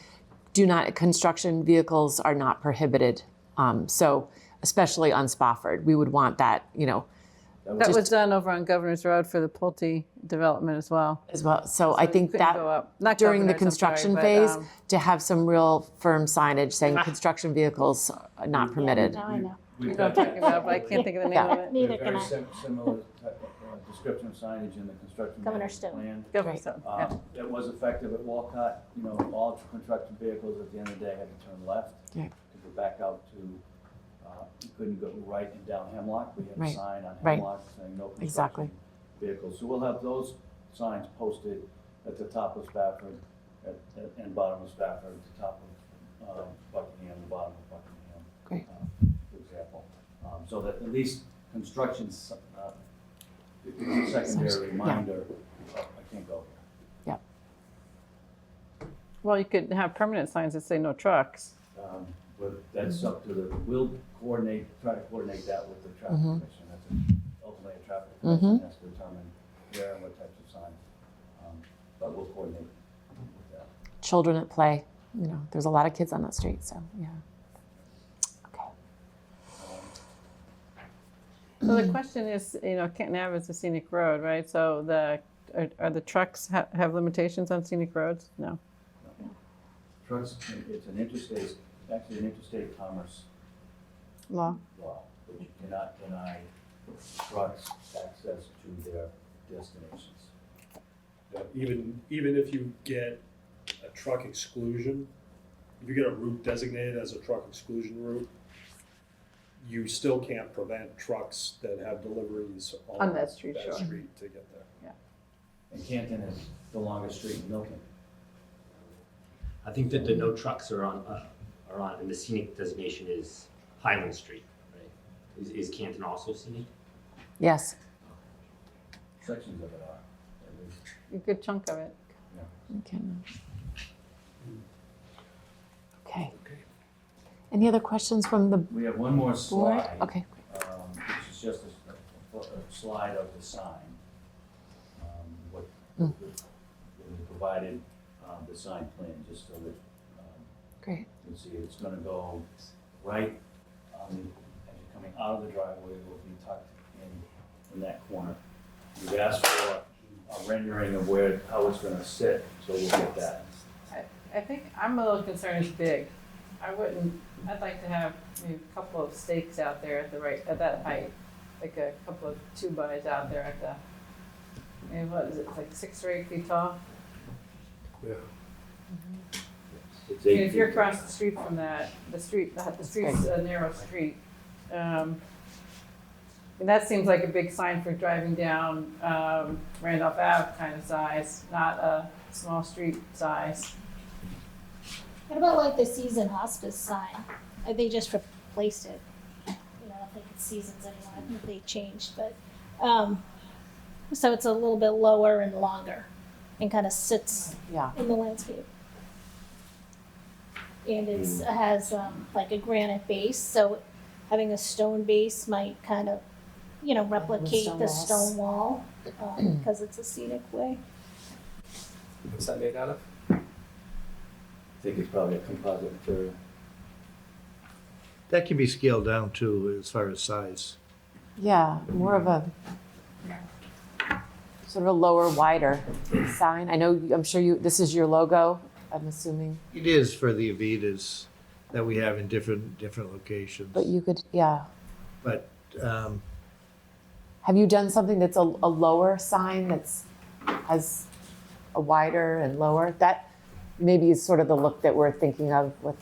construction vehicles are not prohibited. So especially on Spofford, we would want that, That was done over on Governor's Road for the Pulte development as well. So I think that Not during the Governor's, I'm construction sorry, phase, but, to have some real firm signage saying construction vehicles are not permitted. Now I know. You know what I'm talking about, but I can't think of the name of it. Neither We have can very I. similar description of signage in the construction Governor management Stone. plan. Governor Stone, yeah. That was effective at Walcott. All construction vehicles at the end of the day had to turn left Yeah. to go back out to, you couldn't go right and down Hemlock. We had Right. a sign on Right. Hemlock saying no Exactly. construction vehicles. So we'll have those signs posted at the top of Spafford and bottom of Spafford, the top of Buckingham, the bottom of Buckingham. Great. For example. So that at least construction's it's a secondary reminder, I can't go here. Well, you could have permanent signs that say no trucks. But that's up to we'll try to coordinate that with the traffic Mhm. commission. That's ultimately a traffic commission has to determine where and what types of signs. But we'll coordinate with that. Children at play, there's a lot of kids on that street, so yeah. So the question is, Canton Ave is a scenic road, right? So are the trucks have limitations on scenic roads? No. Trucks, it's an interstate commerce Law. But you cannot deny trucks access to their destinations. Even if you get a truck exclusion, if you get a route designated as a truck exclusion route, you still can't prevent trucks that have deliveries On that street, sure. street to get there. Yeah. And Canton is the longest street in Milton. I think that the no trucks are on, and the scenic designation is Highland Street, right? Is Canton also scenic? Yes. Sections of it are, at least. A good chunk of it. Okay. Any other questions from the We have one more board? slide. Okay. Which is just a slide of the sign. Mm. We provided the sign plan just so that Great. you can see it's going to go right as you're coming out of the driveway. It will be tucked in that corner. We've asked for a rendering of how it's going to sit, so we'll get that. I think I'm a little concerned it's big. I'd like to have maybe a couple of stakes out there at that height, like a couple of 2-bys out there what is it, like 6 or 8 feet tall? Yeah. It's If you're across the street from that, the street's a narrow street. And that seems like a big sign for driving down Randolph Ave kind of size, not a small street size. What about like the season hospice sign? They just replaced it. I don't think it's seasons anymore. I think they changed, but so it's a little bit lower and longer. and kind of sits in the landscape. And it has like a granite base, so having a stone base might kind of, replicate stone the walls. stone wall because it's a scenic way. What's that made out of? I think it's probably a composite material. That can be scaled down too, as far as size. Yeah, more of a sort of a lower, wider sign. I'm sure this is your logo, I'm assuming. It is for the Avitas that we have in different locations. But you could, But have you done something that's a lower sign has a wider and lower? That maybe is sort of the look that we're thinking of with,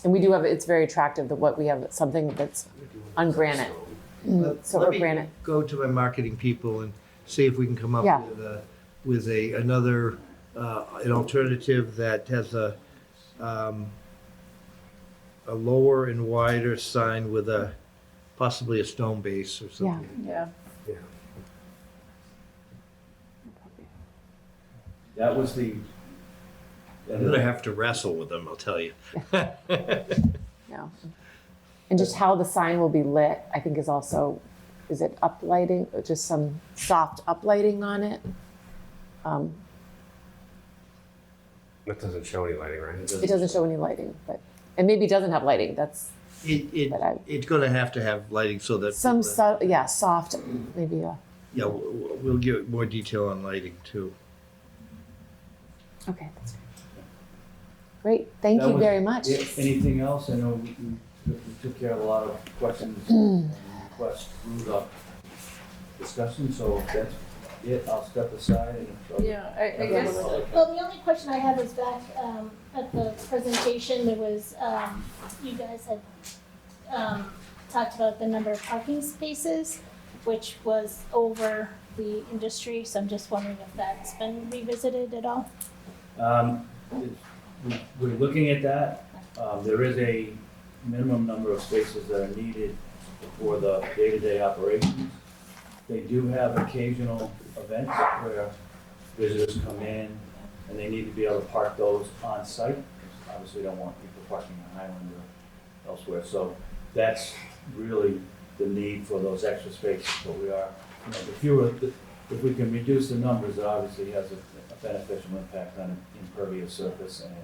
and we do have, it's very attractive that what we have, something that's on granite. So let or me granite. go to my marketing people and see if we can come up with another an alternative that has a lower and wider sign with possibly a stone base or something. Yeah. That was the. I'm gonna have to wrestle with them, I'll tell you. No. And just how the sign will be lit, I think is also, is it uplighting, or just some soft uplighting on it? That doesn't show any lighting, right? It doesn't show any lighting, but, and maybe it doesn't have lighting, that's. It's gonna have to have lighting so that. Some, soft, maybe, Yeah, we'll get more detail on lighting too. okay, that's great. Thank you very much. Anything else? I know we took care of a lot of questions and requests through the discussion, so if that's it, I'll step aside and. Yeah, I guess. Well, the only question I had was back at the presentation, there was, you guys had talked about the number of parking spaces, which was over the industry, so I'm just wondering if that's been revisited at all? We're looking at that. There is a minimum number of spaces that are needed for the day-to-day operations. They do have occasional events where visitors come in and they need to be able to park those on site. Obviously, don't want people parking on Highland or elsewhere. So that's really the need for those extra spaces. But we are, if we can reduce the numbers, it obviously has a beneficial impact on impervious surface and,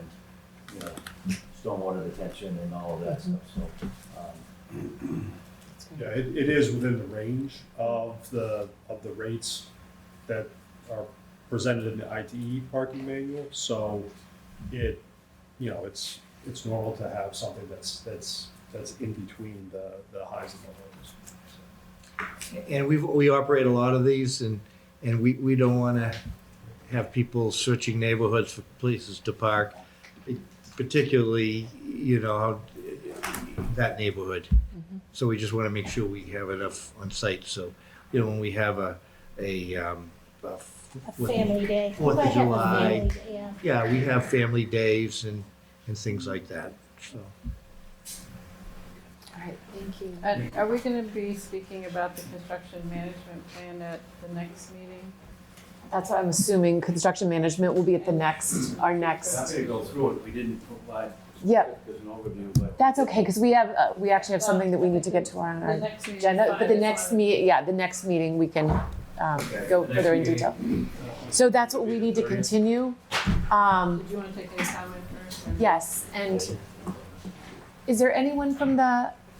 stormwater detention and all of that stuff. So, Yeah, it is within the range of the rates that are presented in the ITE parking manual. So it's normal to have something that's in between the highs and the lows. And we operate a lot of these and we don't wanna have people searching neighborhoods for places to park, particularly, that neighborhood. So we just want to make sure we have enough on site. So, when we have a family day. 4th of July, Yeah. we have family days and things like that. So. All right, thank you. And are we gonna be speaking about the construction management plan at the next meeting? That's what I'm assuming, construction management will be at our next. I'm gonna go through it. We didn't provide. Yep. There's an overview, but. That's okay, because we actually have something that we need to get to on our The next meeting is agenda. fine But the as next long the next meeting, we can go further in detail. So that's what we need to continue. Did you wanna take any comment first? Yes, and is there anyone from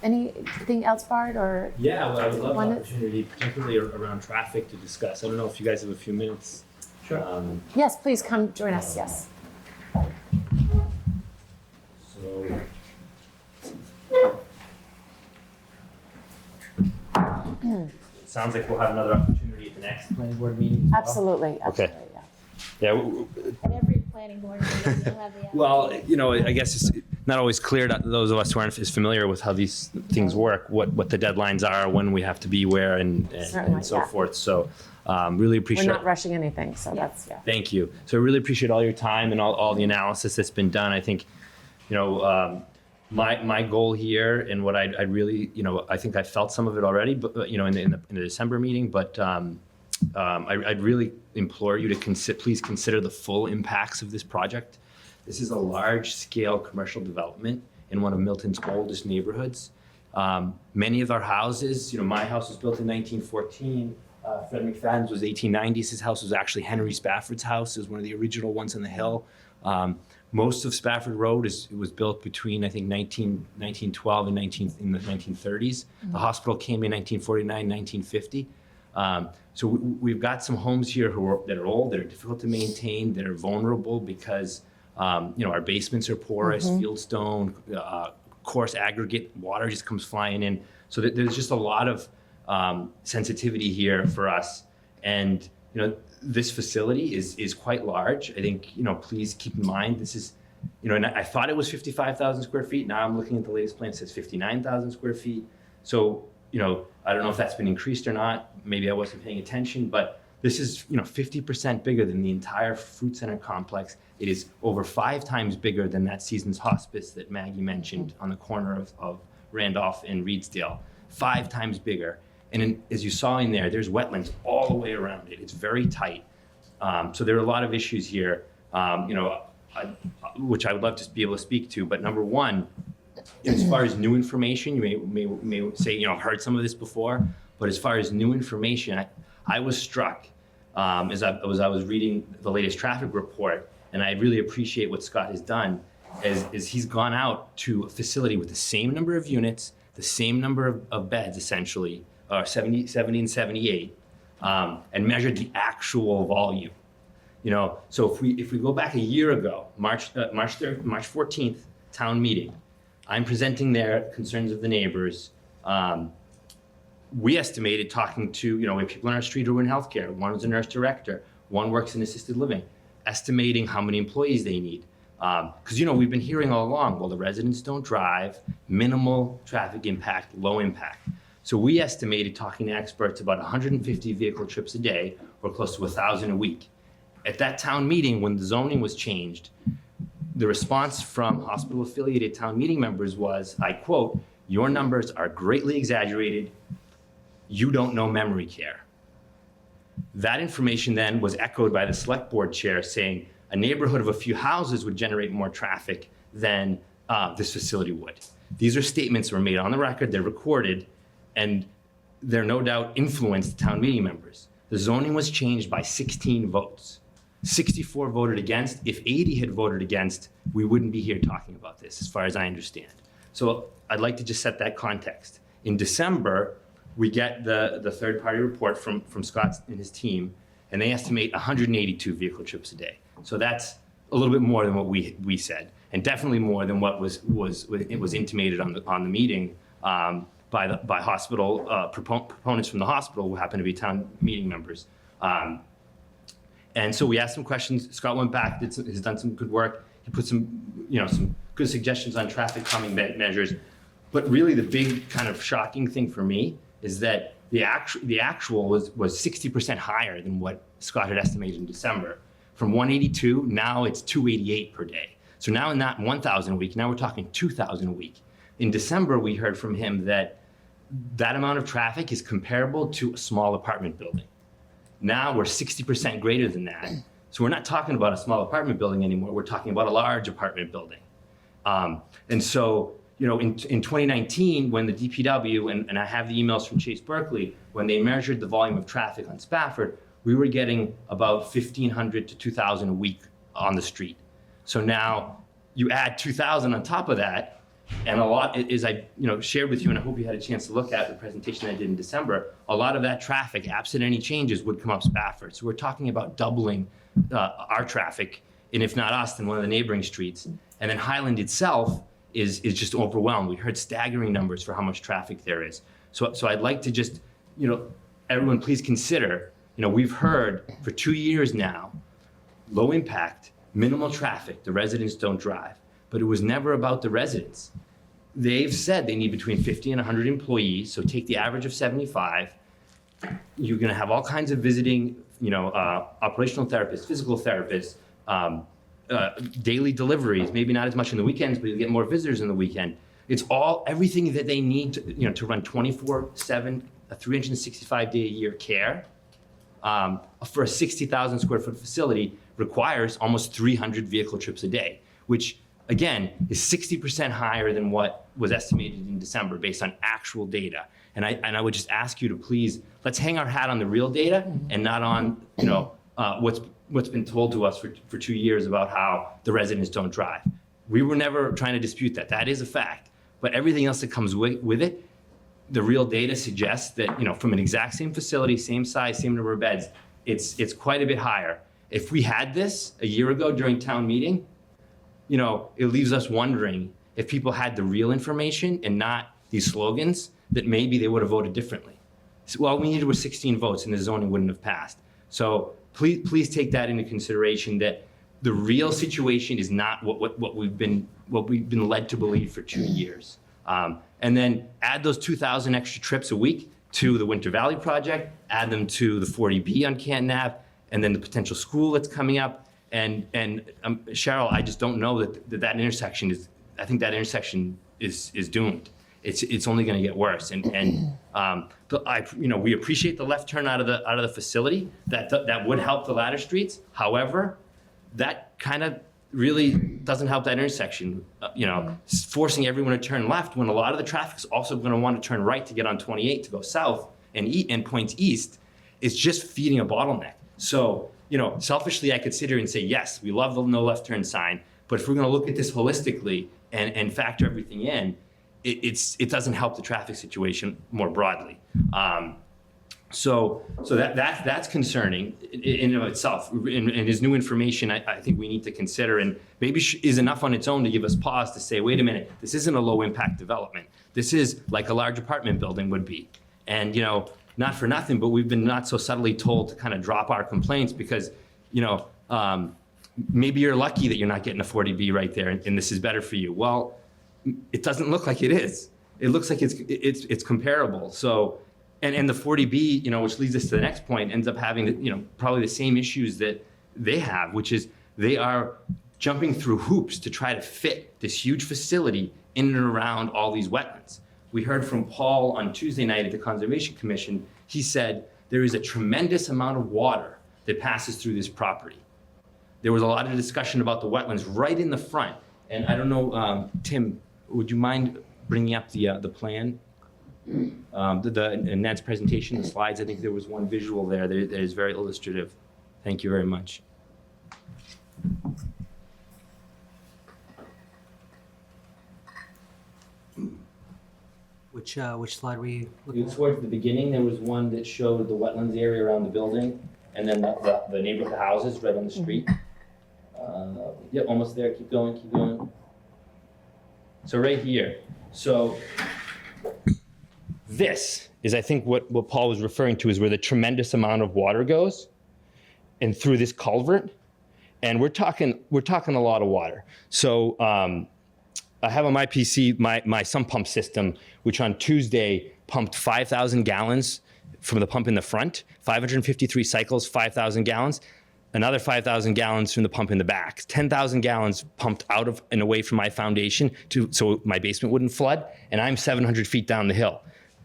anything else, Bart, or? Yeah, well, I would love One- an opportunity, particularly around traffic, to discuss. I don't know if you guys have a few minutes. Sure. Yes, please come join us, yes. So. Sounds like we'll have another opportunity at the next planning board meeting as well. Absolutely, Okay. yeah. Yeah. At every planning board meeting, you'll have the. Well, I guess it's not always clear to those of us who aren't as familiar with how these things work, what the deadlines are, when we have to be where, and Certainly, so yeah. forth. So really appreciate. We're not rushing anything, so that's, yeah. Thank you. So I really appreciate all your time and all the analysis that's been done. I think, my goal here and what I'd really, I think I felt some of it already, but in the December meeting, but I'd really implore you to please consider the full impacts of this project. This is a large-scale commercial development in one of Milton's oldest neighborhoods. Many of our houses, my house was built in 1914. Fred McFadden's was 1890s. His house was actually Henry Spafford's house. It was one of the original ones on the hill. Most of Spafford Road was built between, I think, 1912 and in the 1930s. The hospital came in 1949, 1950. So we've got some homes here that are old, that are difficult to maintain, that are vulnerable because our basements are porous, fieldstone, coarse aggregate water just comes flying in. So there's just a lot of sensitivity here for us. And this facility is quite large. I think, please keep in mind, this is, and I thought it was 55,000 square feet. Now I'm looking at the latest plan, it says 59,000 square feet. So, I don't know if that's been increased or not. Maybe I wasn't paying attention, but this is, 50% bigger than the entire Fruit Center complex. It is over 5 times bigger than that Seasons Hospice that Maggie mentioned on the corner of Randolph and Reedsdale. 5 times bigger. And as you saw in there, there's wetlands all the way around it. It's very tight. So there are a lot of issues here, which I would love to be able to speak to. But number one, as far as new information, you may say, I've heard some of this before, but as far as new information, I was struck as I was reading the latest traffic report, and I really appreciate what Scott has done, is he's gone out to a facility with the same number of units, the same number of beds, essentially, 70 and 78, and measured the actual volume. So if we go back a year ago, March 14th, town meeting, I'm presenting their concerns of the neighbors. We estimated, talking to, we have people on our street who are in healthcare. One is a nurse director, one works in assisted living, estimating how many employees they need. Because, we've been hearing all along, well, the residents don't drive, minimal traffic impact, low impact. So we estimated, talking to experts, about 150 vehicle trips a day, or close to 1,000 a week. At that town meeting, when the zoning was changed, the response from hospital-affiliated town meeting members was, I quote, "Your numbers are greatly exaggerated. You don't know memory care." That information then was echoed by the select board chair saying a neighborhood of a few houses would generate more traffic than this facility would. These are statements that were made on the record, they're recorded, and they're no doubt influenced town meeting members. The zoning was changed by 16 votes. 64 voted against. If 80 had voted against, we wouldn't be here talking about this, as far as I understand. So I'd like to just set that context. In December, we get the third-party report from Scott and his team, and they estimate 182 vehicle trips a day. So that's a little bit more than what we said, and definitely more than what was intimated on the meeting by hospital proponents from the hospital, who happen to be town meeting members. And so we asked some questions. Scott went back, has done some good work. He put some good suggestions on traffic calming measures. But really, the big kind of shocking thing for me is that the actual was 60% higher than what Scott had estimated in December. From 182, now it's 288 per day. So now not 1,000 a week, now we're talking 2,000 a week. In December, we heard from him that amount of traffic is comparable to a small apartment building. Now we're 60% greater than that. So we're not talking about a small apartment building anymore. We're talking about a large apartment building. And so, in 2019, when the DPW, and I have the emails from Chase Berkeley, when they measured the volume of traffic on Spafford, we were getting about 1,500 to 2,000 a week on the street. So now you add 2,000 on top of that, and a lot, as I shared with you, and I hope you had a chance to look at the presentation I did in December, a lot of that traffic, absent any changes, would come up Spafford. So we're talking about doubling our traffic, and if not us, then one of the neighboring streets. And then Highland itself is just overwhelmed. We heard staggering numbers for how much traffic there is. So I'd like to just, everyone please consider, we've heard for 2 years now, low impact, minimal traffic, the residents don't drive. But it was never about the residents. They've said they need between 50 and 100 employees, so take the average of 75. You're gonna have all kinds of visiting, operational therapists, physical therapists, daily deliveries, maybe not as much on the weekends, but you'll get more visitors on the weekend. It's everything that they need to run 24/7, a 365-day-a-year care. for a 60,000 square foot facility requires almost 300 vehicle trips a day, which again is 60% higher than what was estimated in December based on actual data. And I would just ask you to please, let's hang our hat on the real data and not on, what's been told to us for 2 years about how the residents don't drive. We were never trying to dispute that. That is a fact. But everything else that comes with it, the real data suggests that, from an exact same facility, same size, same number of beds, it's quite a bit higher. If we had this a year ago during town meeting, it leaves us wondering if people had the real information and not these slogans, that maybe they would have voted differently. So, all we needed was 16 votes and the zoning wouldn't have passed. So please take that into consideration, that the real situation is not what we've been led to believe for 2 years. And then add those 2,000 extra trips a week to the Winter Valley project, add them to the 40B on Canton Ave, and then the potential school that's coming up. And Cheryl, I just don't know that intersection is, I think that intersection is doomed. It's only going to get worse. We appreciate the left turn out of the facility. That would help the ladder streets. However, that kind of really doesn't help that intersection. Forcing everyone to turn left when a lot of the traffic's also going to want to turn right to get on 28 to go south and points east is just feeding a bottleneck. So, selfishly, I could sit here and say, yes, we love the no left turn sign, but if we're going to look at this holistically and factor everything in, it doesn't help the traffic situation more broadly. So that's concerning in and of itself. And is new information I think we need to consider, and maybe is enough on its own to give us pause to say, wait a minute, this isn't a low impact development. This is like a large apartment building would be. And not for nothing, but we've been not so subtly told to kind of drop our complaints because maybe you're lucky that you're not getting a 40B right there and this is better for you. Well, it doesn't look like it is. It looks like it's comparable. So, and the 40B, which leads us to the next point, ends up having, probably the same issues that they have, which is they are jumping through hoops to try to fit this huge facility in and around all these wetlands. We heard from Paul on Tuesday night at the Conservation Commission. He said there is a tremendous amount of water that passes through this property. There was a lot of discussion about the wetlands right in the front. And I don't know, Tim, would you mind bringing up the plan? In Ned's presentation, the slides, I think there was one visual there that is very illustrative. Thank you very much. Which slide were you looking at? Towards the beginning, there was one that showed the wetlands area around the building, and then the neighborhood houses right on the street. Yeah, almost there. Keep going, keep going. So right here. So this is, I think, what Paul was referring to is where the tremendous amount of water goes, and through this culvert, and we're talking a lot of water. So I have on my PC my sump pump system, which on Tuesday pumped 5,000 gallons from the pump in the front, 553 cycles, 5,000 gallons. Another 5,000 gallons from the pump in the back, 10,000 gallons pumped out of and away from my foundation so my basement wouldn't flood, and I'm 700 feet down the hill.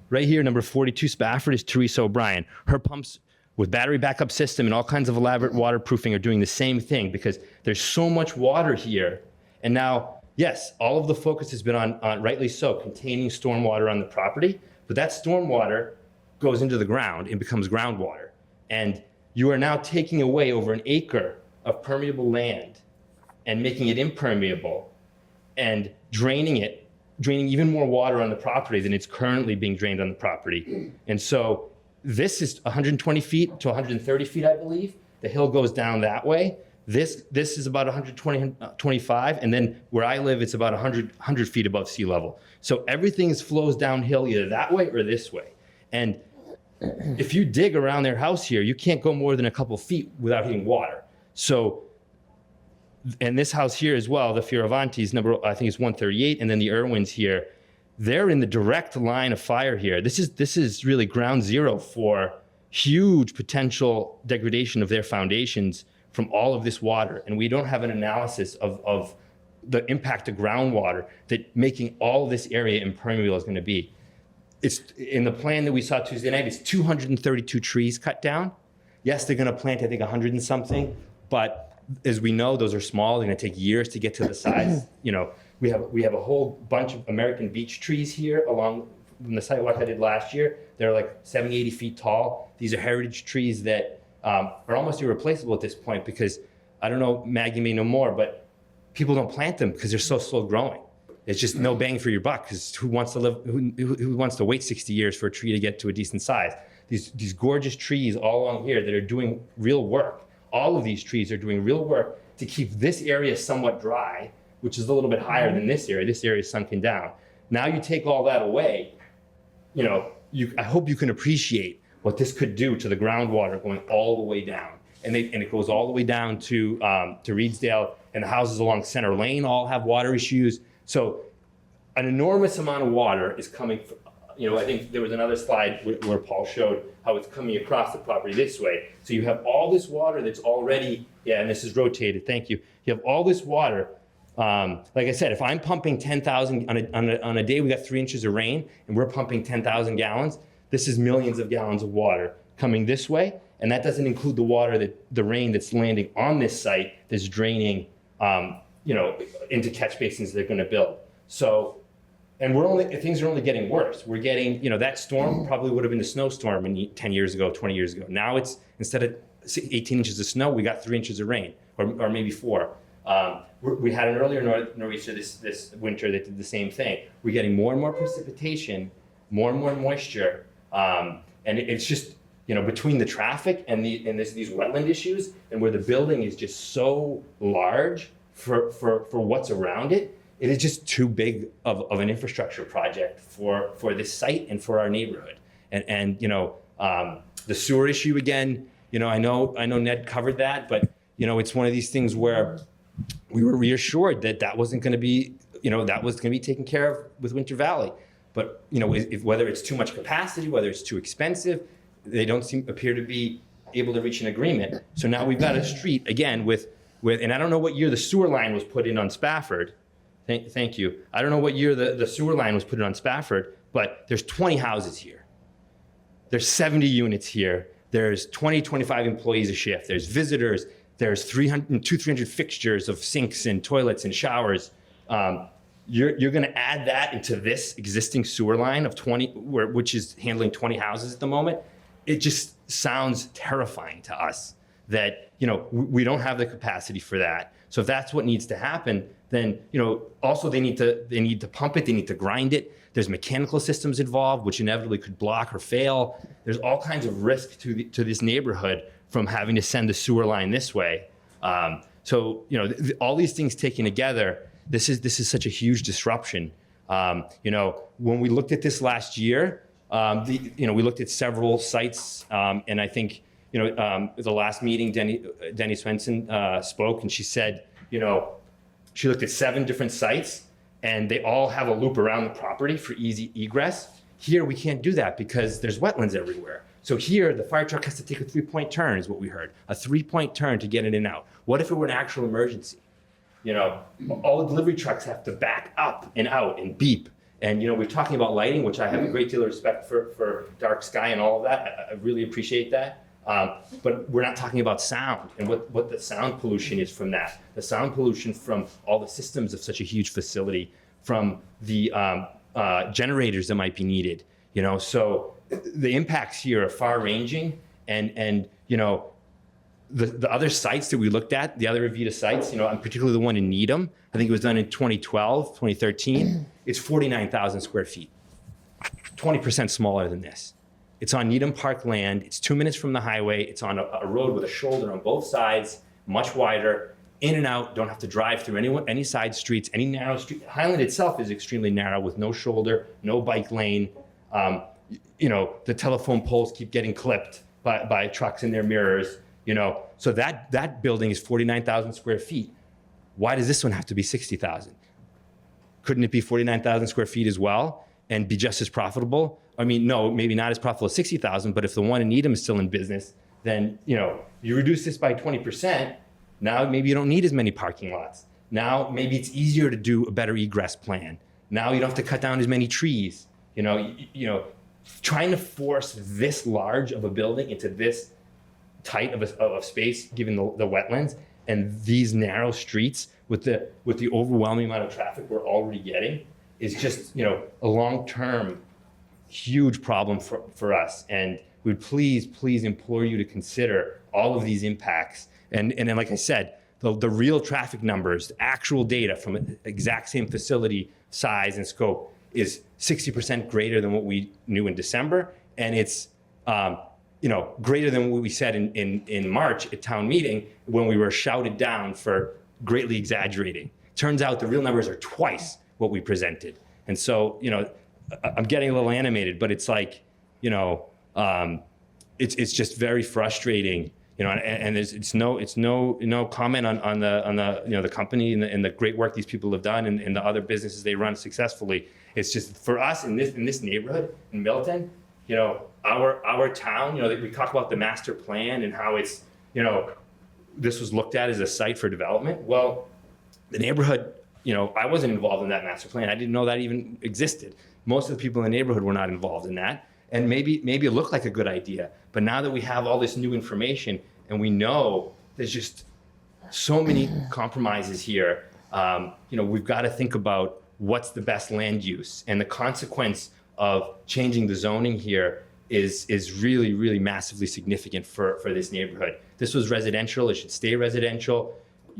Right here, number 42 Spafford is Teresa O'Brien. Her pumps with battery backup system and all kinds of elaborate waterproofing are doing the same thing because there's so much water here. And now, yes, all of the focus has been on rightly so, containing stormwater on the property, but that stormwater goes into the ground and becomes groundwater. And you are now taking away over an acre of permeable land and making it impermeable and draining even more water on the property than it's currently being drained on the property. And so this is 120 feet to 130 feet, I believe. The hill goes down that way. This is about 125, and then where I live, it's about 100 feet above sea level. So everything flows downhill either that way or this way. And if you dig around their house here, you can't go more than a couple feet without hitting water. So, and this house here as well, the Fioravanti's number, I think it's 138, and then the Irwins here, they're in the direct line of fire here. This is really ground zero for huge potential degradation of their foundations from all of this water. And we don't have an analysis of the impact of groundwater that making all this area impermeable is going to be. It's in the plan that we saw Tuesday night, it's 232 trees cut down, Yes, they're gonna plant, I think, 100 and something, but as we know, those are small, they're gonna take years to get to the size. You know, we have a whole bunch of American beech trees here along from the sidewalk I did last year. They're like 70, 80 feet tall. These are heritage trees that are almost irreplaceable at this point because, I don't know, Maggie may know more, but people don't plant them because they're so slow growing. It's just no bang for your buck because who wants to wait 60 years for a tree to get to a decent size? These gorgeous trees all along here that are doing real work. All of these trees are doing real work to keep this area somewhat dry, which is a little bit higher than this area. This area is sunken down. Now you take all that away, you know, I hope you can appreciate what this could do to the groundwater going all the way down. And it goes all the way down to Reedsdale, and the houses along Center Lane all have water issues. So an enormous amount of water is coming from, you know, I think there was another slide where Paul showed how it's coming across the property this way. So you have all this water that's already, yeah, and this is rotated, thank you. You have all this water. Like I said, if I'm pumping 10,000 on a day, we got 3 inches of rain and we're pumping 10,000 gallons, this is millions of gallons of water coming this way. And that doesn't include the rain that's landing on this site that's draining, you know, into catch basins they're gonna build. So, and things are only getting worse. We're getting, you know, that storm probably would have been a snowstorm 10 years ago, 20 years ago. Now it's, instead of 18 inches of snow, we got 3 inches of rain, or maybe 4. We had an earlier nor'easter this winter that did the same thing. We're getting more and more precipitation, more and more moisture, and it's just, you know, between the traffic and these wetland issues, and where the building is just so large for what's around it, it is just too big of an infrastructure project for this site and for our neighborhood. And you know, the sewer issue again, you know, I know Ned covered that, but you know, it's one of these things where we were reassured that wasn't going to be, you know, that was going to be taken care of with Winter Valley. But you know, whether it's too much capacity, whether it's too expensive, they don't appear to be able to reach an agreement. So now we've got a street again with, and I don't know what year the sewer line was put in on Spafford. Thank you. I don't know what year the sewer line was put in on Spafford, but there's 20 houses here. There's 70 units here. There's 20, 25 employees a shift. There's visitors. There's 300 fixtures of sinks and toilets and showers. You're going to add that into this existing sewer line of 20, which is handling 20 houses at the moment. It just sounds terrifying to us that, you know, we don't have the capacity for that. So if that's what needs to happen, then, you know, also they need to pump it, they need to grind it. There's mechanical systems involved, which inevitably could block or fail. There's all kinds of risk to this neighborhood from having to send the sewer line this way. So, you know, all these things taken together, this is such a huge disruption. You know, when we looked at this last year, you know, we looked at several sites, and I think, you know, the last meeting, Denny Swenson spoke, and she said, you know, she looked at 7 different sites, and they all have a loop around the property for easy egress. Here, we can't do that because there's wetlands everywhere. So here, the fire truck has to take a 3-point turn, is what we heard, a 3-point turn to get in and out. What if it were an actual emergency? You know, all the delivery trucks have to back up and out and beep. And, you know, we're talking about lighting, which I have a great deal of respect for dark sky and all of that. I really appreciate that. But we're not talking about sound and what the sound pollution is from that. The sound pollution from all the systems of such a huge facility, from the generators that might be needed, you know. So the impacts here are far ranging, and you know, the other sites that we looked at, the other Avita sites, you know, and particularly the one in Needham, I think it was done in 2012, 2013, it's 49,000 square feet, 20% smaller than this. It's on Needham Park land. It's 2 minutes from the highway. It's on a road with a shoulder on both sides, much wider, in and out, don't have to drive through any side streets, any narrow street. Highland itself is extremely narrow with no shoulder, no bike lane. You know, the telephone poles keep getting clipped by trucks in their mirrors, you know. So that building is 49,000 square feet. Why does this one have to be 60,000? Couldn't it be 49,000 square feet as well and be just as profitable? I mean, no, maybe not as profitable as 60,000, but if the one in Needham is still in business, then, you know, you reduce this by 20%, now maybe you don't need as many parking lots. Now maybe it's easier to do a better egress plan. Now you don't have to cut down as many trees. You know, trying to force this large of a building into this tight of a space given the wetlands, and these narrow streets with the overwhelming amount of traffic we're already getting is just, you know, a long-term huge problem for us. And we'd please implore you to consider all of these impacts. And then, like I said, the real traffic numbers, the actual data from an exact same facility size and scope is 60% greater than what we knew in December. And it's, you know, greater than what we said in March at town meeting when we were shouted down for greatly exaggerating. Turns out the real numbers are twice what we presented. And so, you know, I'm getting a little animated, but it's like, you know, it's just very frustrating, you know, and it's no comment on the you know, the company and the great work these people have done and the other businesses they run successfully. It's just for us in this neighborhood in Milton, you know, our town, you know, we talk about the master plan and how it's, you know, this was looked at as a site for development. Well, the neighborhood, you know, I wasn't involved in that master plan. I didn't know that even existed. Most of the people in the neighborhood were not involved in that. And maybe it looked like a good idea. But now that we have all this new information and we know there's just so many compromises here, you know, we've got to think about what's the best land use. And the consequence of changing the zoning here is really, really massively significant for this neighborhood. This was residential, it should stay residential.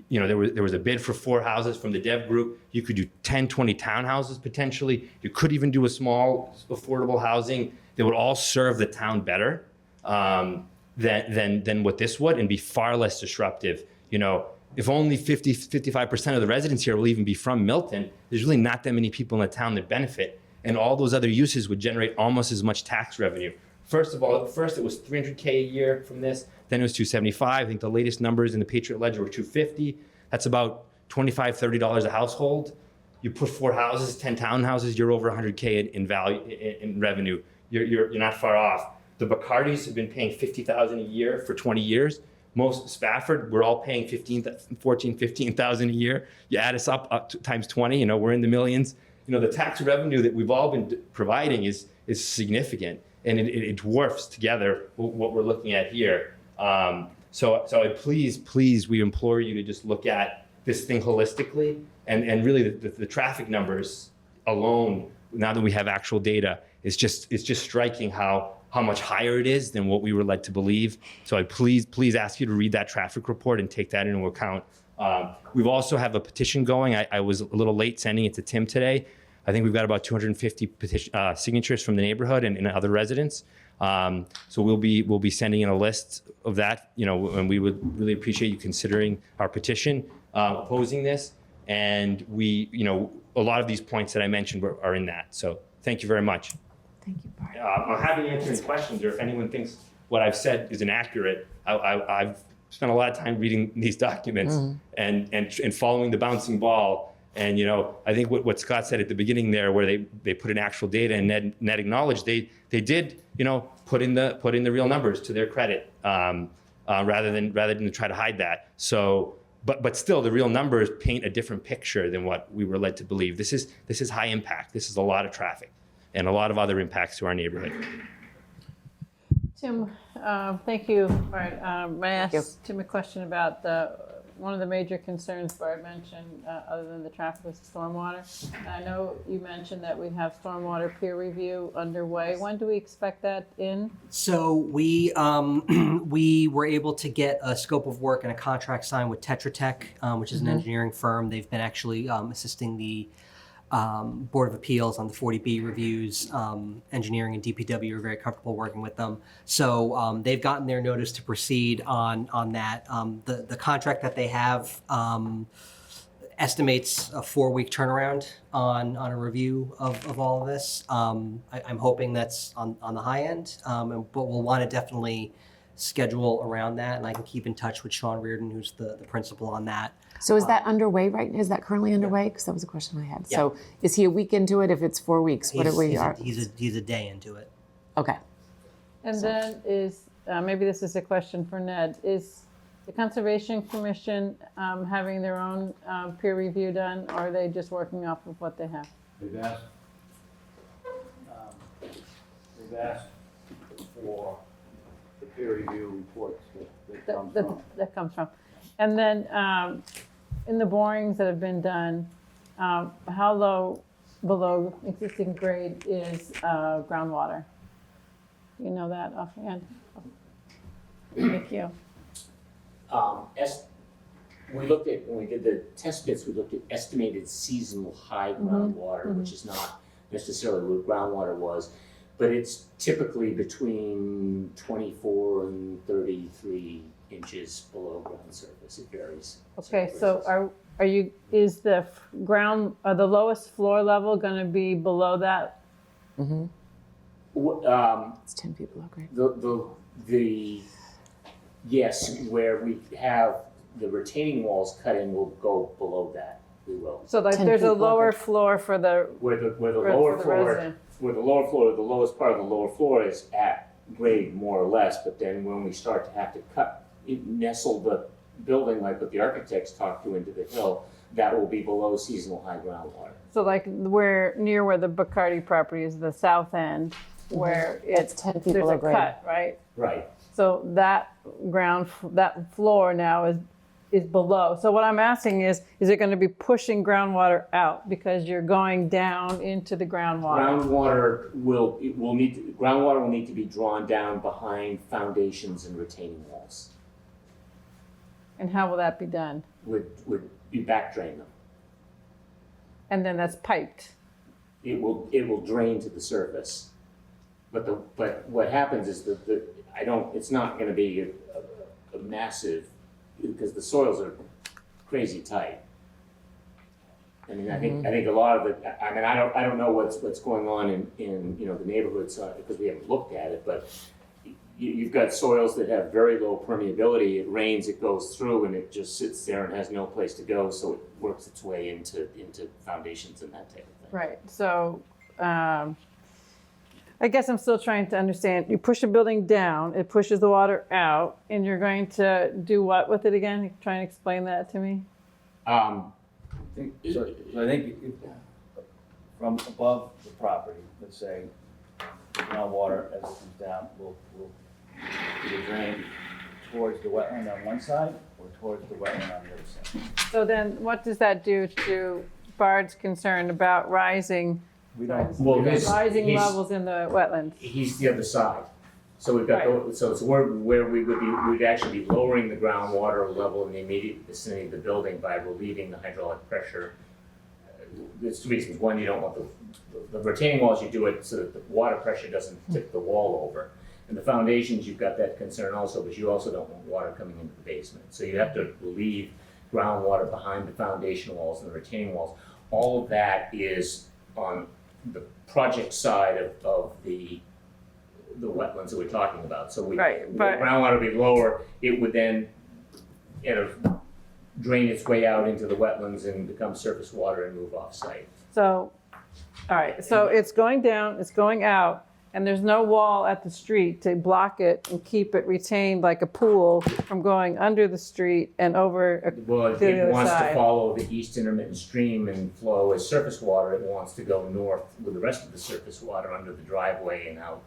You know, there was a bid for 4 houses from the dev group. You could do 10, 20 townhouses potentially. You could even do a small affordable housing that would all serve the town better than what this would and be far less disruptive. You know, if only 55% of the residents here will even be from Milton, there's really not that many people in the town that benefit. And all those other uses would generate almost as much tax revenue. First of all, first it was $300K a year from this, then it was $275. I think the latest numbers in the Patriot Ledger were $250. That's about $25, $30 a household. You put 4 houses, 10 townhouses, you're over $100K in value, in revenue. You're not far off. The Bacardis have been paying $50,000 a year for 20 years. Most Spafford, we're all paying $15,000 a year. You add us up times 20, you know, we're in the millions. You know, the tax revenue that we've all been providing is significant, and it dwarfs together what we're looking at here. So please, we implore you to just look at this thing holistically, and really the traffic numbers alone, now that we have actual data, it's just striking how much higher it is than what we were led to believe. So I please ask you to read that traffic report and take that into account. We've also have a petition going. I was a little late sending it to Tim today. I think we've got about 250 signatures from the neighborhood and other residents. So we'll be sending in a list of that, you know, and we would really appreciate you considering our petition opposing this. And we, you know, a lot of these points that I mentioned are in that. So thank you very much. Thank you, Bart. I'm happy to answer any questions, or if anyone thinks what I've said is inaccurate. I've spent a lot of time reading these documents and following the bouncing ball. And, you know, I think what Scott said at the beginning there, where they put in actual data and Ned acknowledged they did, you know, put in the real numbers to their credit, rather than try to hide that. So, but still, the real numbers paint a different picture than what we were led to believe. This is high impact. This is a lot of traffic and a lot of other impacts to our neighborhood. Tim, thank you. All right, may I ask Tim a question about one of the major concerns Bart mentioned, other than the traffic, was stormwater. I know you mentioned that we have stormwater peer review underway. When do we expect that in? So we were able to get a scope of work and a contract signed with Tetra Tech, which is an engineering firm. They've been actually assisting the Board of Appeals on the 40B reviews. Engineering and DPW are very comfortable working with them. So they've gotten their notice to proceed on that. The contract that they have estimates a 4-week turnaround on a review of all of this. I'm hoping that's on the high end, but we'll want to definitely schedule around that, and I can keep in touch with Sean Reardon, who's the principal on that. So is that underway right? Is that currently underway? Because that was a question I had. Yeah. So is he a week into it? If it's 4 weeks, what are we? He's a day into it. Okay. And then maybe this is a question for Ned. Is the Conservation Commission having their own peer review done, or are they just working off of what they have? They've asked for the peer review reports that come that, from. that comes from. And then in the borings that have been done, how low below existing grade is groundwater? You know that offhand? Thank you. We looked at, when we did the test bits, we looked at estimated seasonal high groundwater, which is not necessarily what groundwater was, but it's typically between 24 and 33 inches below ground surface. It varies. Okay, so is the the lowest floor level going to be below that? It's 10 feet below grade. Yes, where we have the retaining walls cut in, will go below that. We will. So like 10 there's feet a below lower grade. floor for the Where the for lower the floor, resident. where the lower floor, the lowest part of the lower floor is at grade more or less, but then when we start to have to nestle the building like what the architects talked to into the hill, that will be below seasonal high groundwater. So like near where the Bacardi property is, the south end, where That's it's 10 feet there's below a grade. cut, right? Right. So that that floor now is below. So what I'm asking is it going to be pushing groundwater out because you're going down into the groundwater? Groundwater will need to be drawn down behind foundations and retaining walls. And how will that be done? Would you back drain them? And then that's piped. It will drain to the surface. But what happens is it's not going to be a massive, because the soils are crazy tight. I mean, I think a lot of it. I mean, I don't know what's going on in the neighborhoods because we haven't looked at it, but you've got soils that have very low permeability. It rains, it goes through, and it just sits there and has no place to go. So it works its way into foundations and that type of thing. Right. So I guess I'm still trying to understand. You push a building down, it pushes the water out, and you're going to do what with it again? Try and explain that to me. I think from above the property, let's say, the groundwater as it comes down will either drain towards the wetland on one side or towards the wetland on the other side. So then what does that do to Bard's concern about rising levels in the wetlands? He's the other side. So we've got so it's where we'd actually be lowering the groundwater level in the immediate vicinity of the building by relieving the hydraulic pressure. There's two reasons. One, you don't want the retaining walls, you do it so that the water pressure doesn't tip the wall over. And the foundations, you've got that concern also, but you also don't want water coming into the basement. So you have to relieve groundwater behind the foundation walls and the retaining walls. All of that is on the project side of the wetlands that we're talking about. So groundwater would be lower, it would then drain its way out into the wetlands and become surface water and move off site. So, all right, so it's going down, it's going out, and there's no wall at the street to block it and keep it retained like a pool from going under the street and over to the other side. It wants to follow the east intermittent stream and flow as surface water. It wants to go north with the rest of the surface water under the driveway and out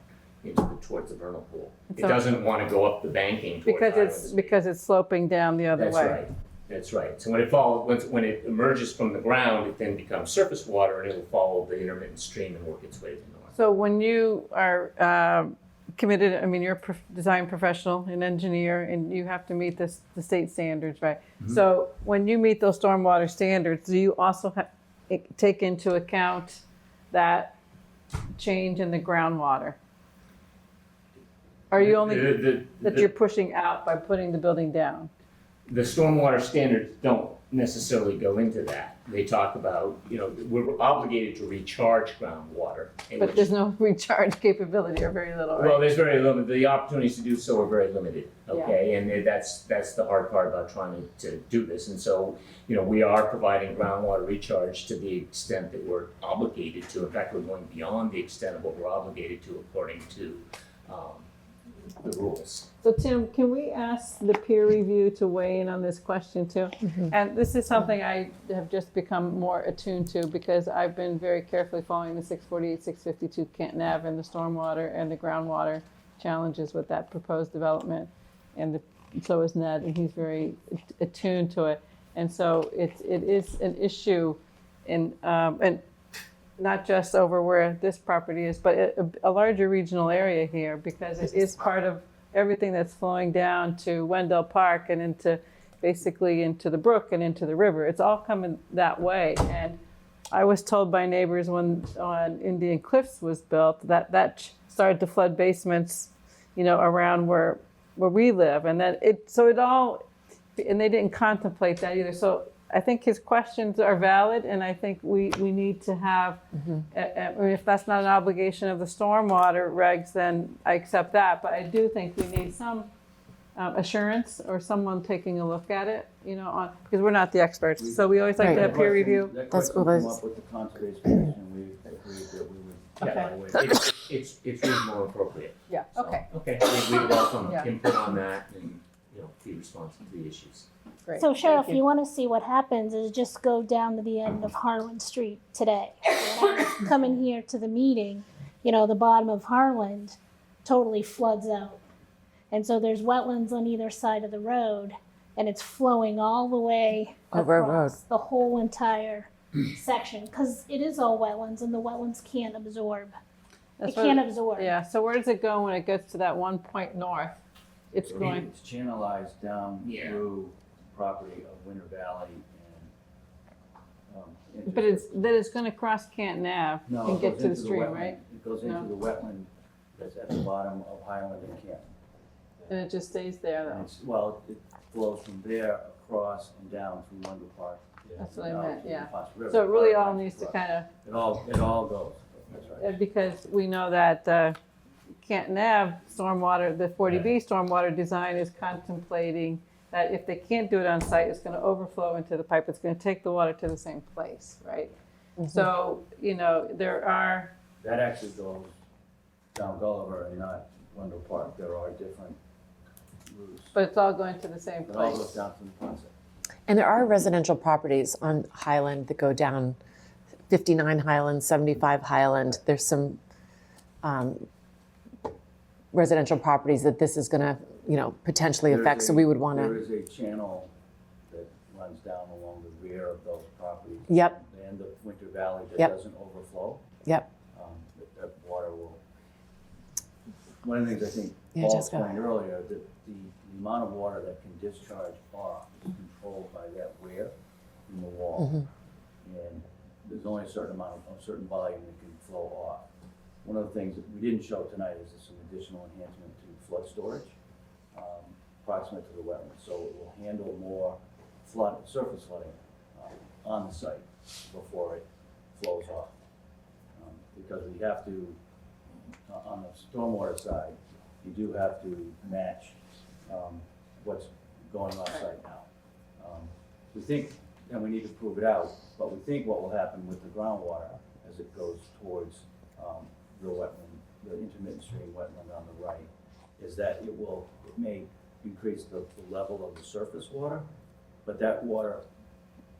towards the vernal pool. It doesn't want to go up the banking towards because it's sloping down the other way. That's right. So when it emerges from the ground, it then becomes surface water, and it will follow the intermittent stream and work its way to the north. So when you are committed, I mean, you're a design professional, an engineer, and you have to meet the state standards, right? Mm-hmm. So when you meet those stormwater standards, do you also take into account that change in the groundwater? Are you only that you're pushing out by putting the building down? The stormwater standards don't necessarily go into that. They talk about, we're obligated to recharge groundwater. But there's no recharge capability or very little, right? Well, there's very limited. The opportunities to do so are very limited, okay? Yeah. And that's the hard part about trying to do this. And so, we are providing groundwater recharge to the extent that we're obligated to. In fact, we're going beyond the extent of what we're obligated to according to the rules. So Tim, can we ask the peer review to weigh in on this question too? Mm-hmm. And this is something I have just become more attuned to because I've been very carefully following the 648, 652 Canton Ave and the stormwater and the groundwater challenges with that proposed development, and so is Ned, and he's very attuned to it. And so it is an issue in, and not just over where this property is, but a larger regional area here, because it is part of everything that's flowing down to Wendell Park and basically into the brook and into the river. It's all coming that way. And I was told by neighbors when Indian Cliffs was built that started to flood basements, around where we live. And then and they didn't contemplate that either. So I think his questions are valid, and I think we need to have, if that's not an obligation of the stormwater regs, then I accept that. But I do think we need some assurance or someone taking a look at it, because we're not the experts. So we always like to have peer review. That question came up with the Conservation Commission, and we agreed that we would evaluate. It's reasonable and appropriate. Yeah, okay. Okay, we would welcome input on that and, be responsive to the issues. Great. So Cheryl, if you want to see what happens, is just go down to the end of Harlan Street today. When I was coming here to the meeting, the bottom of Harlan totally floods out. And so there's wetlands on either side of the road, and it's flowing all the way across the whole entire section, because it is all wetlands, and the wetlands can't absorb. Absorb. Yeah, so where does it go when it gets to that one point north? It's going. It's channelized down through property of Winter Valley and. But it's going to cross Canton Ave and get to the stream, right? It goes into the wetland that's at the bottom of Highland and Canton. And it just stays there, though. It flows from there across and down through Wendell Park. That's what I meant, yeah. So it really all needs to kind of. It all goes. That's right. Because we know that Canton Ave stormwater, the 40B stormwater design is contemplating that if they can't do it on site, it's going to overflow into the pipe. It's going to take the water to the same place, right? Mm-hmm. So, there are. That actually goes down Gulliver and not Wendell Park. There are different routes. But it's all going to the same place. It all goes down to the concept. And there are residential properties on Highland that go down 59 Highland, 75 Highland. There's some residential properties that this is going to, potentially affect. So we would want to. There is a channel that runs down along the rear of those properties. Yep. The end of Winter Valley that doesn't overflow. Yep. That water will. One of the things I think Paul explained earlier, that the amount of water that can discharge off is controlled by that wear in the wall. Mm-hmm. And there's only a certain volume that can flow off. One of the things that we didn't show tonight is some additional enhancement to flood storage proximate to the wetlands. So it will handle more surface flooding on the site before it flows off. Because we have to, on the stormwater side, you do have to match what's going on site now. We think, and we need to prove it out, but we think what will happen with the groundwater as it goes towards the wetland, the intermittent stream wetland on the right, is that it may increase the level of the surface water, but that water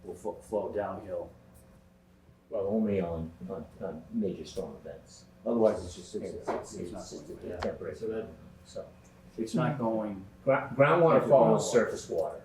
will flow downhill. Well, only on major storm events. Otherwise, it's just it's temporary. So it's not going. Groundwater follows surface water,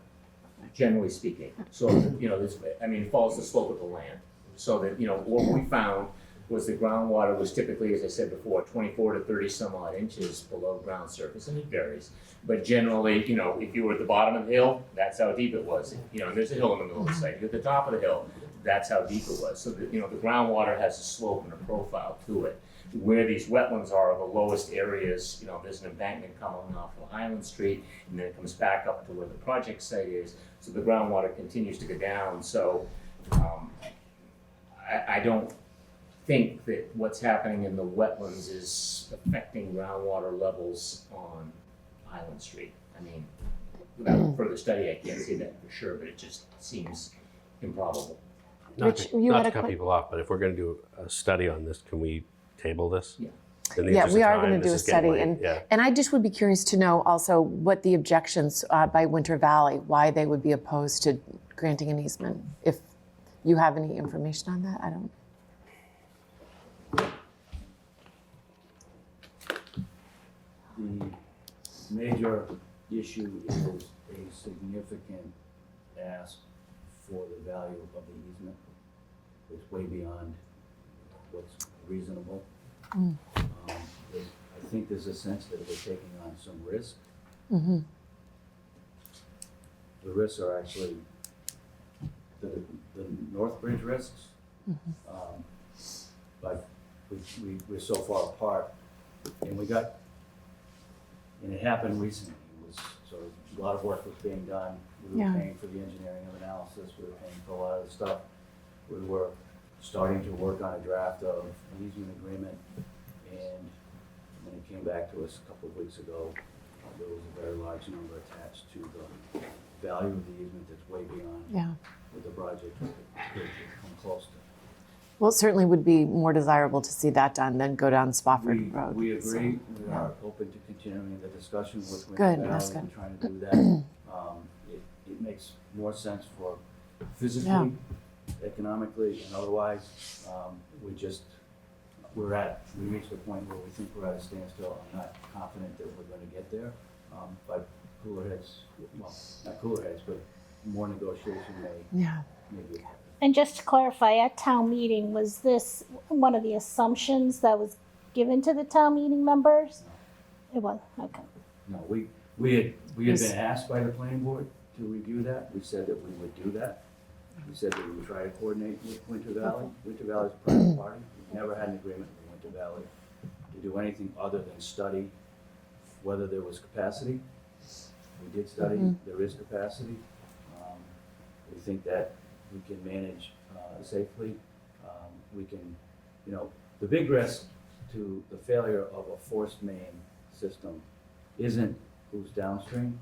generally speaking. So it follows the slope of the land. So that what we found was the groundwater was typically, as I said before, 24 to 30 some odd inches below ground surface, and it varies. But generally, if you were at the bottom of the hill, that's how deep it was. There's a hill in the middle of the site. You're at the top of the hill, that's how deep it was. So that, the groundwater has a slope and a profile to it. Where these wetlands are the lowest areas, there's an embankment coming off of Highland Street, and then it comes back up to where the project site is. So the groundwater continues to go down. So I don't think that what's happening in the wetlands is affecting groundwater levels on Highland Street. Without further study, I can't say that for sure, but it just seems improbable. Not to cut people off, but if we're going to do a study on this, can we table this? Yeah, we are going to do a study, and I just would be curious to know also what the objections by Winter Valley, why they would be opposed to granting an easement. If you have any information on that, I don't. The major issue is a significant ask for the value of the easement. It's way beyond what's reasonable. I think there's a sense that we're taking on some risk. Mm-hmm. The risks are actually the North Bridge risks. Mm-hmm. But we're so far apart, and it happened recently. So a lot of work was being done. We were paying for the engineering of analysis. We were paying for a lot of the stuff. We were starting to work on a draft of an easement agreement, and when it came back to us a couple of weeks ago, there was a very large number attached to the value of the easement that's way beyond what the project could come close to. Well, it certainly would be more desirable to see that done than go down Spofford Road. We agree. We are open to continuing the discussion with Winter Good, Valley that's good. and trying to do that. It makes more sense for physically, economically, and otherwise. We reached a point where we think we're at a standstill. I'm not confident that we're going to get there. But cooler heads, well, not cooler heads, but more negotiation may be. And just to clarify, at town meeting, was this one of the assumptions that was given to the town meeting members? It was, okay. No, we had been asked by the planning board to review that. We said that we would do that. We said that we would try to coordinate with Winter Valley. Winter Valley's a private party. We've never had an agreement with Winter Valley to do anything other than study whether there was capacity. We did study, there is capacity. We think that we can manage safely. We can, the big risk to the failure of a forced main system isn't who's downstream,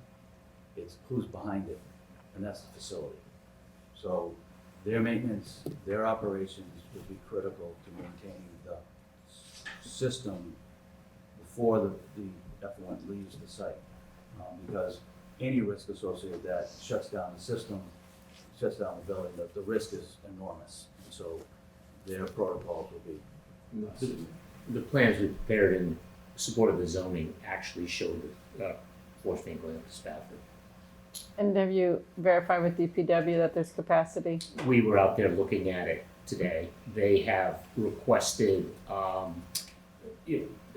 it's who's behind it, and that's the facility. So their maintenance, their operations would be critical to maintaining the system before the effluent leaves the site. Because any risk associated with that shuts down the system, shuts down the building. The risk is enormous. And so their protocols will be. The plans we prepared in support of the zoning actually showed the force main going up to Spafford. And have you verified with DPW that there's capacity? We were out there looking at it today. They have requested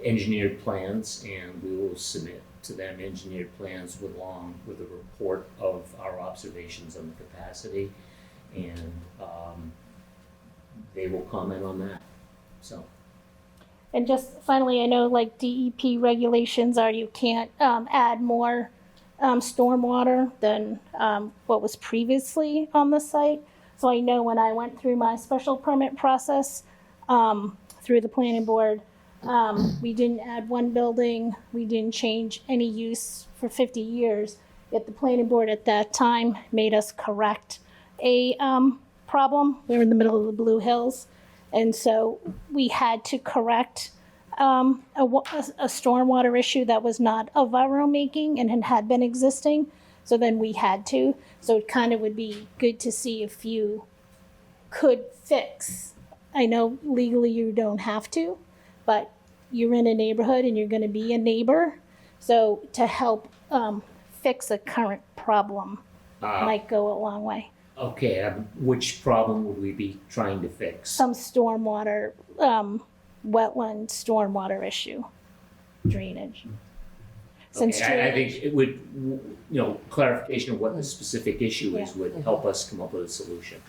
engineered plans, and we will submit to them engineered plans along with a report of our observations on the capacity, and they will comment on that. So. And just finally, I know like DEP regulations are you can't add more stormwater than what was previously on the site. So I know when I went through my special permit process through the planning board, we didn't add one building, we didn't change any use for 50 years. Yet the planning board at that time made us correct a problem. We were in the middle of the Blue Hills. And so we had to correct a stormwater issue that was not of our own making and had been existing. So then we had to. So it kind of would be good to see if you could fix. I know legally you don't have to, but you're in a neighborhood and you're going to be a neighbor. So to help fix a current problem might go a long way. Okay, which problem would we be trying to fix? Some stormwater, wetland stormwater issue, drainage. Since Okay, I think it would, clarification of what the specific issue is would help us come up with a solution.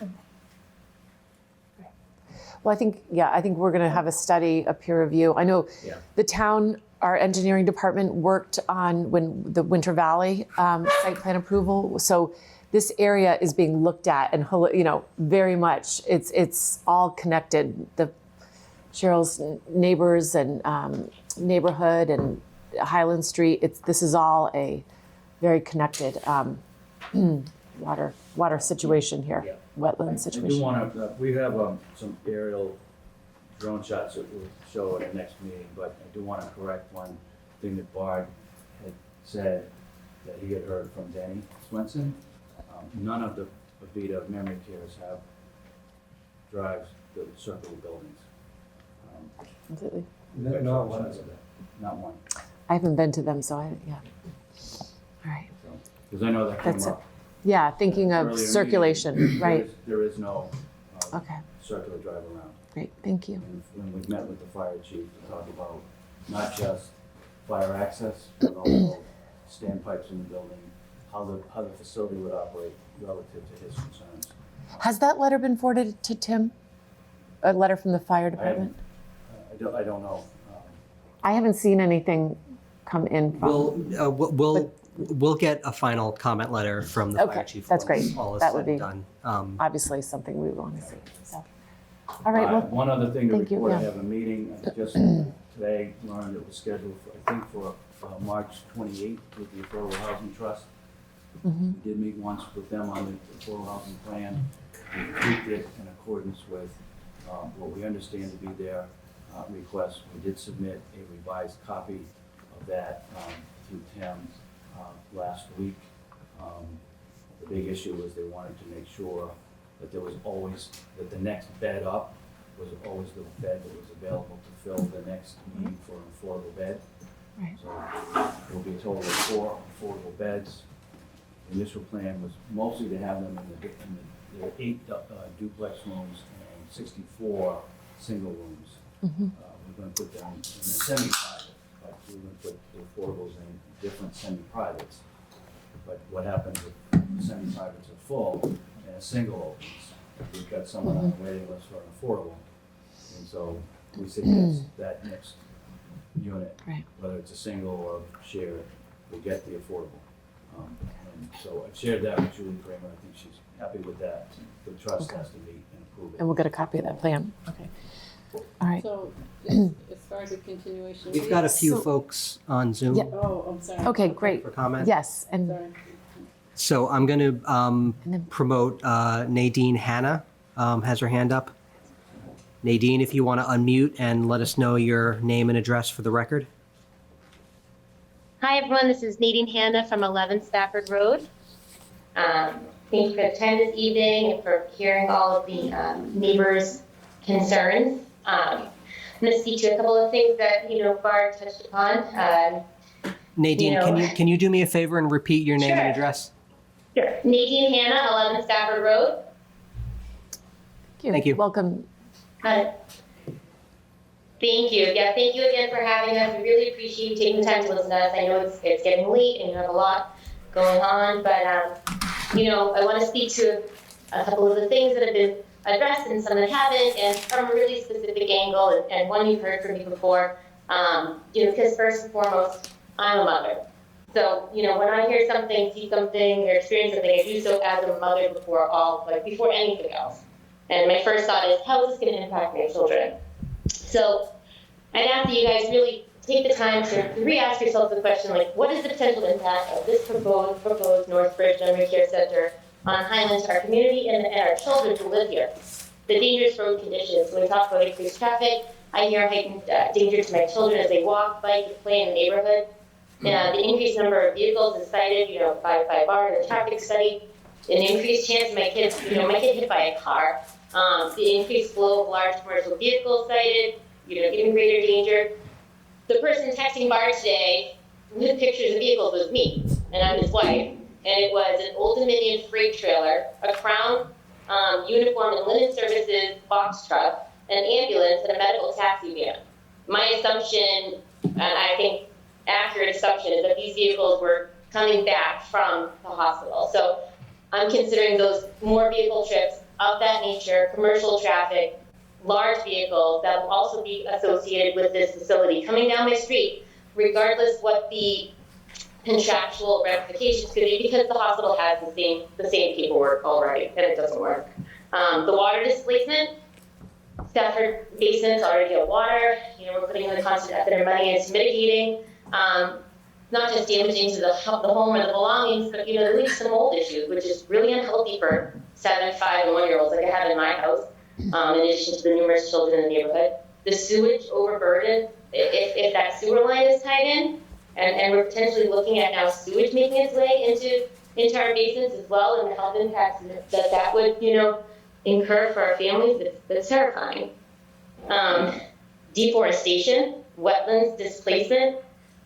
Well, I think we're going to have a study, a peer review. I know the town, our engineering department worked on the Winter Valley site plan approval. So this area is being looked at and, very much it's all connected. Cheryl's neighbors and neighborhood and Highland Street, this is all a very connected water situation here, wetland situation. I do want to, we have some aerial drone shots that we'll show at the next meeting, but I do want to correct one thing that Bard had said that he had heard from Danny Swenson. None of the Avita memory cares have drives that circle the buildings. Completely. Not one. I haven't been to them, so yeah. All right. Because I know that came That's it. up. Yeah, thinking of earlier in the circulation, meeting. right. There is no Okay, circular drive around. great, thank you. And when we met with the fire chief to talk about not just fire access, but also standpipes in the building, how the facility would operate relative to his concerns. Has that letter been forwarded to Tim? A letter from the fire department? I don't know. I haven't seen anything come in from. We'll get a final comment letter from the fire chief. That's once great. all is That said would be and done. obviously something we would want to see. So, all right. Well, One other thing to thank you, report, I yeah. have a meeting, I just today learned it was scheduled for, I think for March 28th with the Affordable Housing Trust. Mhm. We did meet once with them on the Affordable Housing Plan. We tweaked it in accordance with what we understand to be their request. We did submit a revised copy of that through Tim last week. The big issue was they wanted to make sure that there was always, that the next bed up was always the bed that was available to fill the next need for an affordable bed. Right. So there will be a total of 4 affordable beds. The initial plan was mostly to have them in the 8 duplex rooms and 64 single rooms. Mhm. We're going to put them in semi-private, but we're going to put the affordables in different semi-privates. But what happens if the semi-privates are full and a single opens? We've got someone on the waiting list for an affordable. And so we suggest that next unit, Right. whether it's a single or shared, will get the affordable. And so I've shared that with Julie Kramer. I think she's happy with that. The trust has to meet and approve it. And we'll get a copy of that plan. Okay. All right. So, as far as the continuation. We've got a few So- folks on Zoom Yeah. Oh, I'm sorry. Okay, great. for comment. Yes, and Sorry. So I'm going to promote Nadine Hanna has her hand up. Nadine, if you want to unmute and let us know your name and address for the record. Hi, everyone. This is Nadine Hanna from 11 Stafford Road. Thank you for the time this evening and for hearing all of the neighbors' concerns. I'm going to speak to a couple of things that, Bard touched upon. Nadine, can you do me a favor and repeat your name and Sure. address? Sure. Nadine Hanna, 11 Stafford Road. Thank you. Welcome. Thank you. Yeah, thank you again for having us. We really appreciate you taking the time to listen to us. I know it's getting late and you have a lot going on, but I want to speak to a couple of the things that have been addressed and some that haven't, and from a really specific angle, and one you've heard from me before. Because first and foremost, I'm a mother. So, when I hear something, see something, or experience something, I do so as a mother before anything else. And my first thought is, how is this going to impact my children? So I'd ask that you guys really take the time to re-ask yourself the question, what is the potential impact of this proposed Northbridge Memory Care Center on Highland, our community, and our children who live here? The dangerous road conditions. When we talk about increased traffic, I hear heightened danger to my children as they walk, bike, and play in the neighborhood. The increased number of vehicles is cited, by Bard in the traffic study. An increased chance of my kid hit by a car. The increased flow of large commercial vehicles cited, giving greater danger. The person texting Bard today with pictures of vehicles was me, and I'm his wife. And it was an Old Dominion freight trailer, a Crown uniform and linen services box truck, an ambulance, and a medical taxi van. My assumption, and I think accurate assumption, is that these vehicles were coming back from the hospital. So I'm considering those more vehicle trips of that nature, commercial traffic, large vehicles that will also be associated with this facility coming down my street, regardless what the contractual ramifications could be, because the hospital has the same paperwork already, and it doesn't work. The water displacement, Stafford Basin's already get water. We're putting in the constant effort and money into mitigating, not just damaging to the home or the belongings, but there leads to mold issues, which is really unhealthy for 7, 5, and 1-year-olds like I have in my house. In addition to the numerous children in the neighborhood, the sewage overburden. If that sewer line is tied in, and we're potentially looking at now sewage making its way into our basins as well, and the health impacts that would incur for our families, that's terrifying. Deforestation, wetlands displacement,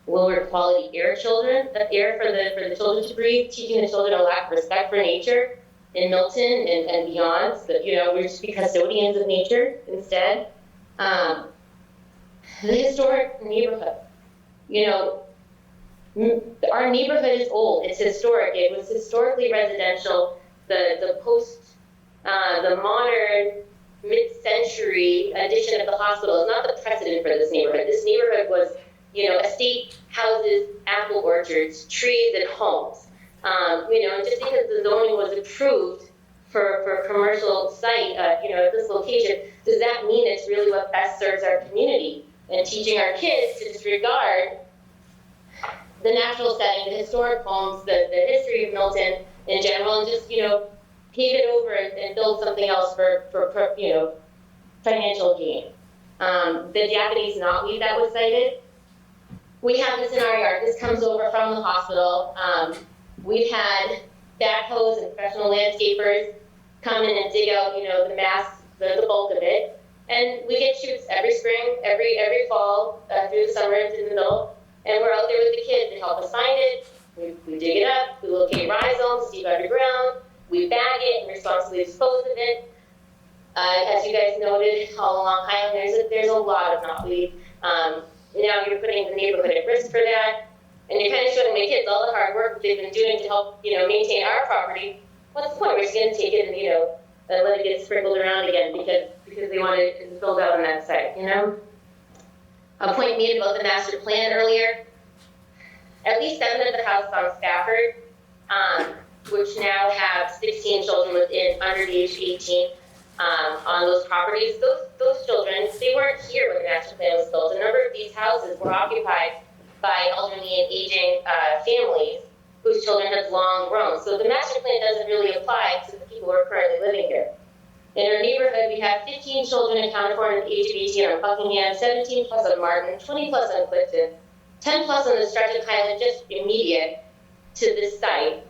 lower quality air for the children to breathe, teaching the children a lack of respect for nature in Milton and beyond. So, we're just be custodians of nature instead. The historic neighborhood, our neighborhood is old. It's historic. It was historically residential. The modern mid-century addition of the hospital is not the precedent for this neighborhood. This neighborhood was, estate houses, apple orchards, trees, and homes. Just because the zoning was approved for a commercial site, at this location, does that mean it's really what best serves our community? And teaching our kids to disregard the natural setting, the historic homes, the history of Milton in general, and just, pave it over and build something else for financial gain. The Japanese knotweed that was cited, we have this in our yard. This comes over from the hospital. We've had backhoes and professional landscapers come in and dig out, the bulk of it. And we get shoots every spring, every fall, through the summer into the middle. And we're out there with the kids to help us find it. We dig it up, we locate rhizomes deep underground, we bag it and responsibly dispose of it. As you guys noted, all along Highland, there's a lot of knotweed. Now you're putting the neighborhood at risk for that. And you're kind of showing my kids all the hard work that they've been doing to help, maintain our property. What's the point? We're just going to take it and, let it get sprinkled around again because they want it filled out on that site, A point made about the master plan earlier. At least 7 of the houses on Stafford, which now have 16 children under the age of 18 on those properties. Those children, they weren't here when the master plan was built. A number of these houses were occupied by elderly and aging families whose children have long grown. So the master plan doesn't really apply to the people who are currently living here. In our neighborhood, we have 15 children accounted for under the age of 18 on Buckingham, 17 plus on Martin, 20 plus on Clifton, 10 plus on the stretch of Highland just immediate to this site.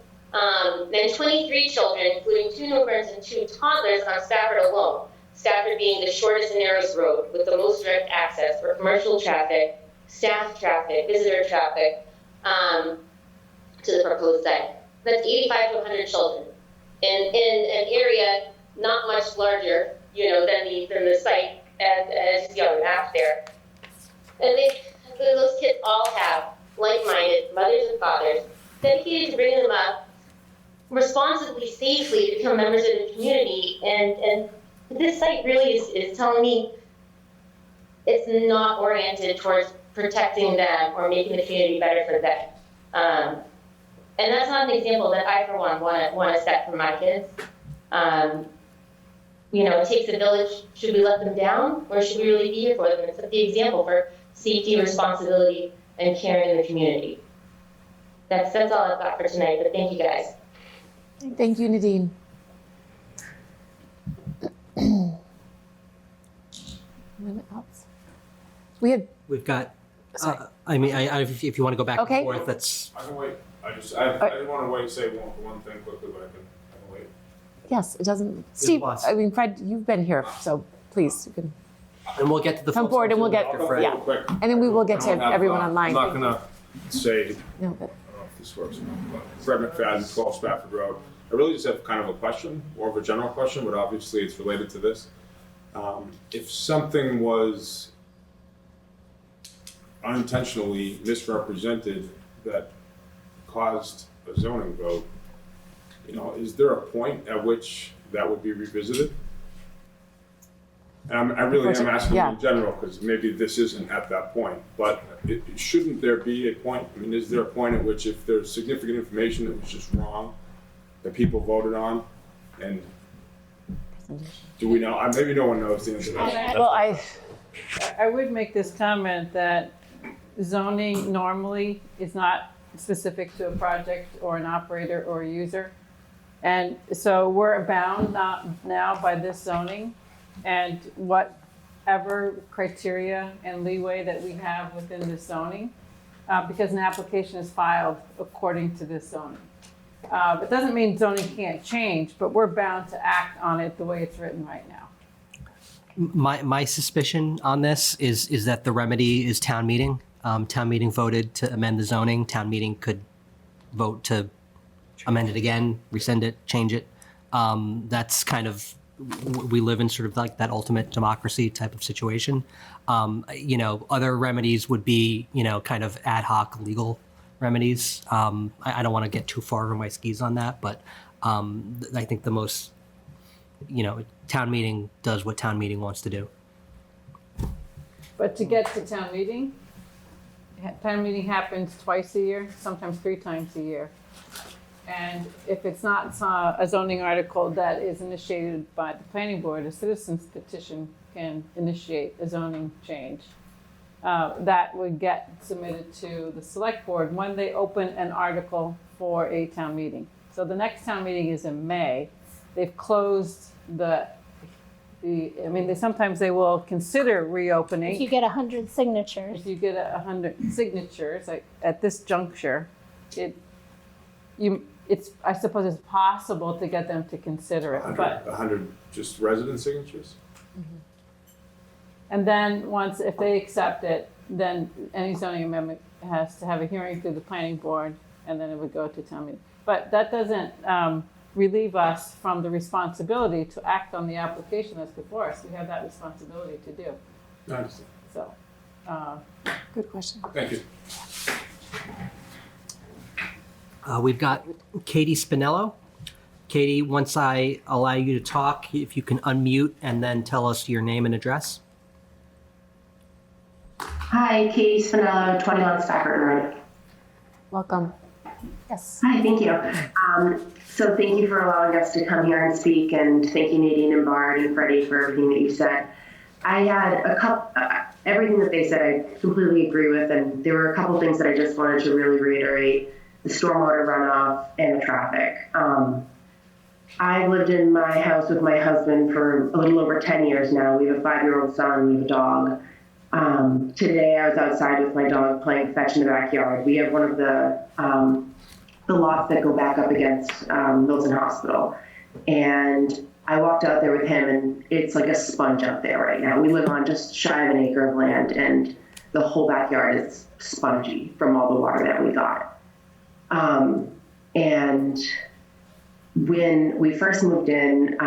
Then 23 children, including 2 newborns and 2 toddlers on Stafford alone. Stafford being the shortest and narrowest road with the most direct access for commercial traffic, staff traffic, visitor traffic, to the proposed site. That's 85 to 100 children in an area not much larger, than the site as you see on the map there. And those kids all have like-minded mothers and fathers dedicated to bringing them up responsibly, safely to become members of the community. And this site really is telling me it's not oriented towards protecting them or making the community better for them. And that's not an example that I, for one, want to set for my kids. It takes a village. Should we let them down, or should we really be here for them and set the example for safety, responsibility, and caring in the community? That's all I've got for tonight, but thank you guys. Thank you, Nadine. Anyone else? We've got, if you want to go back Okay. and forth, that's. I can wait. I just want to wait. Say one thing quickly, but I can wait. Yes, it doesn't. Steve, Fred, you've been here, so please, you can And we'll get to the come forward and we'll get, Quick. and then we will get to everyone online. I'm not gonna say. No, but I don't know if this works or not, but Fred McFadden, 12 Spafford Road. I really just have kind of a question, more of a general question, but obviously it's related to this. If something was unintentionally misrepresented that caused a zoning vote, is there a point at which that would be revisited? And I really am asking in general, because maybe this isn't at that point, but shouldn't there be a point? I mean, is there a point at which if there's significant information that was just wrong, that people voted on, and do we know? Maybe no one knows the answer to that. Well, I would make this comment that zoning normally is not specific to a project or an operator or a user. And so we're bound now by this zoning and whatever criteria and leeway that we have within this zoning, because an application is filed according to this zoning. It doesn't mean zoning can't change, but we're bound to act on it the way it's written right now. My suspicion on this is that the remedy is town meeting. Town meeting voted to amend the zoning. Town meeting could vote to amend it again, rescind it, change it. That's kind of, we live in sort of like that ultimate democracy type of situation. Other remedies would be, kind of ad hoc legal remedies. I don't want to get too far over my skis on that, but I think the most, town meeting does what town meeting wants to do. But to get to town meeting happens twice a year, sometimes 3 times a year. And if it's not a zoning article that is initiated by the planning board, a citizen's petition can initiate a zoning change. That would get submitted to the select board when they open an article for a town meeting. So the next town meeting is in May. They've closed sometimes they will consider reopening. If you get 100 signatures. If you get 100 signatures, like at this juncture, I suppose it's possible to get them to consider it, but 100 just resident signatures? and then if they accept it, then any zoning amendment has to have a hearing through the planning board, and then it would go to town meeting. But that doesn't relieve us from the responsibility to act on the application that's before us. We have that responsibility to do. I understand. So, Good question. Thank you. We've got Katie Spinello. Katie, once I allow you to talk, if you can unmute and then tell us your name and address. Hi, Katie Spinello, 21 Stafford Road. Welcome. Yes. Hi, thank you. So thank you for allowing us to come here and speak, and thank you, Nadine and Bard and Freddie, for everything that you said. I had everything that they said I completely agree with, and there were a couple things that I just wanted to really reiterate: the stormwater runoff and the traffic. I've lived in my house with my husband for a little over 10 years now. We have a 5-year-old son, we have a dog. Today I was outside with my dog playing fetch in the backyard. We have one of the lots that go back up against Milton Hospital. And I walked out there with him, and it's like a sponge out there right now. We live on just shy of an acre of land, and the whole backyard is spongy from all the water that we got. And when we first moved in,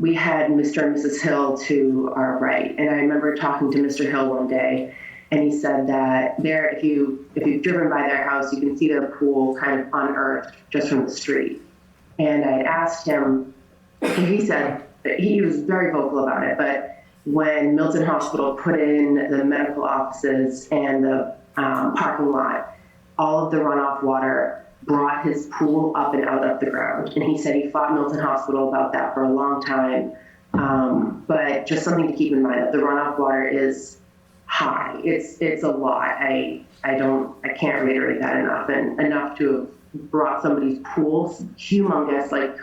we had Mr. and Mrs. Hill to our right. And I remember talking to Mr. Hill one day, and he said that if you've driven by their house, you can see their pool kind of unearthed just from the street. And I had asked him, and he said, he was very vocal about it, but when Milton Hospital put in the medical offices and the parking lot, all of the runoff water brought his pool up and out of the ground. And he said he fought Milton Hospital about that for a long time. But just something to keep in mind, that the runoff water is high. It's a lot. I can't reiterate that enough, and enough to have brought somebody's pool, humongous, like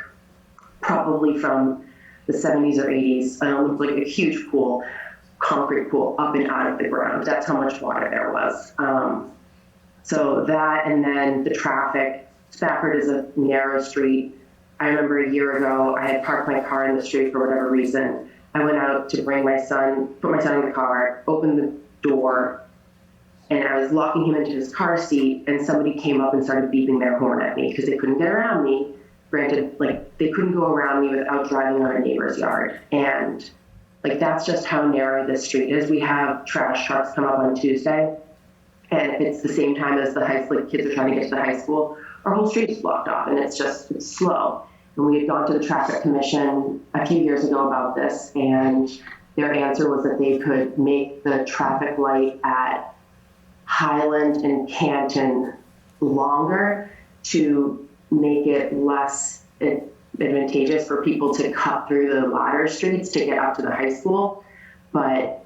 probably from the 70s or 80s, looked like a huge pool, concrete pool, up and out of the ground. That's how much water there was. So that, and then the traffic. Stafford is a narrow street. I remember a year ago, I had parked my car in the street for whatever reason. I went out to put my son in the car, opened the door, and I was locking him into his car seat, and somebody came up and started beeping their horn at me because they couldn't get around me. Granted, they couldn't go around me without driving on a neighbor's yard. And that's just how narrow this street is. We have trash trucks come up on Tuesday, and if it's the same time as the kids are trying to get to the high school, our whole street is blocked off, and it's slow. And we had gone to the traffic commission a few years ago about this, and their answer was that they could make the traffic light at Highland and Canton longer to make it less advantageous for people to cut through the latter streets to get up to the high school. But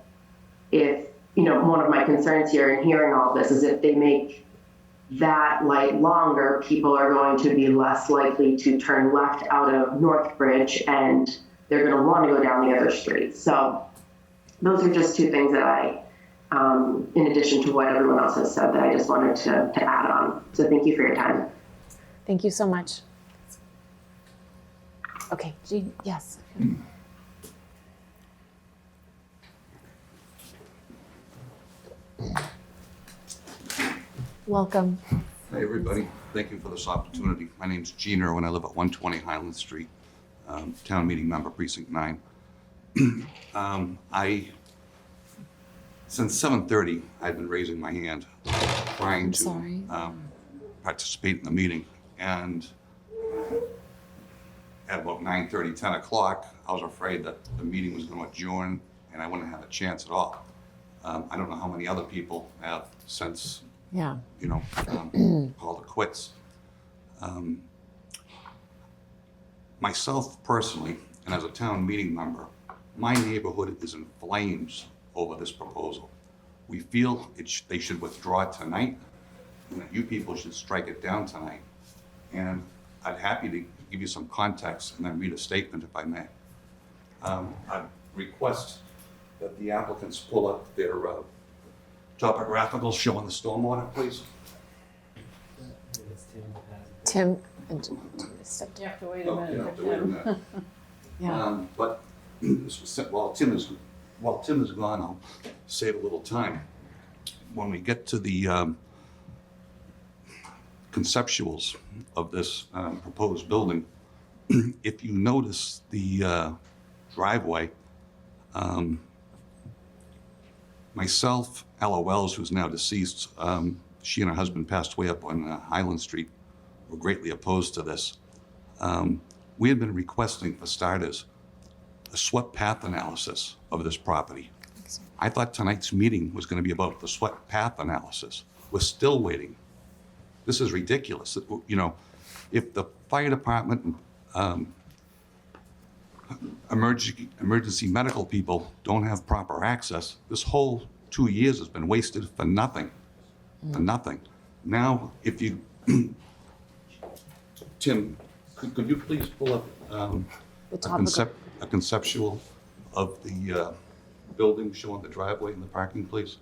if, one of my concerns here in hearing all this is if they make that light longer, people are going to be less likely to turn left out of Northbridge, and they're going to want to go down the other streets. So those are just two things that I, in addition to what everyone else has said, that I just wanted to add on. So thank you for your time. Thank you so much. Okay, Jean, yes. Welcome. Hey, everybody. Thank you for this opportunity. My name's Gina, and I live at 120 Highland Street, town meeting member, precinct 9. Since 7:30, I've been raising my hand, trying to participate in the meeting. And at about 9:30, 10 o'clock, I was afraid that the meeting was going to adjourn and I wouldn't have a chance at all. I don't know how many other people have since, called it quits. Myself personally, and as a town meeting member, my neighborhood is in flames over this proposal. We feel they should withdraw it tonight, and that you people should strike it down tonight. And I'd happy to give you some context and then read a statement if I may. I request that the applicants pull up their topographical showing the stormwater, please. Tim. You have to wait a minute. You have to wait a minute. Yeah. But while Tim is gone, I'll save a little time. When we get to the conceptuals of this proposed building, if you notice the driveway, myself, Ella Wells, who's now deceased, she and her husband passed away up on Highland Street, were greatly opposed to this. We had been requesting, for starters, a swept path analysis of this property. I thought tonight's meeting was going to be about the swept path analysis. We're still waiting. This is ridiculous. If the fire department and emergency medical people don't have proper access, this whole 2 years has been wasted for nothing. For nothing. Now, if you, Tim, could you please pull up a conceptual of the building showing the driveway and the parking, please?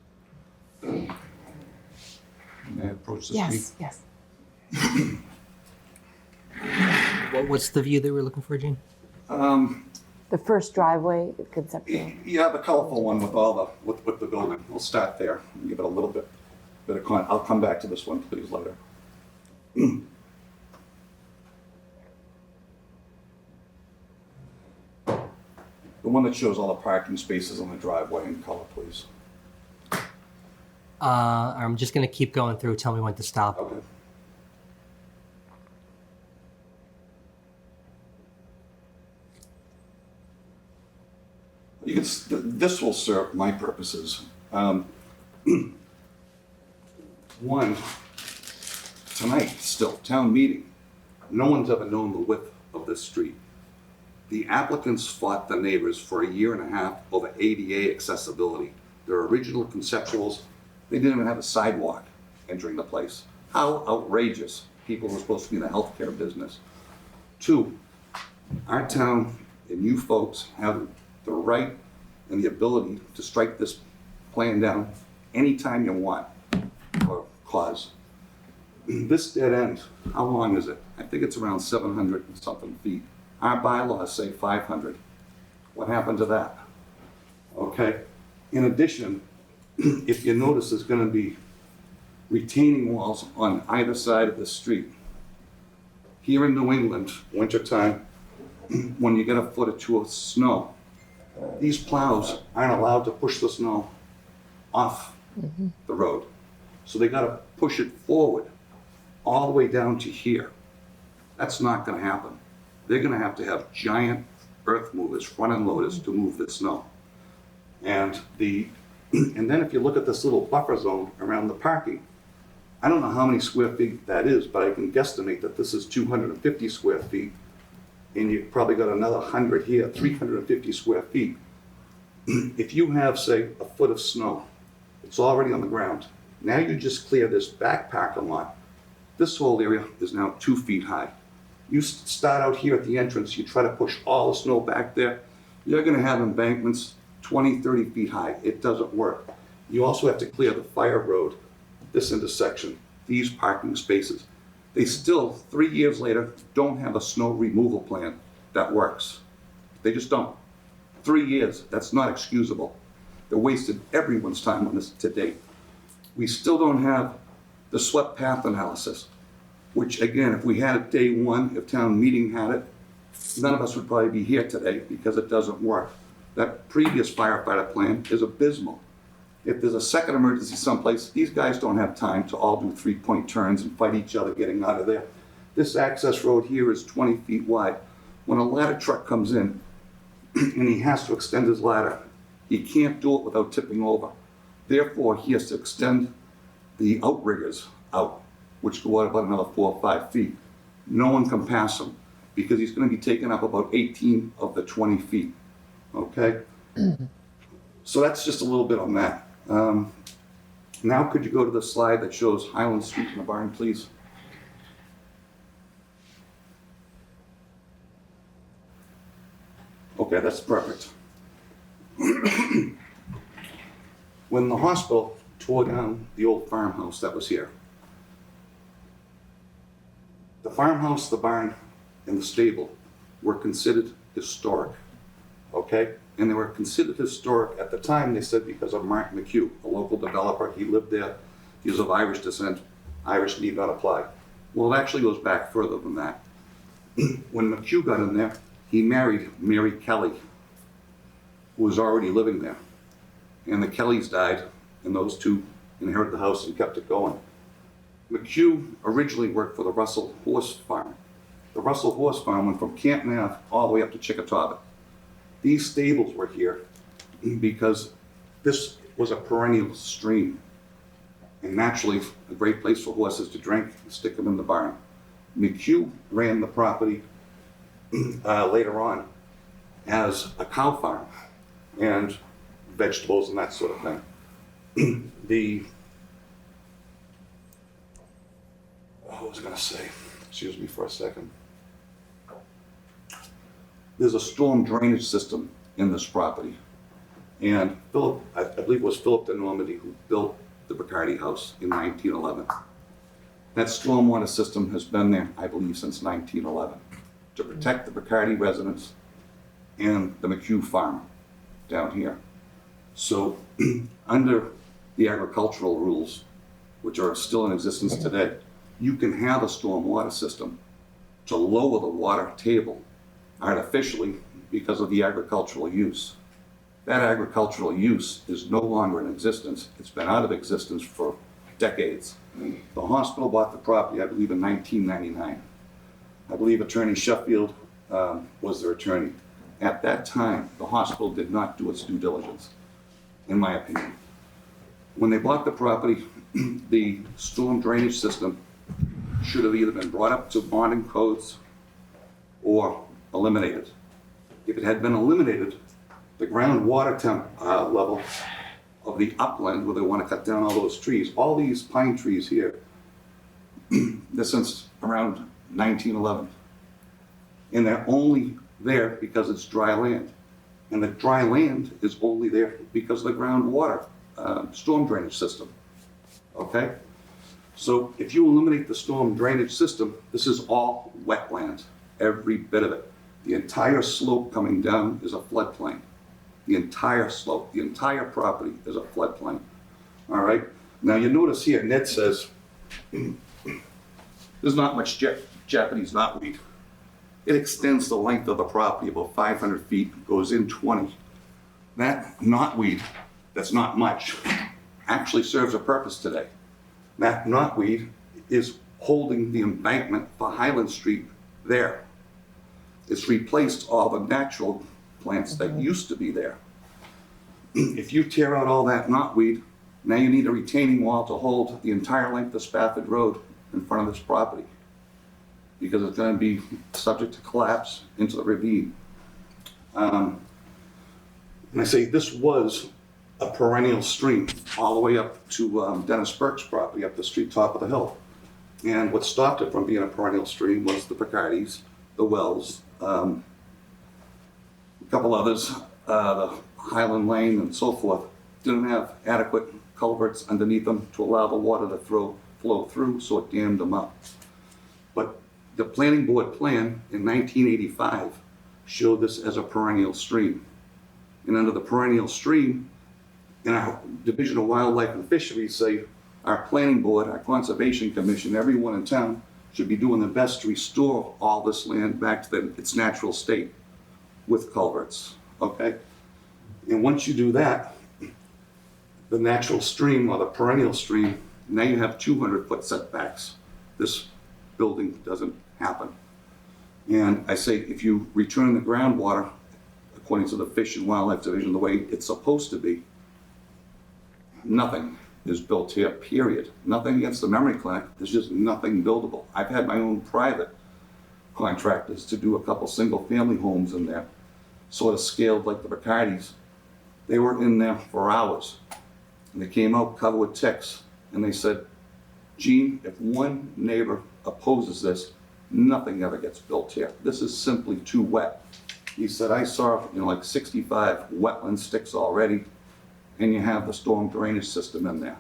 May I approach the screen? Yes. What's the view that we're looking for, Gene? The first driveway conceptual. Yeah, the colorful one with all with the building. We'll start there and give it a little bit of content. I'll come back to this one, please, later. The one that shows all the parking spaces on the driveway in color, please. I'm just going to keep going through. Tell me when to stop. Okay. This will serve my purposes. One, tonight, still, town meeting, no one's ever known the width of this street. The applicants fought the neighbors for 1.5 years over ADA accessibility. Their original conceptuals, they didn't even have a sidewalk entering the place. How outrageous. People were supposed to be in the healthcare business. Two, our town and you folks have the right and the ability to strike this plan down anytime you want or cause. This dead end, how long is it? I think it's around 700 and something feet. Our bylaws say 500. What happened to that? Okay. In addition, if you notice, there's going to be retaining walls on either side of the street. Here in New England, wintertime, when you get 1 foot or 2 of snow, these plows aren't allowed to push the snow off the road. So they got to push it forward all the way down to here. That's not going to happen. They're going to have giant earth movers, front end loaders, to move the snow. And then if you look at this little buffer zone around the parking, I don't know how many square feet that is, but I can guesstimate that this is 250 square feet. And you've probably got another 100 here, 350 square feet. If you have, say, 1 foot of snow, it's already on the ground. Now you just clear this back parking lot. This whole area is now 2 feet high. You start out here at the entrance, you try to push all the snow back there, you're gonna have embankments 20, 30 feet high. It doesn't work. You also have to clear the fire road, this intersection, these parking spaces. They still, 3 years later, don't have a snow removal plan that works. They just don't. 3 years, that's not excusable. They wasted everyone's time on this to date. We still don't have the swept path analysis, which again, if we had it day one, if town meeting had it, none of us would probably be here today because it doesn't work. That previous firefighter plan is abysmal. If there's a second emergency someplace, these guys don't have time to all do 3-point turns and fight each other getting out of there. This access road here is 20 feet wide. When a ladder truck comes in and he has to extend his ladder, he can't do it without tipping over. Therefore, he has to extend the outriggers out, which go out about another 4 or 5 feet. No one can pass him because he's going to be taking up about 18 of the 20 feet. Okay? So that's just a little bit on that. Now could you go to the slide that shows Highland Street in the barn, please? Okay, that's perfect. When the hospital tore down the old farmhouse that was here, the farmhouse, the barn, and the stable were considered historic, okay? And they were considered historic at the time, they said, because of Mark McHugh, a local developer. He lived there. He was of Irish descent. Irish need not apply. Well, it actually goes back further than that. When McHugh got in there, he married Mary Kelly, who was already living there. And the Kellys died, and those two inherited the house and kept it going. McHugh originally worked for the Russell Horse Farm. The Russell Horse Farm went from Canton Ave all the way up to Chickatawba. These stables were here because this was a perennial stream, and naturally a great place for horses to drink and stick them in the barn. McHugh ran the property later on as a cow farm and vegetables and that sort of thing. What was I going to say? Excuse me for a second. There's a storm drainage system in this property. And Philip, I believe it was Philip de Normandy who built the Bacardi house in 1911. That stormwater system has been there, I believe, since 1911 to protect the Bacardi residents and the McHugh farm down here. So under the agricultural rules, which are still in existence today, you can have a stormwater system to lower the water table artificially because of the agricultural use. That agricultural use is no longer in existence. It's been out of existence for decades. The hospital bought the property, I believe, in 1999. I believe Attorney Sheffield was their attorney. At that time, the hospital did not do its due diligence, in my opinion. When they bought the property, the storm drainage system should have either been brought up to bonding codes or eliminated. If it had been eliminated, the groundwater level of the upland where they want to cut down all those trees, all these pine trees here, they're since around 1911. And they're only there because it's dry land. And the dry land is only there because of the groundwater storm drainage system, okay? So if you eliminate the storm drainage system, this is all wetland, every bit of it. The entire slope coming down is a floodplain. The entire slope, the entire property is a floodplain, all right? Now you notice here, Ned says, there's not much Japanese knotweed. It extends the length of the property about 500 feet, goes in 20. That knotweed, that's not much, actually serves a purpose today. That knotweed is holding the embankment for Highland Street there. It's replaced all the natural plants that used to be there. If you tear out all that knotweed, now you need a retaining wall to hold the entire length of Spafford Road in front of this property, because it's going to be subject to collapse into the ravine. And I say this was a perennial stream all the way up to Dennis Burke's property up the street top of the hill. And what stopped it from being a perennial stream was the Bacardis, the wells, a couple others, the Highland Lane and so forth, didn't have adequate culverts underneath them to allow the water to flow through, so it dammed them up. But the planning board plan in 1985 showed this as a perennial stream. And under the perennial stream, in our Division of Wildlife and Fisheries say, Our planning board, our conservation commission, everyone in town should be doing their best to restore all this land back to its natural state with culverts, okay? And once you do that, the natural stream or the perennial stream, now you have 200-foot setbacks. This building doesn't happen. And I say, if you return the groundwater, according to the Fish and Wildlife Division, the way it's supposed to be, nothing is built here, period. Nothing against the memory clinic, there's just nothing buildable. I've had my own private contractors to do a couple single-family homes in there, sort of scaled like the Ricardis. They were in there for hours, and they came out covered with ticks, and they said, Gene, if one neighbor opposes this, nothing ever gets built here. This is simply too wet. He said, I saw, like 65 wetland sticks already, and you have the storm drainage system in there.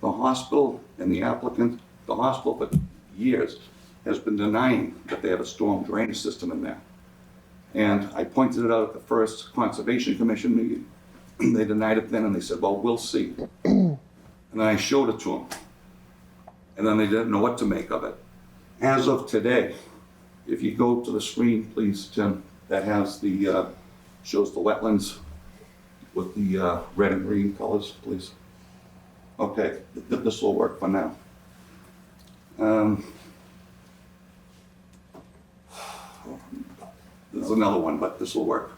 The hospital and the applicant, the hospital for years has been denying that they have a storm drainage system in there. And I pointed it out at the first Conservation Commission meeting. They denied it then, and they said, well, we'll see. And then I showed it to them. And then they didn't know what to make of it. As of today, if you go to the screen, please, Tim, that has the, shows the wetlands with the red and green colors, please. Okay, this will work for now. There's another one, but this will work.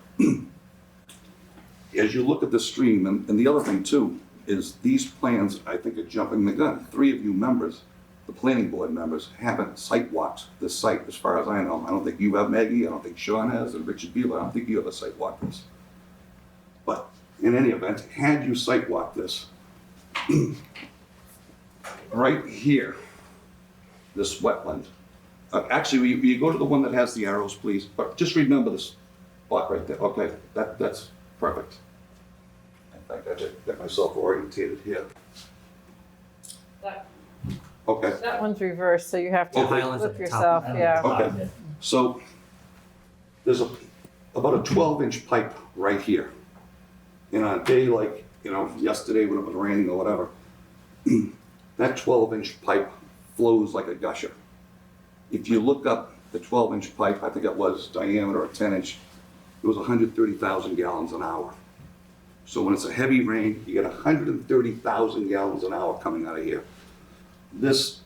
As you look at the stream, and the other thing too, is these plans, I think, are jumping the gun. 3 of you members, the planning board members, haven't site walked this site as far as I know. I don't think you have, Maggie, I don't think Sean has, and Richard Beeler, I don't think you have a site walk this. But in any event, had you site walked this, right here, this wetland, actually, you go to the one that has the arrows, please, but just remember this block right there. Okay, that's perfect. I think I just got myself orientated here. Okay. That one's reversed, so you have to Okay. flip yourself, yeah. Okay, so there's about a 12-inch pipe right here. And on a day like, yesterday when it was raining or whatever, that 12-inch pipe flows like a gusher. If you look up the 12-inch pipe, I think it was diameter or 10-inch, it was 130,000 gallons an hour. So when it's a heavy rain, you get 130,000 gallons an hour coming out of here. This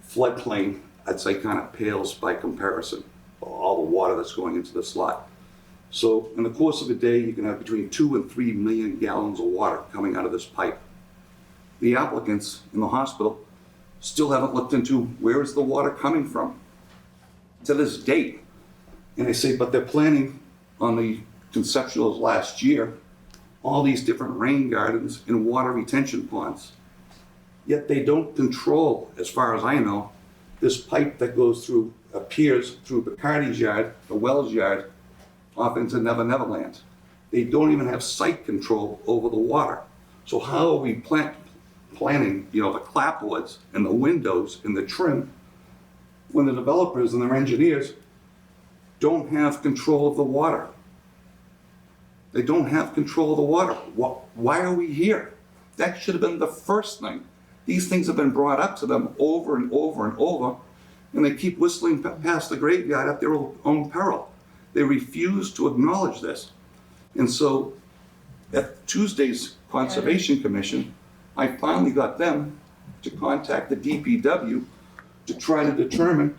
floodplain, I'd say, kind of pales by comparison, all the water that's going into this lot. So in the course of a day, you can have between 2 and 3 million gallons of water coming out of this pipe. The applicants in the hospital still haven't looked into where is the water coming from to this date. And they say, but they're planning on the conceptuals last year, all these different rain gardens and water retention ponds. Yet they don't control, as far as I know, this pipe that goes through, appears through Bacardi's yard, the Wells yard, off into Never Never Land. They don't even have site control over the water. So how are we planning, the clapboards and the windows and the trim when the developers and their engineers don't have control of the water? They don't have control of the water. Why are we here? That should have been the first thing. These things have been brought up to them over and over and over, and they keep whistling past the graveyard at their own peril. They refuse to acknowledge this. And so at Tuesday's Conservation Commission, I finally got them to contact the DPW to try to determine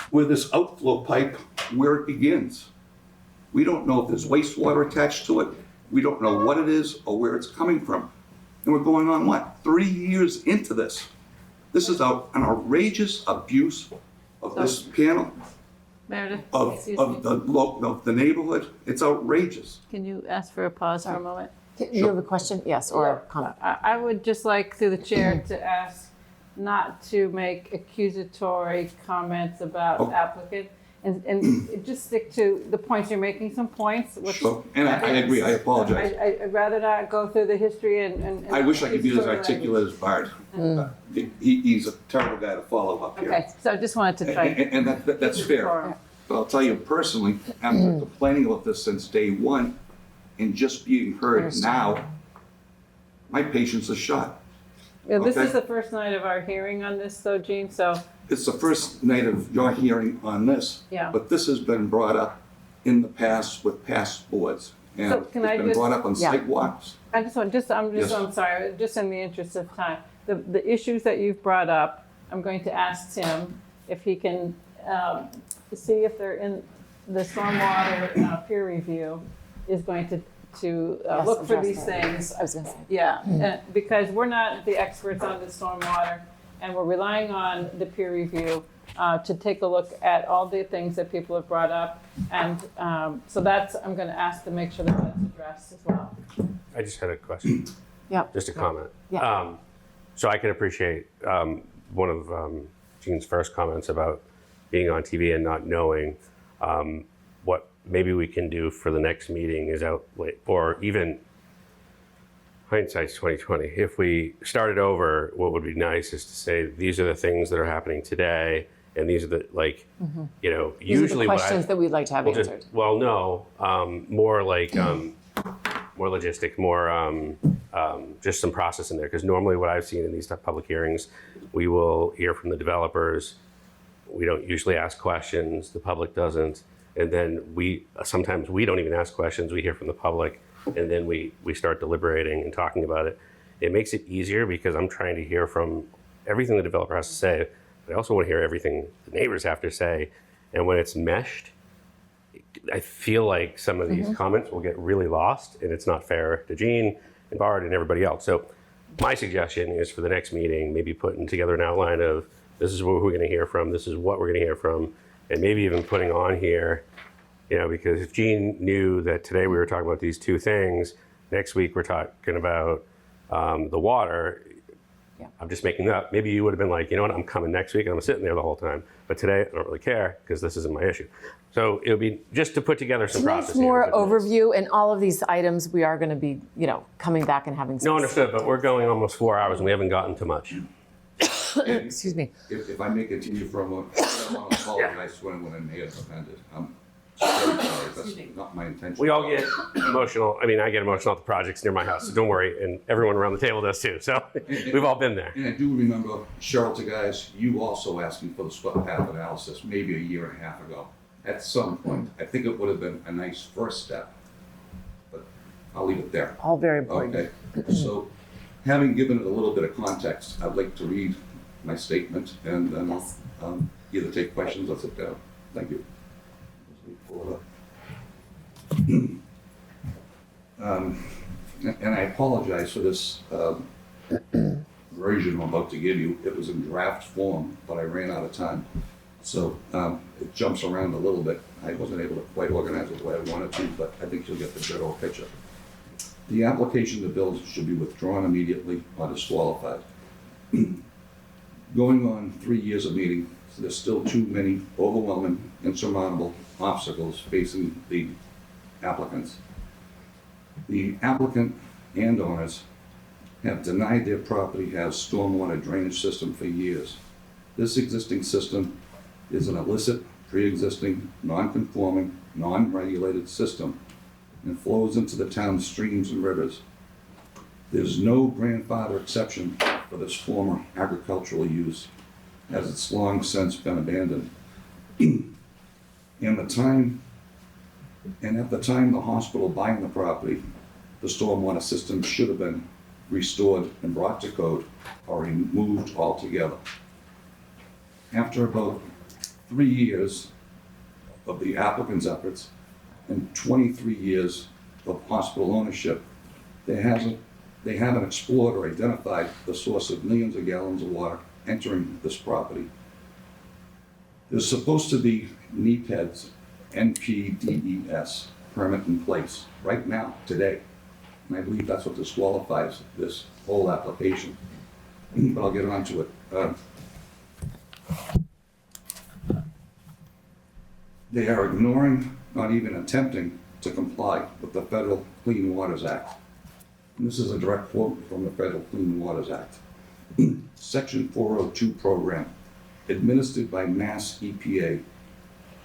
where this outflow pipe, where it begins. We don't know if there's wastewater attached to it. We don't know what it is or where it's coming from. And we're going on, 3 years into this. This is an outrageous abuse of this panel, Meredith, of the neighborhood. It's outrageous. can you ask for a pause for a moment? You have a question? Yes, or a comment? I would just like, through the chair, to ask not to make accusatory comments about applicant, and just stick to the points you're making, some points. Sure, and I agree, I apologize. I'd rather not go through the history and I wish I could be as articulate as Bart. He's a terrible guy to follow up here. Okay, so I just wanted to try. And that's fair. But I'll tell you personally, after complaining about this since day one, and just being heard now, my patience is shot. Yeah, this Okay. is the first night of our hearing on this though, Gene, so, It's the first night of your hearing on this. Yeah. But this has been brought up in the past with past boards. And So it's can I been just- brought up on Yeah. sidewalks. I'm Yes. sorry, just in the interest of time. The issues that you've brought up, I'm going to ask Tim if he can see if they're in the stormwater peer review is going to Yes, look for address these that. things. I was gonna say. Yeah, because we're not the experts on the stormwater, and we're relying on the peer review to take a look at all the things that people have brought up. And so I'm gonna ask to make sure that that's addressed as well. I just had a question. Yeah. Just a comment. Yeah. So I can appreciate one of Gene's first comments about being on TV and not knowing what maybe we can do for the next meeting is out late, or even hindsight's 2020. If we started over, what would be nice is to say these are the things that are happening today, and these are the These are usually the what questions that we'd like to have well, just- answered. well, no, more like more logistic, more just some process in there. Because normally, what I've seen in these type public hearings, we will hear from the developers. We don't usually ask questions. The public doesn't, and then sometimes we don't even ask questions. We hear from the public, and then we start deliberating and talking about it. It makes it easier because I'm trying to hear from everything the developer has to say. But I also want to hear everything the neighbors have to say. And when it's meshed, I feel like some of these comments will get really lost, and it's not fair to Gene and Bart and everybody else. So my suggestion is for the next meeting, maybe putting together an outline of this is what we're going to hear from, this is what we're going to hear from, and maybe even putting on here, because if Gene knew that today we were talking about these two things, next week we're talking about the water. I'm just making that up. Maybe you would have been like, you know what, I'm coming next week and I'm sitting there the whole time. But today I don't really care because this isn't my issue. So it would be just to put together some Tonight's process. more overview, and all of these items we are going to be, coming back and having. No, understood, but we're going almost 4 hours and we haven't gotten to much. Excuse me. If I may continue for a moment, I want to apologize when I may have offended. I'm very sorry, that's not my intention. We all get emotional. I mean, I get emotional at the projects near my house, so don't worry. And everyone around the table does too. So we've all been there. And I do remember, Cheryl, to guys, you also asking for the split path analysis maybe a year and a half ago. At some point, I think it would have been a nice first step, but I'll leave it there. All very important. Okay, so having given it a little bit of context, I'd like to read my statement and then either take questions or sit down. Thank you. And I apologize for this version I'm about to give you. It was in draft form, but I ran out of time. So it jumps around a little bit. I wasn't able to quite organize it the way I wanted to, but I think you'll get the general picture. The application to build should be withdrawn immediately or disqualified. Going on 3 years of meeting, there's still too many overwhelming, insurmountable obstacles facing the applicants. The applicant and owners have denied their property has stormwater drainage system for years. This existing system is an illicit, pre-existing, non-conforming, non-regulated system and flows into the town's streams and rivers. There's no grandfather exception for this former agricultural use, as it's long since been abandoned. At the time the hospital buying the property, the stormwater system should have been restored and brought to code or removed altogether. After about 3 years of the applicant's efforts and 23 years of hospital ownership, they haven't explored or identified the source of millions of gallons of water entering this property. There's supposed to be NEPED's NPDES permit in place right now, today. And I believe that's what disqualifies this whole application. But I'll get on to it. They are ignoring, not even attempting to comply with the Federal Clean Waters Act. And this is a direct quote from the Federal Clean Waters Act. Section 402 program, administered by Mass EPA,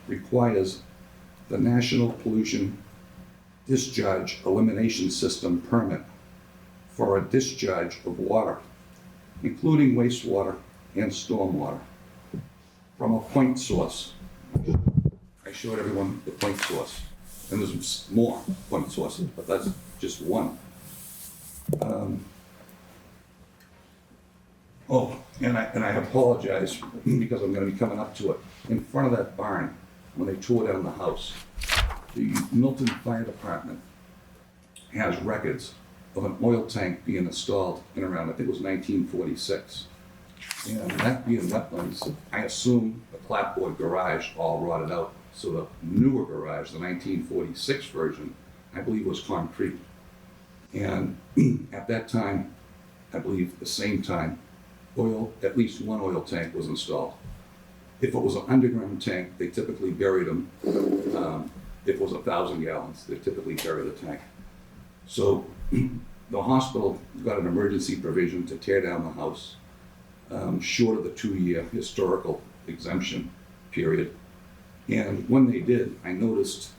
requires the National Pollution Discharge Elimination System permit for a discharge of water, including wastewater and stormwater, from a point source. I showed everyone the point source, and there's more point sources, but that's just one. And I apologize because I'm gonna be coming up to it. In front of that barn, when they tore down the house, the Milton Fire Department has records of an oil tank being installed in around, I think it was 1946. And that being wetlands, I assume the clapboard garage all rotted out. So the newer garage, the 1946 version, I believe was concrete. And at that time, I believe the same time, at least one oil tank was installed. If it was an underground tank, they typically buried them. If it was 1,000 gallons, they typically bury the tank. So the hospital got an emergency provision to tear down the house, short of the 2-year historical exemption period. And when they did, I noticed,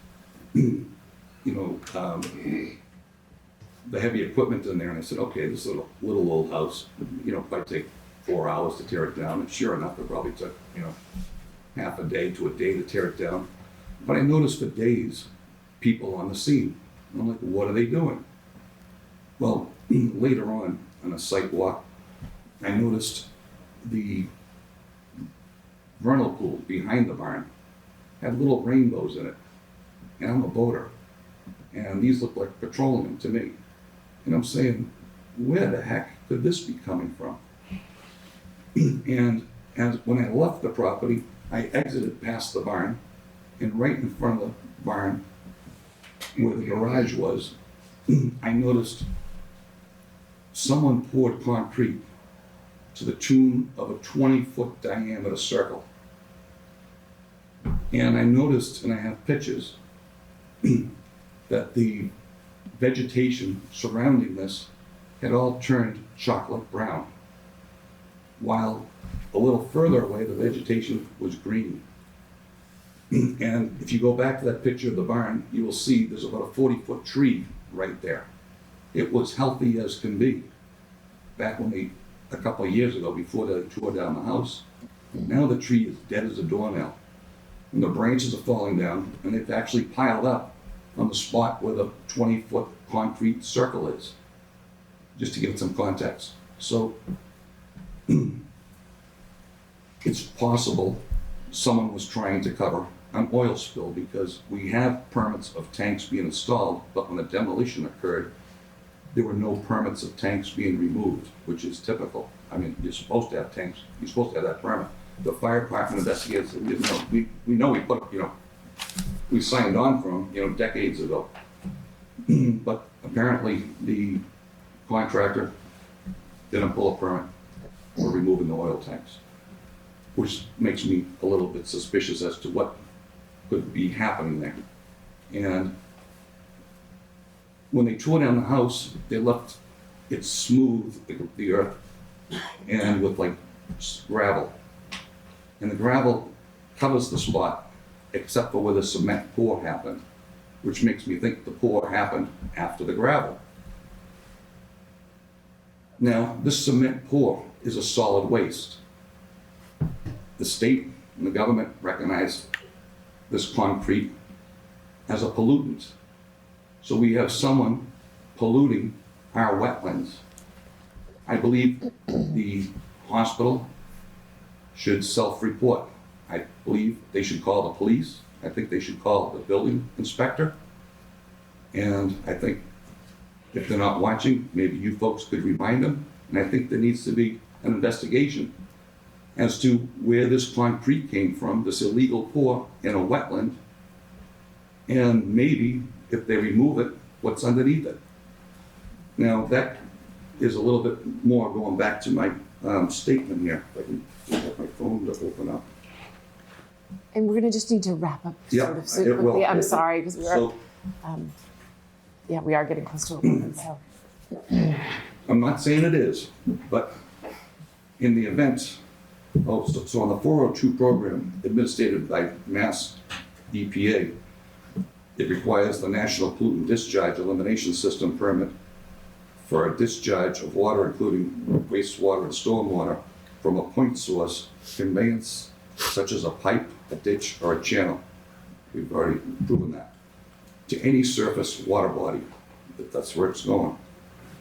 the heavy equipment in there, and I said, okay, this is a little old house, might take 4 hours to tear it down. And sure enough, it probably took, half a day to a day to tear it down. But I noticed for days, people on the scene. And I'm like, what are they doing? Well, later on a site walk, I noticed the vernal pool behind the barn had little rainbows in it. And I'm a boater. And these look like petroleum to me. And I'm saying, where the heck could this be coming from? And when I left the property, I exited past the barn, and right in front of the barn, where the garage was, I noticed someone poured concrete to the tune of a 20-foot diameter circle. And I noticed, and I have pictures, that the vegetation surrounding this had all turned chocolate brown, while a little further away the vegetation was green. And if you go back to that picture of the barn, you will see there's about a 40-foot tree right there. It was healthy as can be back when a couple of years ago, before they tore down the house. Now the tree is dead as a doornail, and the branches are falling down, and they've actually piled up on the spot where the 20-foot concrete circle is, just to give it some context. So it's possible someone was trying to cover an oil spill, because we have permits of tanks being installed, but when the demolition occurred, there were no permits of tanks being removed, which is typical. I mean, you're supposed to have tanks, you're supposed to have that permit. The fire department investigators, we know we put, we signed on from, decades ago. But apparently the contractor didn't pull a permit for removing the oil tanks, which makes me a little bit suspicious as to what could be happening there. And when they tore down the house, they left it smooth, the earth, and with like gravel. And the gravel covers the spot, except for where the cement pour happened, which makes me think the pour happened after the gravel. Now, this cement pour is a solid waste. The state and the government recognize this concrete as a pollutant. So we have someone polluting our wetlands. I believe the hospital should self-report. I believe they should call the police. I think they should call the building inspector. And I think if they're not watching, maybe you folks could remind them. And I think there needs to be an investigation as to where this concrete came from, this illegal pour in a wetland, and maybe if they remove it, what's underneath it. Now that is a little bit more going back to my statement here. If I can get my phone to open up. And we're gonna just need to wrap up sort of quickly. Will. I'm sorry, because we are, So, we are getting close to a moment, so. I'm not saying it is, but in the event, so on the 402 program administered by Mass EPA, it requires the National Pollutant Discharge Elimination System permit for a discharge of water, including wastewater and stormwater, from a point source conveyance such as a pipe, a ditch, or a channel. We've already proven that. To any surface water body, that's where it's going.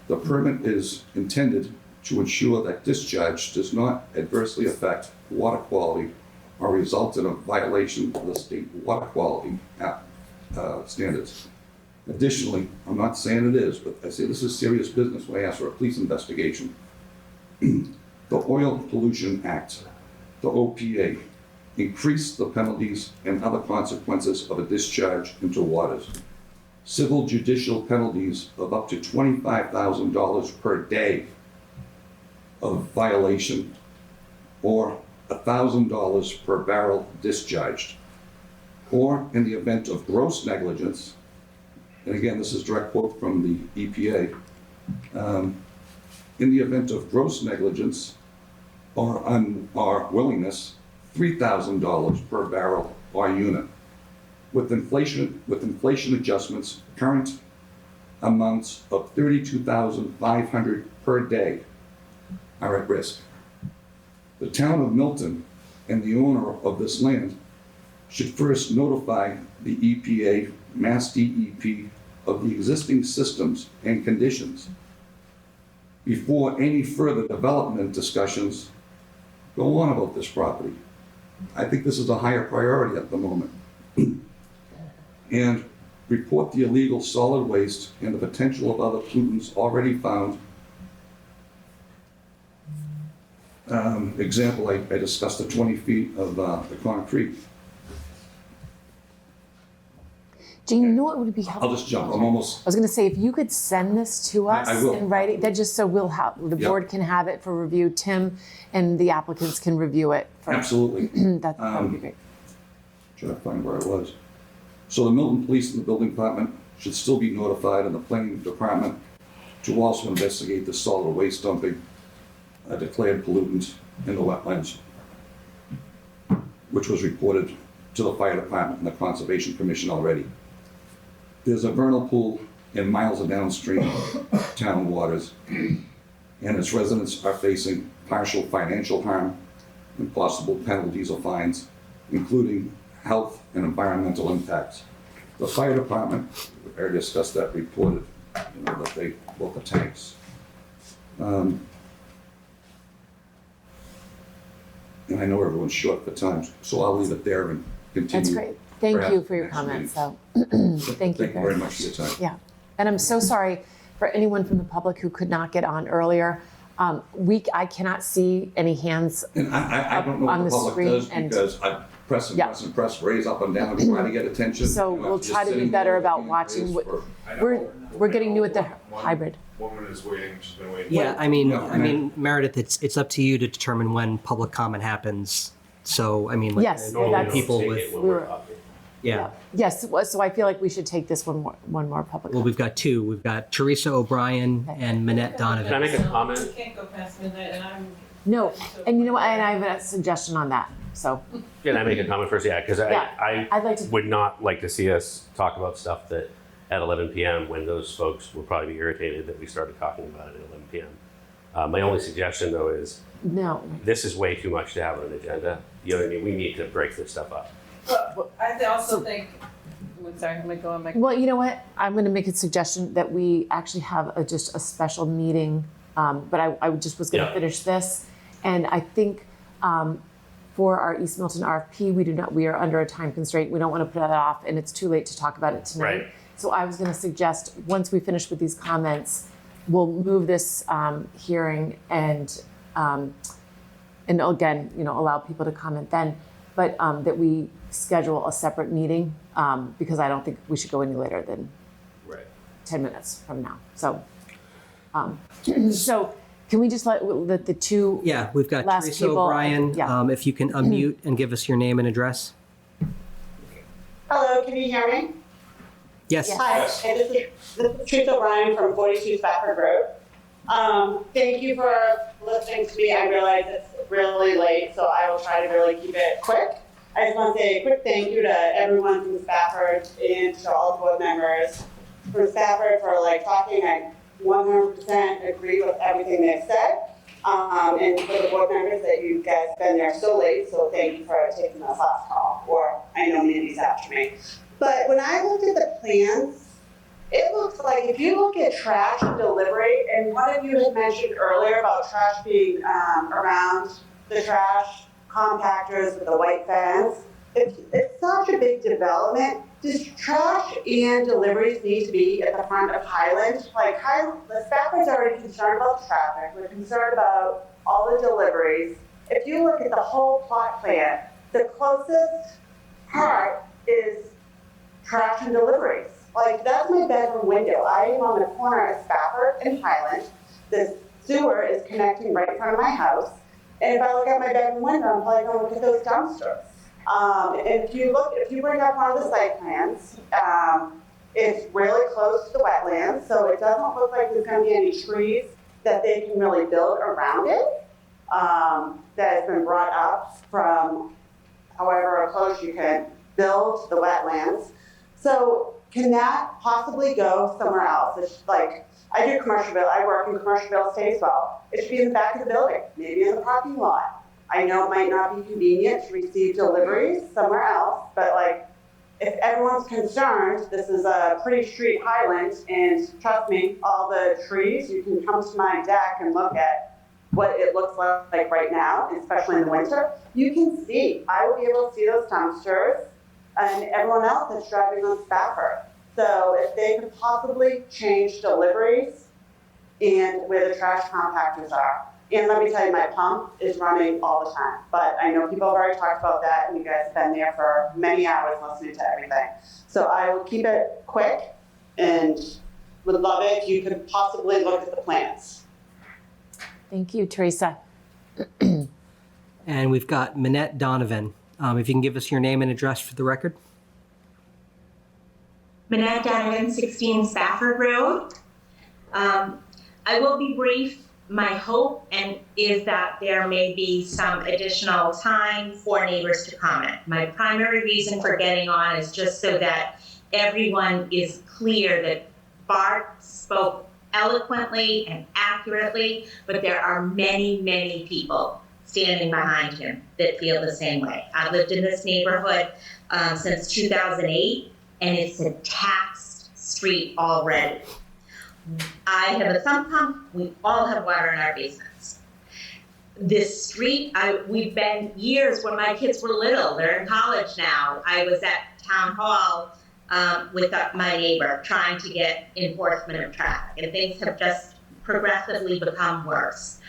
The permit is intended to ensure that discharge does not adversely affect water quality or result in a violation of the state water quality standards. Additionally, I'm not saying it is, but I say this is serious business when I ask for a police investigation. The Oil Pollution Act, the OPA, increased the penalties and other consequences of a discharge into waters. Civil judicial penalties of up to $25,000 per day of violation, or $1,000 per barrel discharged, or in the event of gross negligence, and again, this is direct quote from the EPA, in the event of gross negligence or willingness, $3,000 per barrel or unit. With inflation adjustments, current amounts of $32,500 per day are at risk. The town of Milton and the owner of this land should first notify the EPA, Mass DEP, of the existing systems and conditions before any further development discussions go on about this property. I think this is a higher priority at the moment. And report the illegal solid waste and the potential of other pollutants already found. Example, I discussed the 20 feet of the concrete. Do you know what would be helpful? I'll just jump, I'm almost. I was going to say, if you could send this to us I will. in writing, that just so we'll have, the Yep. board can have it for review, Tim and the applicants can review it. Absolutely. That would be great. Try to find where I was. So the Milton Police and the Building Department should still be notified, and the Planning Department to also investigate the solid waste dumping, a declared pollutant in the wetlands, which was reported to the Fire Department and the Conservation Commission already. There's a vernal pool in miles of downstream town waters, and its residents are facing partial financial harm and possible penalties or fines, including health and environmental impacts. The Fire Department, we already discussed that, reported that they built the tanks. And I know everyone's short for time, so I'll leave it there and continue. That's great. Thank perhaps you for your next comments. So, meeting. thank you very much for your time. Yeah, and I'm so sorry for anyone from the public who could not get on earlier. I cannot see any hands And I don't know on what the the public screen, does, and because I press and Yeah. press and press, raise up and down, try to get attention. so You know, we'll just try to be sitting better there about being watching. raised for- We're getting new at the hybrid. Woman is waiting, she's been waiting. Yeah, I mean, Meredith, it's up to you to determine when public comment happens. So, I mean, like, Yes, normally that's- people Take with, it when we're talking. yeah. Yes, so I feel like we should take this one more public. Well, we've got two. We've got Teresa O'Brien and Minette Donovan. Can I make a comment? We can't go past midnight, and I'm. No, and you know what, and I have a suggestion on that, so. Can I make a comment first? Yeah, because Yeah, I I'd like to- would not like to see us talk about stuff that at 11 p.m. when those folks will probably be irritated that we started talking about it at 11 p.m. My only suggestion, though, is No. this is way too much to have on an agenda. You know what I mean? We need to break this stuff up. Well, I also think, sorry, I'm gonna go on my. Well, you know what, I'm gonna make a suggestion that we actually have just a special meeting, but I just was gonna Yeah. finish this. And I think for our East Milton RFP, we are under a time constraint. We don't wanna put that off, and it's too late to talk about it tonight. Right. So I was gonna suggest, once we finish with these comments, we'll move this hearing and again, allow people to comment then, but that we schedule a separate meeting, because I don't think we should go any later than 10 minutes from now. So, so can we just let the two Yeah, we've got last Teresa people? O'Brien. Yeah. If you can unmute and give us your name and address. Hello, can you hear me? Yes. Hi, this is Teresa O'Brien from 42 Spafford Road. Thank you for listening to me. I realize it's really late, so I will try to really keep it quick. I just want to say a quick thank you to everyone from Spafford and to all the board members from Spafford for talking. 100% agree with everything they said. And for the board members that you guys been there so late, so thank you for taking this last call, or I know Mandy's after me. But when I looked at the plans, it looks like if you look at trash and delivery, and one of you had mentioned earlier about trash being around the trash compactors with the white fans, it's such a big development. Does trash and deliveries need to be at the front of Highland? Like, the Spafford's already concerned about the traffic. We're concerned about all the deliveries. If you look at the whole plot plan, the closest part is trash and deliveries. Like, that's my bedroom window. I am on the corner of Spafford and Highland. The sewer is connecting right in front of my house. And if I look at my bedroom window, I'm probably going to look at those dumpsters. And if you bring up one of the site plans, it's really close to the wetlands, so it doesn't look like there's going to be any trees that they can really build around it. That has been brought up from however close you can build the wetlands. So can that possibly go somewhere else? It's like, I do commercial real, I work in commercial real estate as well. It should be in the back of the building, maybe in the parking lot. I know it might not be convenient to receive deliveries somewhere else, but like, if everyone's concerned, this is a pretty street Highland, and trust me, all the trees, you can come to my deck and look at what it looks like right now, especially in the winter. You can see, I will be able to see those dumpsters and everyone else that's driving on Spafford. So if they could possibly change deliveries and where the trash compactors are. And let me tell you, my pump is running all the time. But I know people have already talked about that, and you guys have been there for many hours listening to everything. So I will keep it quick and would love it if you could possibly look at the plans. Thank you, Teresa. And we've got Minette Donovan. If you can give us your name and address for the record. Minette Donovan, 16 Spafford Road. I will be brief. My hope is that there may be some additional time for neighbors to comment. My primary reason for getting on is just so that everyone is clear that Bart spoke eloquently and accurately, but there are many, many people standing behind him that feel the same way. I've lived in this neighborhood since 2008, and it's a taxed street already. I have a sump pump. We all have water in our basements. This street, we've been years when my kids were little. They're in college now. I was at town hall with my neighbor trying to get enforcement of traffic, and things have just progressively become worse.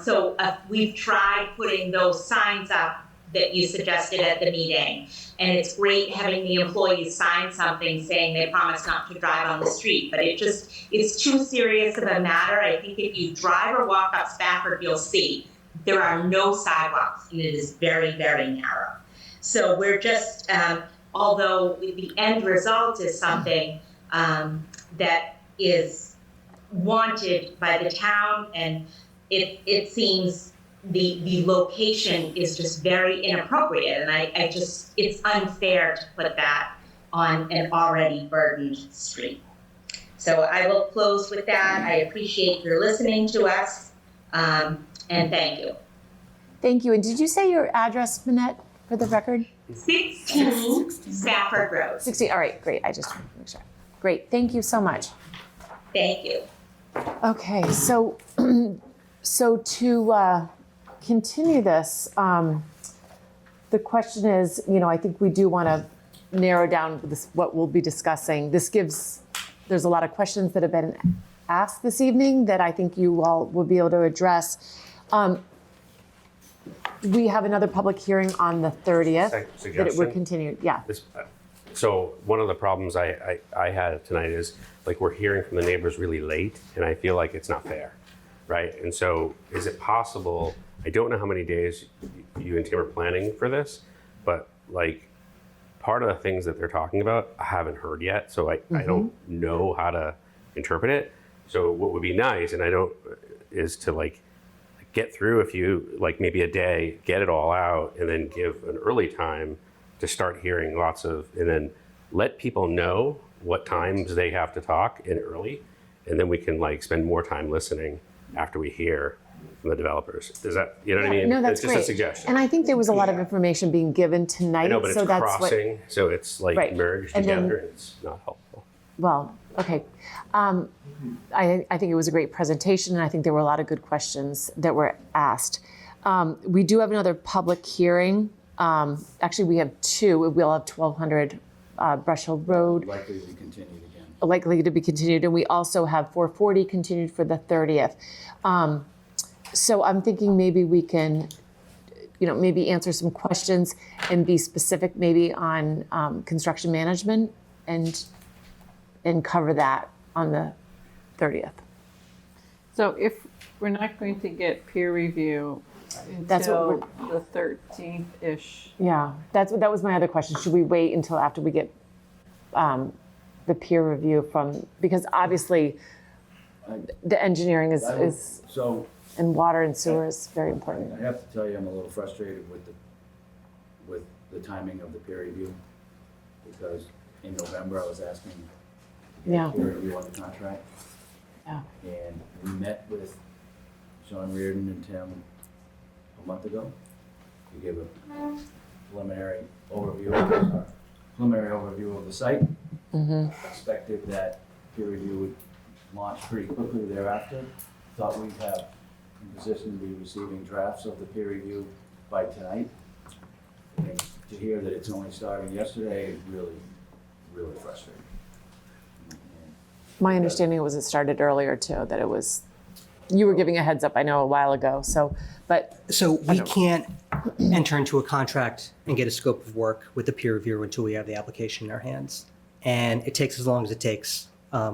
So we've tried putting those signs up that you suggested at the meeting. And it's great having the employees sign something saying they promise not to drive on the street, but it's too serious of a matter. I think if you drive or walk up Spafford, you'll see there are no sidewalks, and it is very, very narrow. So we're just, although the end result is something that is wanted by the town, and it seems the location is just very inappropriate, and it's unfair to put that on an already burdened street. So I will close with that. I appreciate your listening to us, and thank you. Thank you. And did you say your address, Minette, for the record? 16 Spafford Road. 16. All right, great. I just want to make sure. Great. Thank you so much. Thank you. Okay, so to continue this, the question is, I think we do want to narrow down what we'll be discussing. There's a lot of questions that have been asked this evening that I think you all will be able to address. We have another public hearing on the 30th that it would continue. Yeah. So one of the problems I had tonight is, like, we're hearing from the neighbors really late, and I feel like it's not fair, right? And so is it possible, I don't know how many days you and Tim are planning for this, but like part of the things that they're talking about, I haven't heard yet. So I don't know how to interpret it. So what would be nice, is to like get through maybe a day, get it all out, and then give an early time to start hearing and then let people know what times they have to talk in early, and then we can like spend more time listening after we hear from the developers. Does that, you know what I mean? No, that's it's just great. a suggestion. And I think there was a lot of information being given tonight. I know, but so it's that's crossing, so it's like Right. merged And then- together, and it's not helpful. Well, okay. I think it was a great presentation, and I think there were a lot of good questions that were asked. We do have another public hearing. Actually, we have two. We'll have 1200 Brush Hill Road. Likely to be continued again. Likely to be continued, and we also have 440 continued for the 30th. So I'm thinking maybe we can, maybe answer some questions and be specific maybe on construction management and cover that on the 30th. So if we're not going to get peer review That's what until the 13th-ish. Yeah, that was my other question. Should we wait until after we get the peer review because obviously the engineering is So and water and sewer is very important. I have to tell you, I'm a little frustrated with the timing of the peer review, because in November I was asking Yeah. peer review on the contract. Yeah. And we met with Sean Reardon and Tim a month ago. We gave a preliminary overview of the site. Expected that peer review would launch pretty quickly thereafter. Thought we'd have in position to be receiving drafts of the peer review by tonight. And to hear that it's only starting yesterday is really, really frustrating. My understanding was it started earlier too, that it was, you were giving a heads up, I know, a while ago, so we can't enter into a contract and get a scope of work with the peer reviewer until we have the application in our hands. And it takes as long as it takes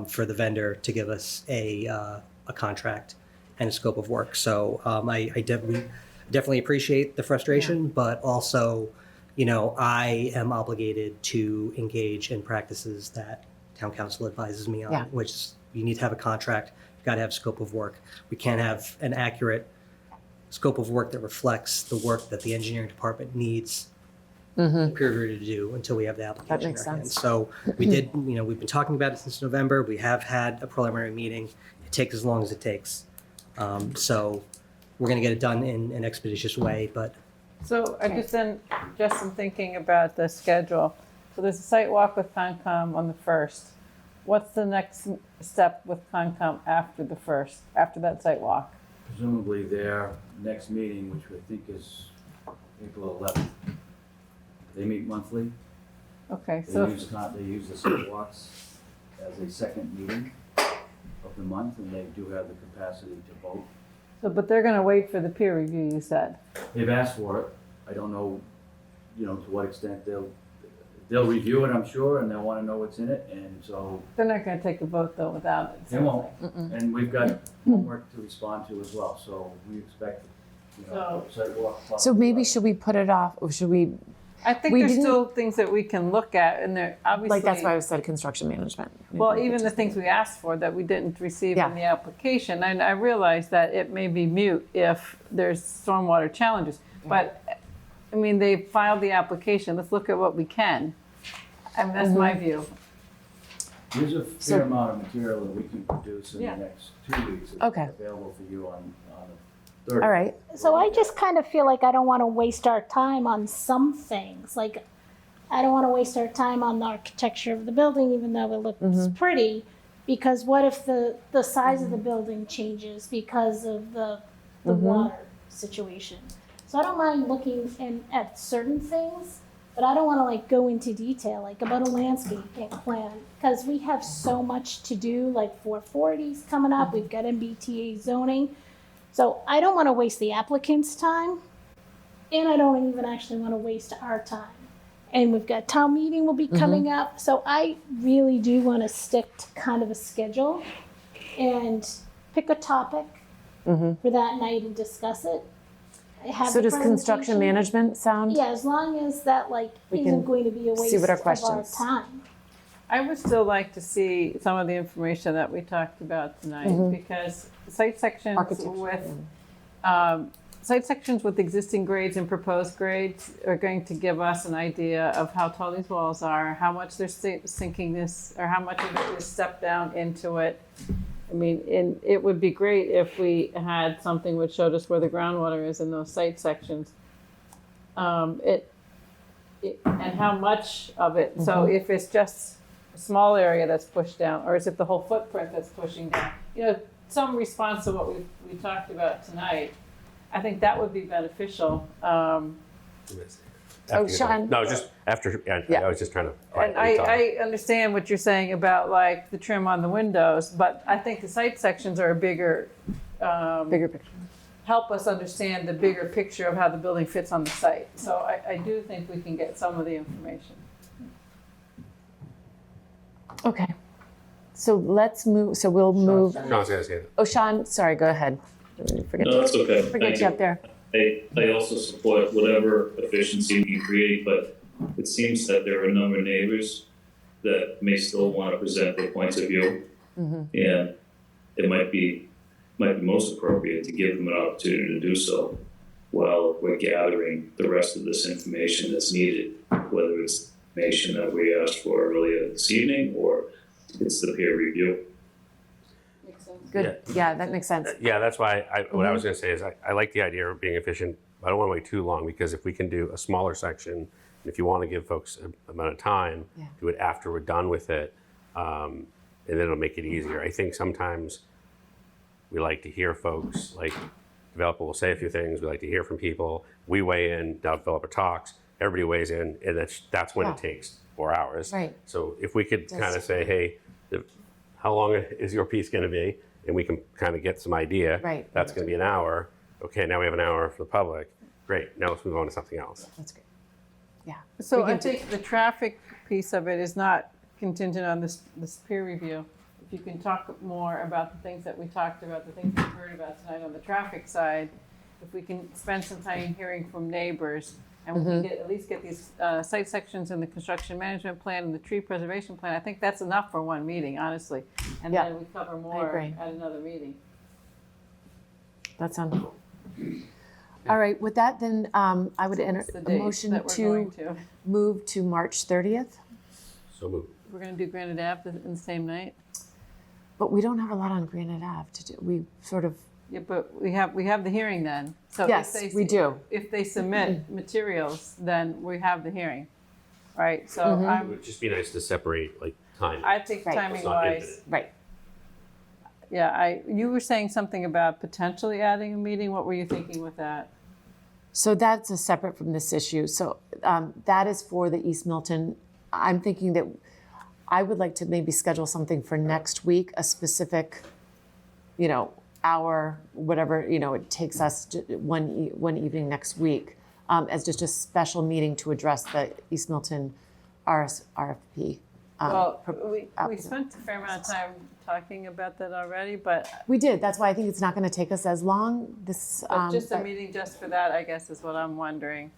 for the vendor to give us a contract and a scope of work. So I definitely appreciate the frustration, but also, I am obligated to engage in practices that town council advises me on, Yeah. which is you need to have a contract, you've got to have scope of work. We can't have an accurate scope of work that reflects the work that the engineering department needs the peer review to do until we have the application makes in our hands. sense. So we did, we've been talking about it since November. We have had a preliminary meeting. It takes as long as it takes. So we're going to get it done in an expeditious way, but So I just am thinking about the schedule. So there's a site walk with Concom on the 1st. What's the next step with Concom after the 1st, after that site walk? Presumably their next meeting, which I think is April 11th. They meet monthly. Okay, They so use the sidewalks as a second meeting of the month, and they do have the capacity to vote. but they're gonna wait for the peer review, you said. They've asked for it. I don't know, to what extent they'll review it, I'm sure, and they'll want to know what's in it, and so They're not gonna take a vote though without it. they won't. And we've got homework to respond to as well, so we expect, sidewalk. So maybe should we put it off, or should we, I think We there's didn't- still things that we can look at, and they're obviously. like that's why I said construction management. Well, even the things we asked for that we didn't receive Yeah. in the application, and I realize that it may be moot if there's stormwater challenges. But, I mean, they filed the application, let's look at what we can. I mean, that's my view. There's a So- fair amount of material that we can produce in Yeah. the next 2 weeks. It's Okay. available for you on the 30th. All right, So I just kind of feel like I don't want to waste our time on some things. Like, I don't want to waste our time on the architecture of the building, even though it looks pretty. Because what if the size of the building changes because of the water situation? So I don't mind looking at certain things, but I don't want to like go into detail, like about a landscaping plan, because we have so much to do, like 440's coming up, we've got MBTA zoning. So I don't want to waste the applicant's time, and I don't even actually want to waste our time. And we've got town meeting will be coming up, so I really do want to stick to kind of a schedule and pick a topic for that night and discuss it. Have so the does construction presentation. management sound? Yeah, as long as that like We isn't can going to be a waste see what our of our questions- time. I would still like to see some of the information that we talked about tonight, because site sections Architecture, with, site sections with existing grades and proposed grades are going to give us an idea of how tall these walls are, how much they're sinking this, or how much of it is stepped down into it. I mean, and it would be great if we had something which showed us where the groundwater is in those site sections. And how much of it, so if it's just a small area that's pushed down, or is it the whole footprint that's pushing down? You know, some response to what we talked about tonight, I think that would be beneficial. Sean. No, just after, Yeah. I was just trying to. And I understand what you're saying about like the trim on the windows, but I think the site sections are a bigger picture. Help us understand the bigger picture of how the building fits on the site. So I do think we can get some of the information. Okay. So let's move, so we'll move. No, I was going to say that. Oh, Sean, sorry, go ahead. Forget No, that's okay. Forget Thank you up there. I also support whatever efficiency we can create, but it seems that there are a number of neighbors that may still want to present their points of view. And it might be most appropriate to give them an opportunity to do so while we're gathering the rest of this information that's needed, whether it's information that we asked for earlier this evening or it's the peer review. Good. Yeah, that makes sense. Yeah, that's why what I was going to say is I like the idea of being efficient. I don't want to wait too long, because if we can do a smaller section, and if you want to give folks a amount of time, do it after we're done with it, and then it'll make it easier. I think sometimes we like to hear folks, like developer will say a few things, we like to hear from people, we weigh in, developer talks, everybody weighs in, and that's when it takes 4 hours. Right. So if we could kind of say, hey, how long is your piece going to be? And we can kind of get some idea. Right. That's going to be an hour. Okay, now we have an hour for the public. Great. Now let's move on to something else. That's great. Yeah. So I think the traffic piece of it is not contingent on this peer review. If you can talk more about the things that we talked about, the things we've heard about tonight on the traffic side, if we can spend some time hearing from neighbors, and we can at least get these site sections in the construction management plan and the tree preservation plan, I think that's enough for one meeting, honestly. And then we cover more at another meeting. That sounds cool. All right, with that, then I would enter a motion to move to March 30th. So moved. We're going to do Granite Ave in the same night. But we don't have a lot on Granite Ave to do. We sort of. Yeah, but we have the hearing then. So yes, we do. If they submit materials, then we have the hearing, right? So It would just be nice to separate like time. I think timing wise, right. Yeah, you were saying something about potentially adding a meeting. What were you thinking with that? So that's a separate from this issue. So that is for the East Milton. I'm thinking that I would like to maybe schedule something for next week, a specific, hour, whatever, it takes us one evening next week, as just a special meeting to address the East Milton RFP. Well, we spent a fair amount of time talking about that already, but we did. That's why I think it's not going to take us as long. Just a meeting just for that, I guess, is what I'm wondering.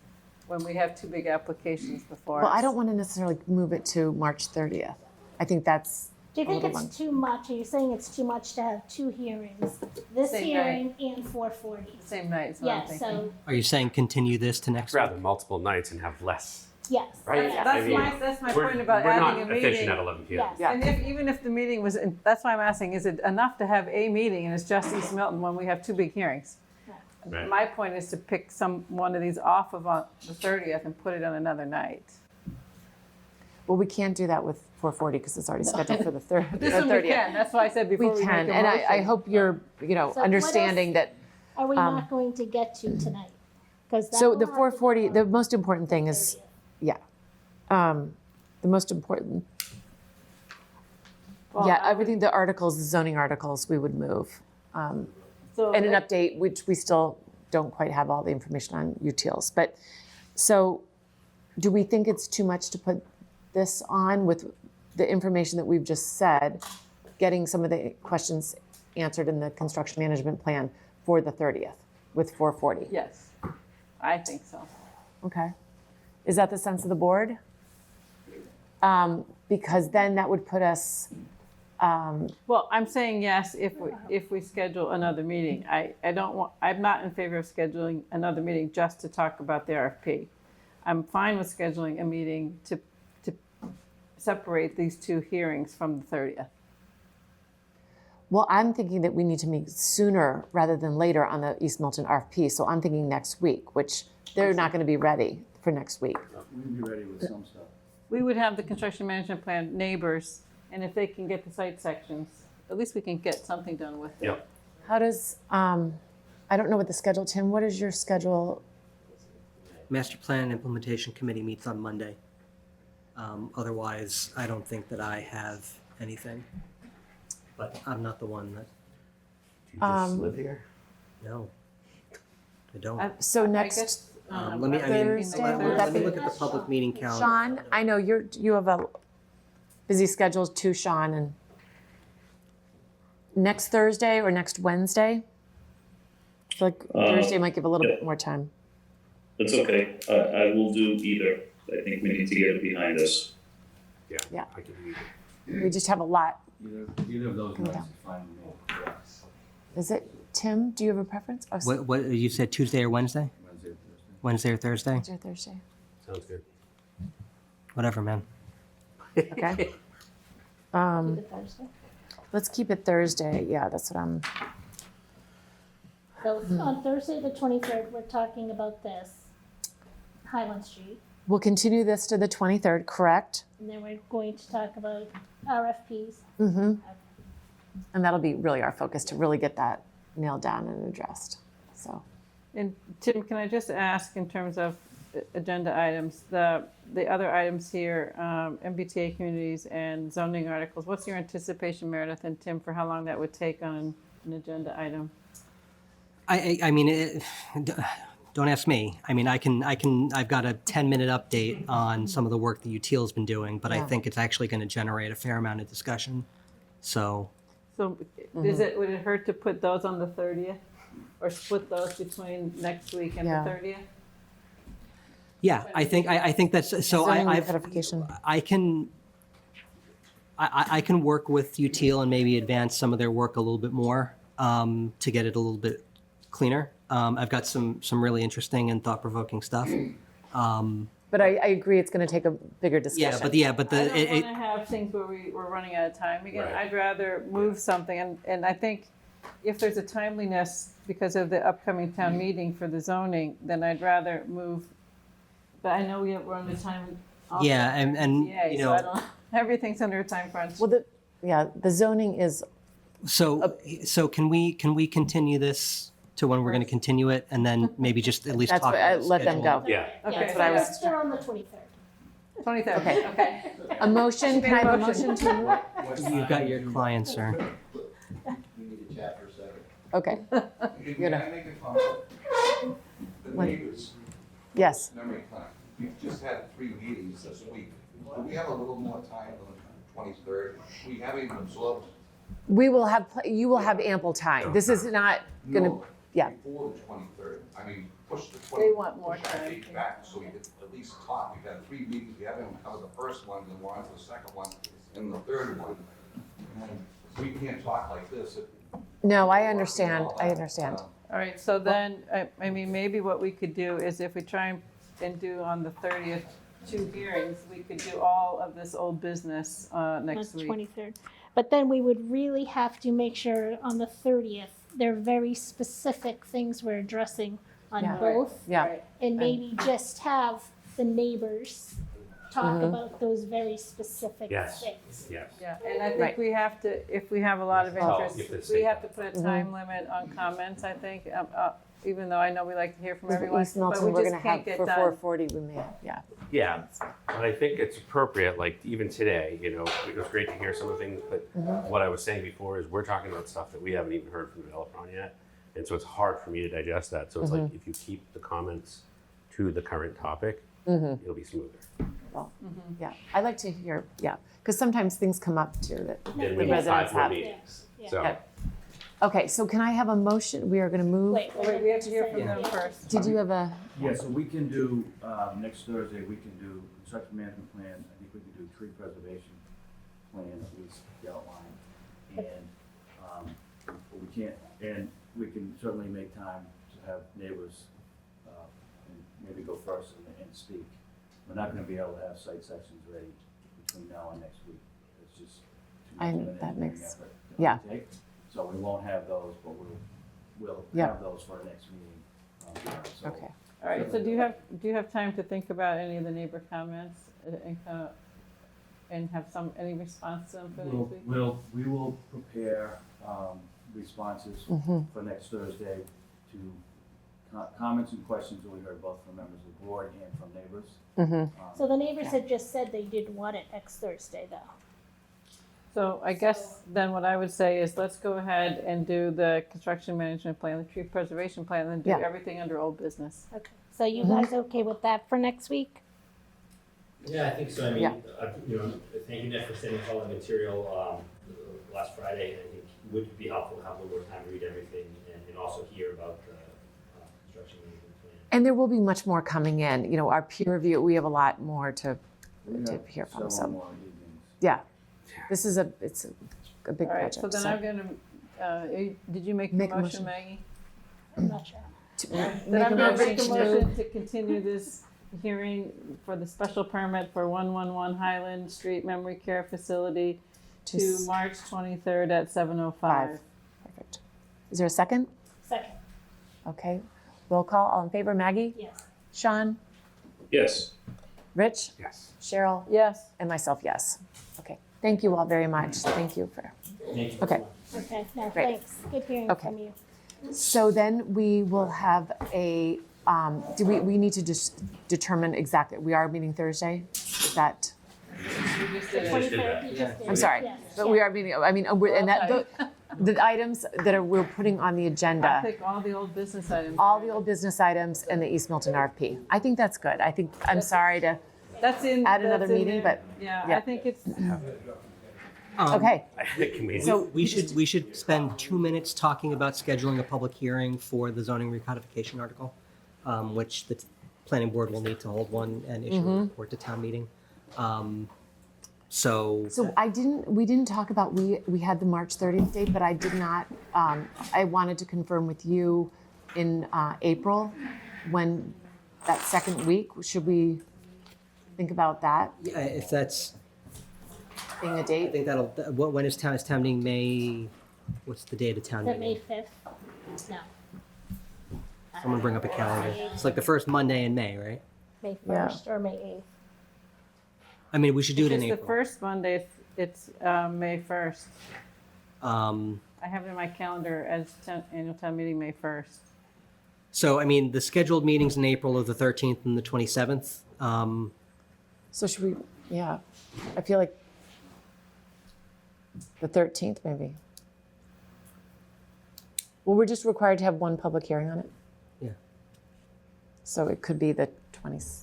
When we have two big applications before. Well, I don't want to necessarily move it to March 30th. I think that's. Do you think it's too much? Are you saying it's too much to have two hearings? This hearing and 440? Same night, is what I'm thinking. So. Are you saying continue this to next week? Rather multiple nights and have less. Yes. Right? That's my point about we're adding a not meeting. efficient at 11 p.m. Yes. And even if the meeting was, that's why I'm asking, is it enough to have a meeting and it's just East Milton when we have two big hearings? Right. My point is to pick one of these off of the 30th and put it on another night. Well, we can't do that with 440 because it's already scheduled for the 30th. This one we can. That's why I said before we can, make a and motion. I hope you're, So understanding what else that. Are we not going to get to tonight? So the 440, the most important thing is, the most important. Everything, the articles, the zoning articles, we would move. And an update, which we still don't quite have all the information on utils. But so do we think it's too much to put this on with the information that we've just said, getting some of the questions answered in the construction management plan for the 30th with 440? Yes, I think so. Okay. Is that the sense of the board? Because then that would put us. Well, I'm saying yes if we schedule another meeting. I'm not in favor of scheduling another meeting just to talk about the RFP. I'm fine with scheduling a meeting to separate these two hearings from the 30th. Well, I'm thinking that we need to meet sooner rather than later on the East Milton RFP. So I'm thinking next week, which they're not going to be ready for next week. We'd be ready with some stuff. We would have the construction management plan neighbors, and if they can get the site sections, at least we can get something done with it. Yep. How does, I don't know what the schedule, Tim, what is your schedule? Master Plan and Implementation Committee meets on Monday. Otherwise, I don't think that I have anything. But I'm not the one that. Do you just live here? No, I don't. So next Let me Thursday, would let that me be? look at the public meeting calendar. Sean, I know you have a busy schedule too, Sean, and next Thursday or next Wednesday? I feel like Thursday might give a little bit more time. That's okay. I will do either. I think we need to get it behind us. Yeah. I can do either. We just have a lot. Either of those Okay. nights is fine with me. Is it, Tim, do you have a preference? Oh, What you said, Tuesday or Wednesday? Wednesday or Thursday. Wednesday or Thursday? Wednesday or Thursday? Sounds good. Whatever, man. Okay. Let's keep it Thursday. Yeah, that's what I'm. So on Thursday, the 23rd, we're talking about this, Highland Street. We'll continue this to the 23rd, correct? And then we're going to talk about RFPs. Mm-hmm. And that'll be really our focus to really get that nailed down and addressed. So. And Tim, can I just ask in terms of agenda items, the other items here, MBTA communities and zoning articles, what's your anticipation, Meredith and Tim, for how long that would take on an agenda item? I mean, don't ask me. I mean, I've got a 10-minute update on some of the work that UTIL's been doing, but I think it's actually going to generate a fair amount of discussion. So. So would it hurt to put those on the 30th or split those between next week and the 30th? Yeah, I think that's, so Zoning I've, Re-codification. I can work with UTIL and maybe advance some of their work a little bit more to get it a little bit cleaner. I've got some really interesting and thought-provoking stuff. But I agree, it's going to take a bigger discussion. But I don't want to have things where we're running out of time again. Right. I'd rather move something, and I think if there's a timeliness because of the upcoming town meeting for the zoning, then I'd rather move. But I know we're under time. also Yeah, for and MBTA, you so know, I don't, everything's under a time crunch. Well, the zoning is. so can we continue this to when we're going to continue it, and then maybe just at least That's talk what about the let them schedule? go. Yeah. Okay, That's what I was. They're on the 23rd. 23rd. Okay. Okay. A motion, can I have a motion to move? You've got your client, sir. We need to chat for a second. Okay. Can I make a comment? The What? neighbors, Yes. memory time, we've just had 3 meetings this week. Do we have a little more time on the 23rd? We haven't even absorbed. We will have, you will have ample time. This is not going to, No, yeah. Before the 23rd. I mean, push the 23rd. They want more push that time. date back so we can at least talk. We've had 3 meetings. We haven't even covered the first one, and we're on to the second one, and the third one. And we can't talk like this. No, I understand. I understand. All right, so then, I mean, maybe what we could do is if we try and do on the 30th 2 hearings, we could do all of this old business next On the week. 23rd. But then we would really have to make sure on the 30th, there are very specific things we're addressing on Yeah. both. Yeah. Right. And maybe just have the neighbors talk about those very specific Yes. things. Yes. Yeah, and I think Right. we have to, if we have a lot of Oh, interest, give the we state have to put a time limit on comments, I think, even though I know we like to hear from everyone, East but Milton, we we're just going to can't have get for done. 440, we may, yeah. Yeah, but I think it's appropriate, like even today, you know, it was great to hear some of the things, but what I was saying before is we're talking about stuff that we haven't even heard from the developer on yet. And so it's hard for me to digest that. So it's like if you keep the comments to the current topic, it'll be smoother. Well, yeah, I like to hear, yeah, because sometimes things come up too that Then the we need residents 5 more have. meetings. Yeah. So Yeah. Okay, so can I have a motion? We are going to move. Wait, Wait, we have to hear from them first. Did you have a? Yeah, so we can do, next Thursday, we can do construction management plan, I think we can do tree preservation plan, at least the outline. And, but we can't, and we can certainly make time to have neighbors, and maybe go first and speak. We're not gonna be able to have site sections ready between now and next week. It's just too much of an that engineering makes- effort to yeah. undertake. So we won't have those, but we'll Yeah. have those for our next meeting. So- Okay. All right, so do you have time to think about any of the neighbor comments and have any response to them for next week? We will prepare responses Mhm. for next Thursday to comments and questions that we heard both from members of the board and from neighbors. Mhm. So the neighbors had just said they didn't want it next Thursday, though. So I guess then what I would say is let's go ahead and do the construction management plan, the tree preservation plan, and then do Yeah. everything under old business. Okay. So you guys okay with that for next week? Yeah, I think so. I mean, Yeah. Thank you, Ned, for sending us all the material last Friday. I think it would be helpful to have a little more time to read everything and also hear about the construction management plan. And there will be much more coming in. You know, our peer review, we have a lot more to hear from. Several So, more evenings. yeah, it's a big All right, project. so then I'm gonna, did you make the Make a motion, motion. Maggie? I'm not sure. Then I'm gonna make a motion to continue this hearing for the special permit for 111 Highland Street Memory Care Facility to March 23rd at 7:05. Perfect. Is there a second? Second. Okay. Roll call. All in favor? Maggie? Yes. Sean? Yes. Rich? Yes. Cheryl? Yes. And myself, yes. Okay. Thank you all very much. Thank you for. Thank you. Okay. Okay, no, Great. thanks. Good hearing Okay. from you. So then we will have a, do we need to just determine exactly, we are meeting Thursday? Is that, You just did it. 23rd, you just did. I'm sorry, Yes. but we are meeting, I mean, and that, the items that we're putting on the I agenda, think all the old business items. all the old business items and the East Milton RFP. I think that's good. I think, I'm sorry to That's in. add another that's in meeting, there. but, Yeah, yeah. I think it's, okay. So we should spend 2 minutes talking about scheduling a public hearing for the zoning recodification article, which the planning board will need to hold one and issue a report to town meeting. So we didn't talk about, we had the March 30th date, but I did not, I wanted to confirm with you in April, when that second week, should we think about that yeah, if that's, being a I date? think when is town meeting? May, what's the date of town Is that meeting? May 5th? No. Someone bring up a calendar. It's like the first Monday in May, right? May Yeah. 1st or May 8th? I mean, we should do it in it's the April. first Monday, it's May 1st. I have it in my calendar as annual town meeting, May 1st. So, I mean, the scheduled meetings in April are the 13th and the 27th. So should we, yeah, I feel like the 13th maybe. Well, we're just required to have one public hearing on it. Yeah. So it could be the 20th.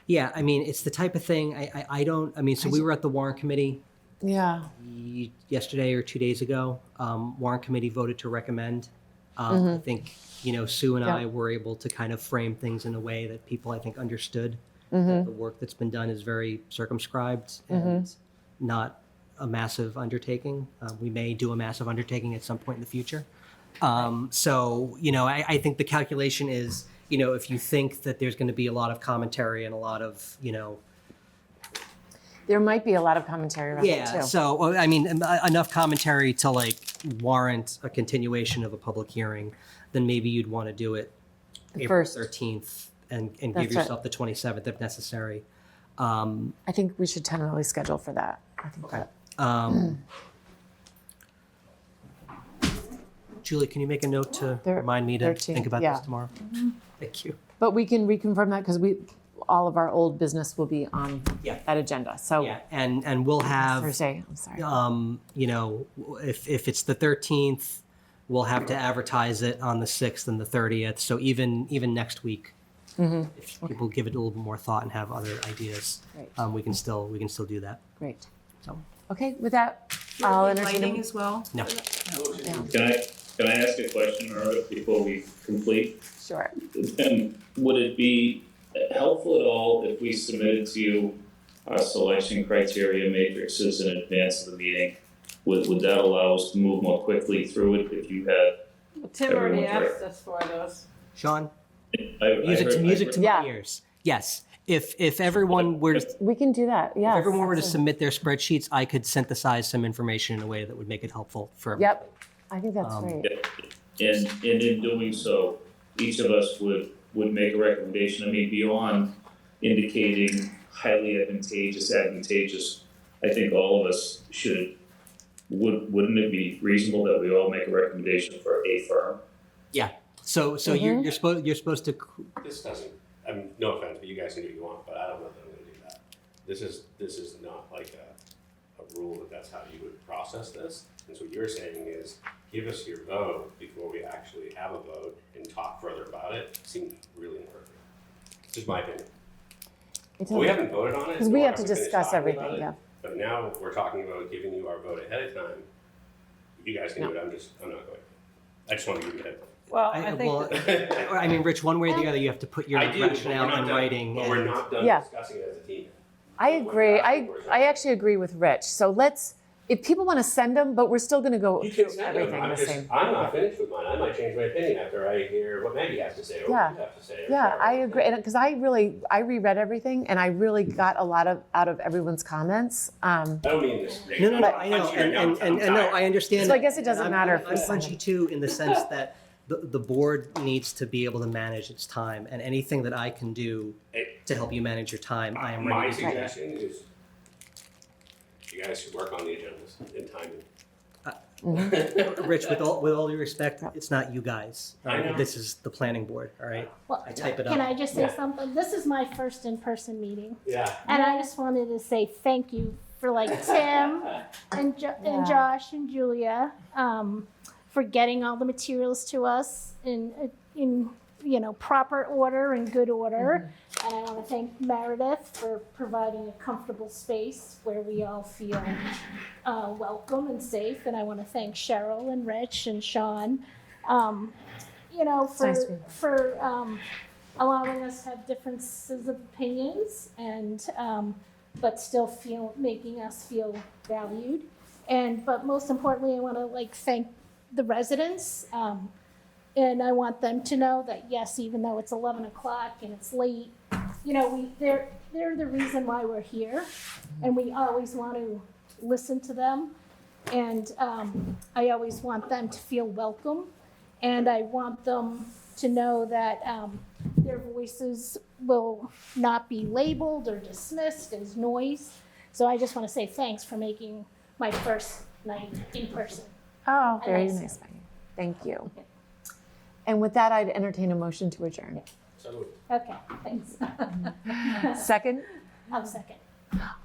Yeah, I mean, it's the type of thing, I don't, I mean, so we were at the warrant committee Yeah. yesterday or 2 days ago. Warrant committee voted to recommend. I think, Sue and Yeah. I were able to kind of frame things in a way that people, I think, understood that the work that's been done is very circumscribed and not a massive undertaking. We may do a massive undertaking at some point in the future. So, I think the calculation is, if you think that there's going to be a lot of commentary and a lot of, There might be a lot of commentary around it yeah, too. so, I mean, enough commentary to warrant a continuation of a public hearing, then maybe you'd want to do it April first. 13th and That's give right. yourself the 27th if necessary. I think we should tentatively schedule for that. I think that. Julie, can you make a note to remind me to 13th, think about yeah. this tomorrow? Thank you. But we can reconfirm that because all of our old business will be on that agenda. So Yeah, and we'll have Thursday, I'm sorry. If it's the 13th, we'll have to advertise it on the 6th and the 30th. So even next week, if people give it a little bit more thought and have other ideas, Great. we can still do that. Great. So Okay, with that, I'll entertain Lighting a- as well? no. Can I ask a question, Meredith, before we complete? Sure. And would it be helpful at all if we submitted to you our selection criteria matrices in advance of the meeting? Would that allow us to move more quickly through it if you had? Tim already everyone's asked us for those. Sean, I music heard- to my ears. Yes. If everyone were to, We can do that, yeah. if everyone were to submit their spreadsheets, I could synthesize some information in a way that would make it helpful for everyone. Yep, I think that's great. And in doing so, each of us would make a recommendation. I mean, beyond indicating highly advantageous, I think all of us wouldn't it be reasonable that we all make a recommendation for a firm? Yeah. So you're supposed to. This doesn't, no offense, but you guys can do what you want, but I don't know that I'm gonna do that. This is not like a rule that's how you would process this. And so what you're saying is, give us your vote before we actually have a vote and talk further about it. Seems really inappropriate. Just my opinion. We haven't voted on it. Because we nor have to we finished discuss talking everything, about it. yeah. But now we're talking about giving you our vote ahead of time. You guys can do it, I'm not going. I just want to give you a heads up. Well, I think. I mean, Rich, one way or the other, you have to put your I do, but rationale we're not in done- writing. But we're and- not done Yeah. discussing it as a team. I agree. I actually agree with Rich. So if people want to send them, but we're still going to go You through can send everything them. the same. I'm not finished with mine. I might change my opinion after I hear what Maggie has to say or Yeah. what you have to say. or Yeah, Sarah. I agree. And because I reread everything and I really got a lot out of everyone's comments. I don't mean this. No, I know, and no, I understand. So I guess it doesn't matter if I'm we send punchy too, in the sense that the board needs to be able to manage its time, and anything that I can do to help you manage your time, I am My ready to do. suggestion is you guys should work on the agendas in timing. Rich, with all due respect, it's not you guys. I know. This is the planning board, all right? Well, I type it up. Can I just say Yeah. something? This is my first in-person meeting. Yeah. And I just wanted to say thank you for like Tim and Josh and Julia for getting all the materials to us in proper order and good order. And I want to thank Meredith for providing a comfortable space where we all feel welcome and safe. And I want to thank Cheryl and Rich and Sean, for allowing us to have differences of opinions and but still making us feel valued. But most importantly, I want to thank the residents. And I want them to know that yes, even though it's 11 o'clock and it's late, they're the reason why we're here, and we always want to listen to them. And I always want them to feel welcome, and I want them to know that their voices will not be labeled or dismissed as noise. So I just want to say thanks for making my first night in person. Oh, very nice. nice. Thank you. And with that, I'd entertain a motion to adjourn. Okay, thanks. Second? I'll second.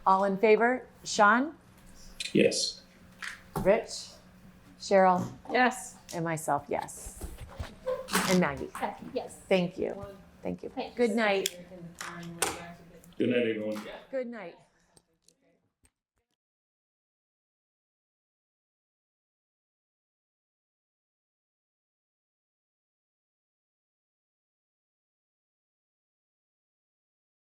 All in favor? Sean? Yes. Rich? Cheryl? Yes. And myself, yes. And Maggie? Yes. Thank you. Thank you. Thanks. Good night. Good night, everyone. Good night.